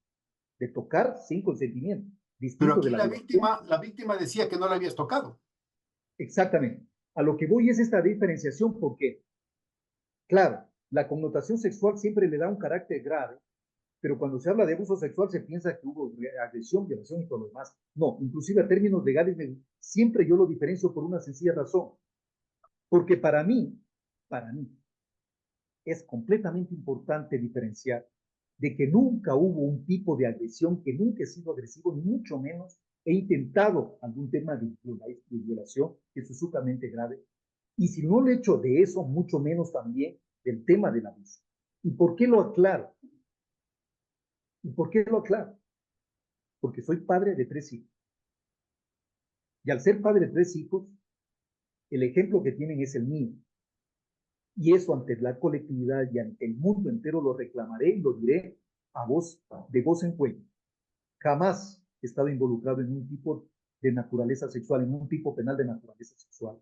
[SPEAKER 2] de tocar sin consentimiento,
[SPEAKER 1] Pero
[SPEAKER 2] distinto de
[SPEAKER 1] aquí
[SPEAKER 2] la violación.
[SPEAKER 1] la víctima decía que no la habías tocado.
[SPEAKER 2] Exactamente. A lo que voy es esta diferenciación porque, claro, la connotación sexual siempre le da un carácter grave, pero cuando se habla de abuso sexual se piensa que hubo agresión, violación y todo lo demás. No, inclusive a términos legales, siempre yo lo diferencio por una sencilla razón, porque para mí, es completamente importante diferenciar de que nunca hubo un tipo de agresión, que nunca he sido agresivo, ni mucho menos he intentado algún tema de violación, que eso es sumamente grave. Y si no lo he hecho de eso, mucho menos también del tema del abuso. ¿Y por qué lo aclaro? ¿Y por qué lo aclaro? Porque soy padre de 3 hijos. Y al ser padre de 3 hijos, el ejemplo que tienen es el mío. Y eso ante la colectividad y ante el mundo entero lo reclamaré y lo diré a voz, de voz en cuello. Jamás he estado involucrado en un tipo de naturaleza sexual, en un tipo penal de naturaleza sexual.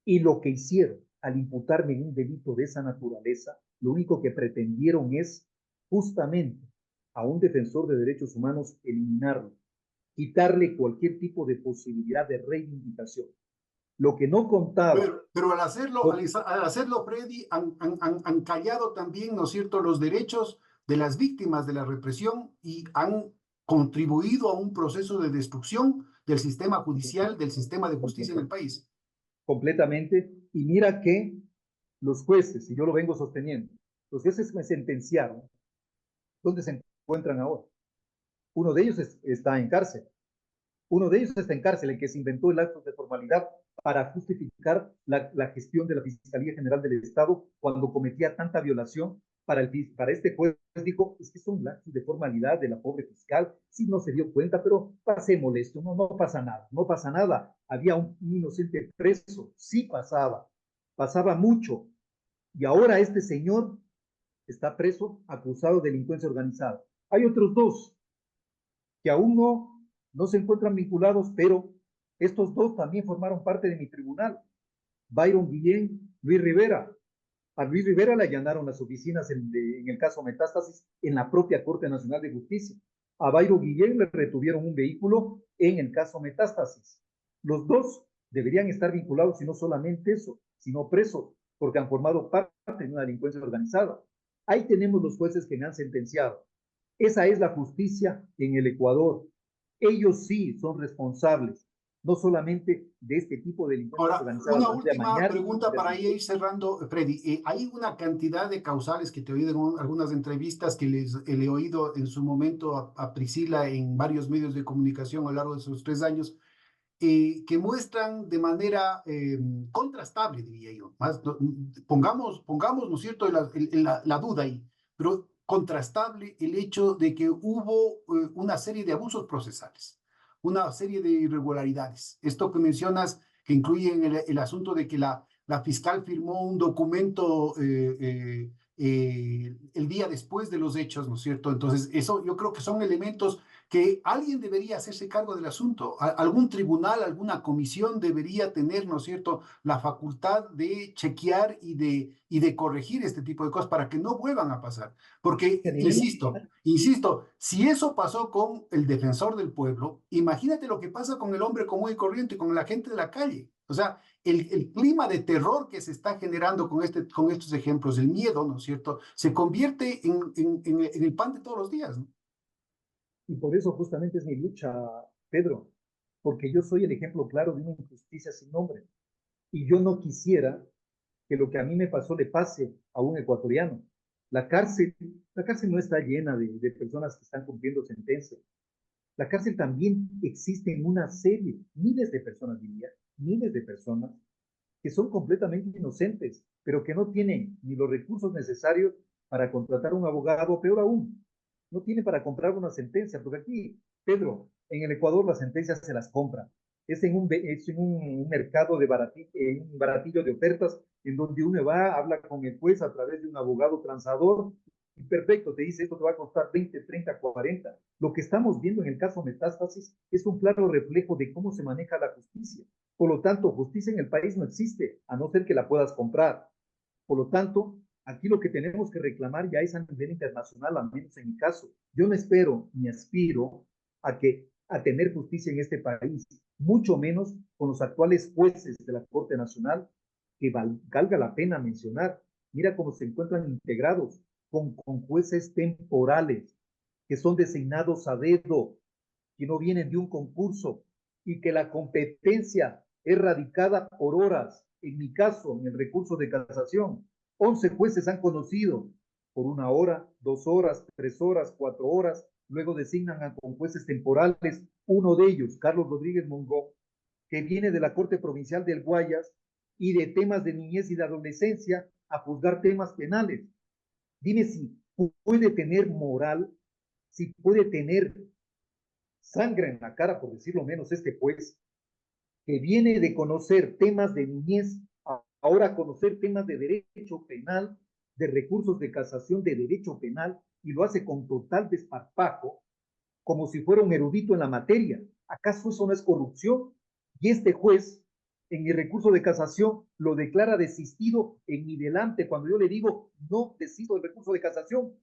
[SPEAKER 2] Y lo que hicieron al imputarme en un delito de esa naturaleza, lo único que pretendieron es justamente a un defensor de derechos humanos eliminarlo, quitarle cualquier tipo de posibilidad de reivindicación. Lo que no contaba,
[SPEAKER 1] Pero
[SPEAKER 2] lo,
[SPEAKER 1] al hacerlo, Freddy, han callado también, ¿no es cierto?, los derechos de las víctimas de la represión y han contribuido a un proceso de destrucción del sistema judicial, del sistema de justicia en el país.
[SPEAKER 2] completamente, y mira que los jueces, y yo lo vengo sosteniendo, los jueces me sentenciaron. ¿Dónde se encuentran ahora? Uno de ellos está en cárcel. Uno de ellos está en cárcel, el que se inventó el acto de formalidad para justificar la gestión de la Fiscalía General del Estado cuando cometía tanta violación. Para este juez dijo, es que son actos de formalidad de la pobre fiscal, sí no se dio cuenta, pero pasé molesto, no, no pasa nada, no pasa nada. Había un inocente preso, sí pasaba, pasaba mucho. Y ahora este señor está preso acusado de delincuencia organizada. Hay otros dos que aún no se encuentran vinculados, pero estos dos también formaron parte de mi tribunal. Byron Guillén, Luis Rivera. A Luis Rivera le allanaron las oficinas en el caso Metástasis en la propia Corte Nacional de Justicia. A Byron Guillén le retuvieron un vehículo en el caso Metástasis. Los dos deberían estar vinculados y no solamente eso, sino presos, porque han formado parte de una delincuencia organizada. Ahí tenemos los jueces que me han sentenciado. Esa es la justicia en el Ecuador. Ellos sí son responsables, no solamente de este tipo de delincuencia
[SPEAKER 1] Ahora,
[SPEAKER 2] organizada,
[SPEAKER 1] una
[SPEAKER 2] de
[SPEAKER 1] última
[SPEAKER 2] amañar
[SPEAKER 1] pregunta
[SPEAKER 2] y
[SPEAKER 1] para
[SPEAKER 2] así.
[SPEAKER 1] ir cerrando, Freddy. Hay una cantidad de causales que te he oído en algunas entrevistas que le he oído en su momento a Priscila en varios medios de comunicación a lo largo de esos 3 años, que muestran de manera contrastable, diría yo. Más, pongamos, ¿no es cierto?, la duda ahí, pero contrastable el hecho de que hubo una serie de abusos procesales, una serie de irregularidades. Esto que mencionas, que incluye el asunto de que la fiscal firmó un documento el día después de los hechos, ¿no es cierto? Entonces, eso yo creo que son elementos que alguien debería hacerse cargo del asunto. Algún tribunal, alguna comisión debería tener, ¿no es cierto?, la facultad de chequear y de corregir este tipo de cosas para que no vuelvan a pasar. Porque, insisto, si eso pasó con el defensor del pueblo, imagínate lo que pasa con el hombre común y corriente, con la gente de la calle. O sea, el clima de terror que se está generando con estos ejemplos, el miedo, ¿no es cierto?, se convierte en el pan de todos los días, ¿no?
[SPEAKER 2] Y por eso justamente es mi lucha, Pedro, porque yo soy el ejemplo claro de una injusticia sin nombre. Y yo no quisiera que lo que a mí me pasó le pase a un ecuatoriano. La cárcel, la cárcel no está llena de personas que están cumpliendo sentencia. La cárcel también existe en una serie, miles de personas diría, miles de personas que son completamente inocentes, pero que no tienen ni los recursos necesarios para contratar un abogado, peor aún, no tienen para comprar una sentencia, porque aquí, Pedro, en el Ecuador las sentencias se las compran. Es en un mercado de un baratillo de ofertas en donde uno va, habla con el juez a través de un abogado transador y perfecto, te dice esto te va a costar 20, 30, 40. Lo que estamos viendo en el caso Metástasis es un claro reflejo de cómo se maneja la justicia. Por lo tanto, justicia en el país no existe, a no ser que la puedas comprar. Por lo tanto, aquí lo que tenemos que reclamar ya es a nivel internacional, al menos en mi caso. Yo no espero ni aspiro a tener justicia en este país, mucho menos con los actuales jueces de la Corte Nacional, que valga la pena mencionar. Mira cómo se encuentran integrados con jueces temporales, que son designados a dedo, que no vienen de un concurso y que la competencia es radicada por horas. En mi caso, en el recurso de casación, 11 jueces han conocido por 1 hora, 2 horas, 3 horas, 4 horas, luego designan a con jueces temporales, uno de ellos, Carlos Rodríguez Mongó, que viene de la Corte Provincial del Guayas y de temas de niñez y de adolescencia a juzgar temas penales. Dime si puede tener moral, si puede tener sangre en la cara, por decirlo menos, este juez, que viene de conocer temas de niñez, ahora conocer temas de derecho penal, de recursos de casación de derecho penal, y lo hace con total desparpajo, como si fuera un erudito en la materia. ¿Acaso eso no es corrupción? Y este juez, en mi recurso de casación, lo declara desistido en mi delante, cuando yo le digo, no desisto del recurso de casación,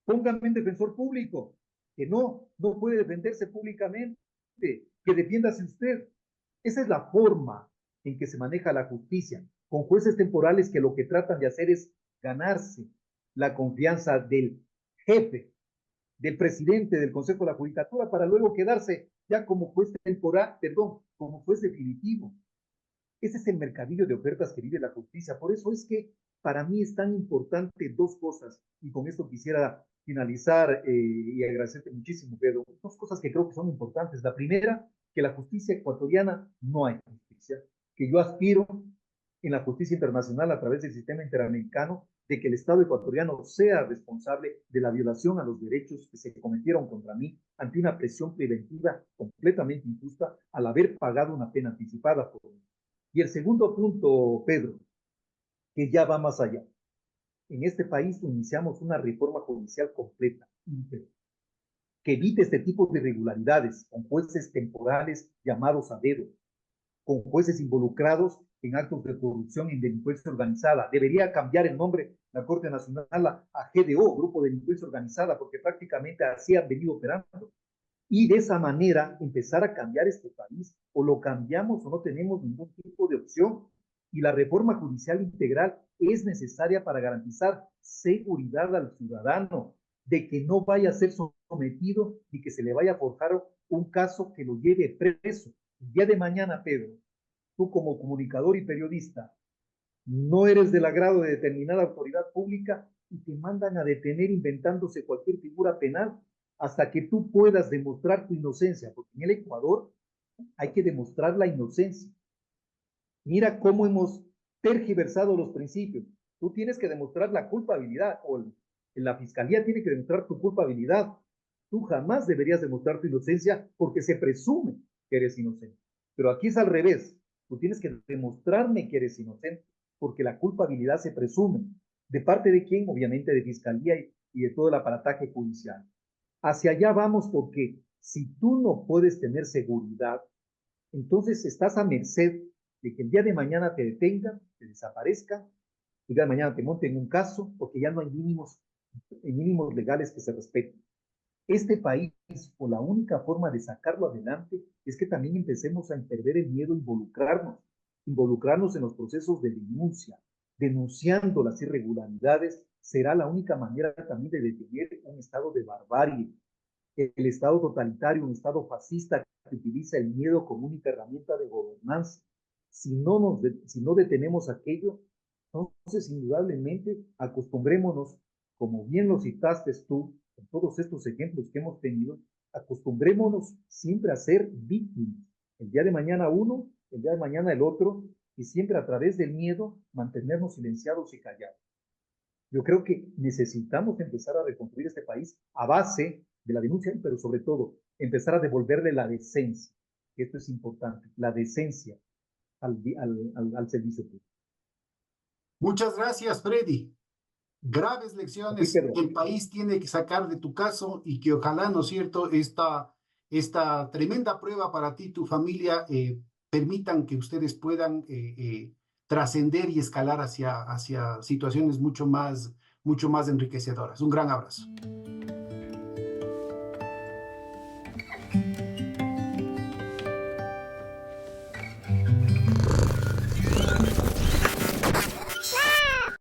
[SPEAKER 2] póngame un defensor público, que no puede defenderse públicamente, que defiéndase usted. Esa es la forma en que se maneja la justicia, con jueces temporales que lo que tratan de hacer es ganarse la confianza del jefe, del presidente del Consejo de la Judicatura, para luego quedarse ya como juez temporal, perdón, como juez definitivo. Ese es el mercadillo de ofertas que vive la justicia. Por eso es que para mí es tan importante dos cosas, y con esto quisiera finalizar y agradecerte muchísimo, Pedro. Dos cosas que creo que son importantes. La primera, que la justicia ecuatoriana no hay justicia, que yo aspiro en la justicia internacional a través del sistema interamericano de que el Estado ecuatoriano sea responsable de la violación a los derechos que se cometieron contra mí ante una presión preventiva completamente injusta al haber pagado una pena anticipada por mí. Y el segundo punto, Pedro, que ya va más allá. En este país iniciamos una reforma judicial completa, que evite este tipo de irregularidades con jueces temporales llamados a dedo, con jueces involucrados en actos de corrupción y delincuencia organizada. Debería cambiar el nombre la Corte Nacional a GDO, Grupo de Delincuencia Organizada, porque prácticamente así han venido operando. Y de esa manera empezar a cambiar este país, o lo cambiamos o no tenemos ningún tipo de opción. Y la reforma judicial integral es necesaria para garantizar seguridad al ciudadano, de que no vaya a ser sometido y que se le vaya a forjar un caso que lo lleve preso. El día de mañana, Pedro, tú como comunicador y periodista, no eres del agrado de determinada autoridad pública y te mandan a detener inventándose cualquier figura penal hasta que tú puedas demostrar tu inocencia, porque en el Ecuador hay que demostrar la inocencia. Mira cómo hemos tergiversado los principios. Tú tienes que demostrar la culpabilidad, o la fiscalía tiene que demostrar tu culpabilidad. Tú jamás deberías demostrar tu inocencia porque se presume que eres inocente. Pero aquí es al revés. Tú tienes que demostrarme que eres inocente porque la culpabilidad se presume. ¿De parte de quién? Obviamente de fiscalía y de todo el aparataje judicial. Hacia allá vamos porque si tú no puedes tener seguridad, entonces estás a merced de que el día de mañana te detengan, te desaparezcan, el día de mañana te monten un caso, porque ya no hay mínimos legales que se respeten. Este país, o la única forma de sacarlo adelante, es que también empecemos a perder el miedo a involucrarnos en los procesos de denuncia, denunciando las irregularidades, será la única manera también de detener un estado de barbarie, el Estado totalitario, un Estado fascista que utiliza el miedo como única herramienta de gobernanza. Si no detenemos aquello, entonces indudablemente acostumbrémonos, como bien lo citaste tú, con todos estos ejemplos que hemos tenido, acostumbrémonos siempre a ser víctimas. El día de mañana uno, el día de mañana el otro, y siempre a través del miedo mantenernos silenciados y callados. Yo creo que necesitamos empezar a reconstruir este país a base de la denuncia, pero sobre todo empezar a devolverle la decencia. Esto es importante, la decencia al servicio público.
[SPEAKER 1] Muchas gracias, Freddy. Graves
[SPEAKER 2] Aquí,
[SPEAKER 1] lecciones
[SPEAKER 2] Pedro.
[SPEAKER 1] que el país tiene que sacar de tu caso y que ojalá, ¿no es cierto?, esta tremenda prueba para ti y tu familia permitan que ustedes puedan trascender y escalar hacia situaciones mucho más enriquecedoras. Un gran abrazo.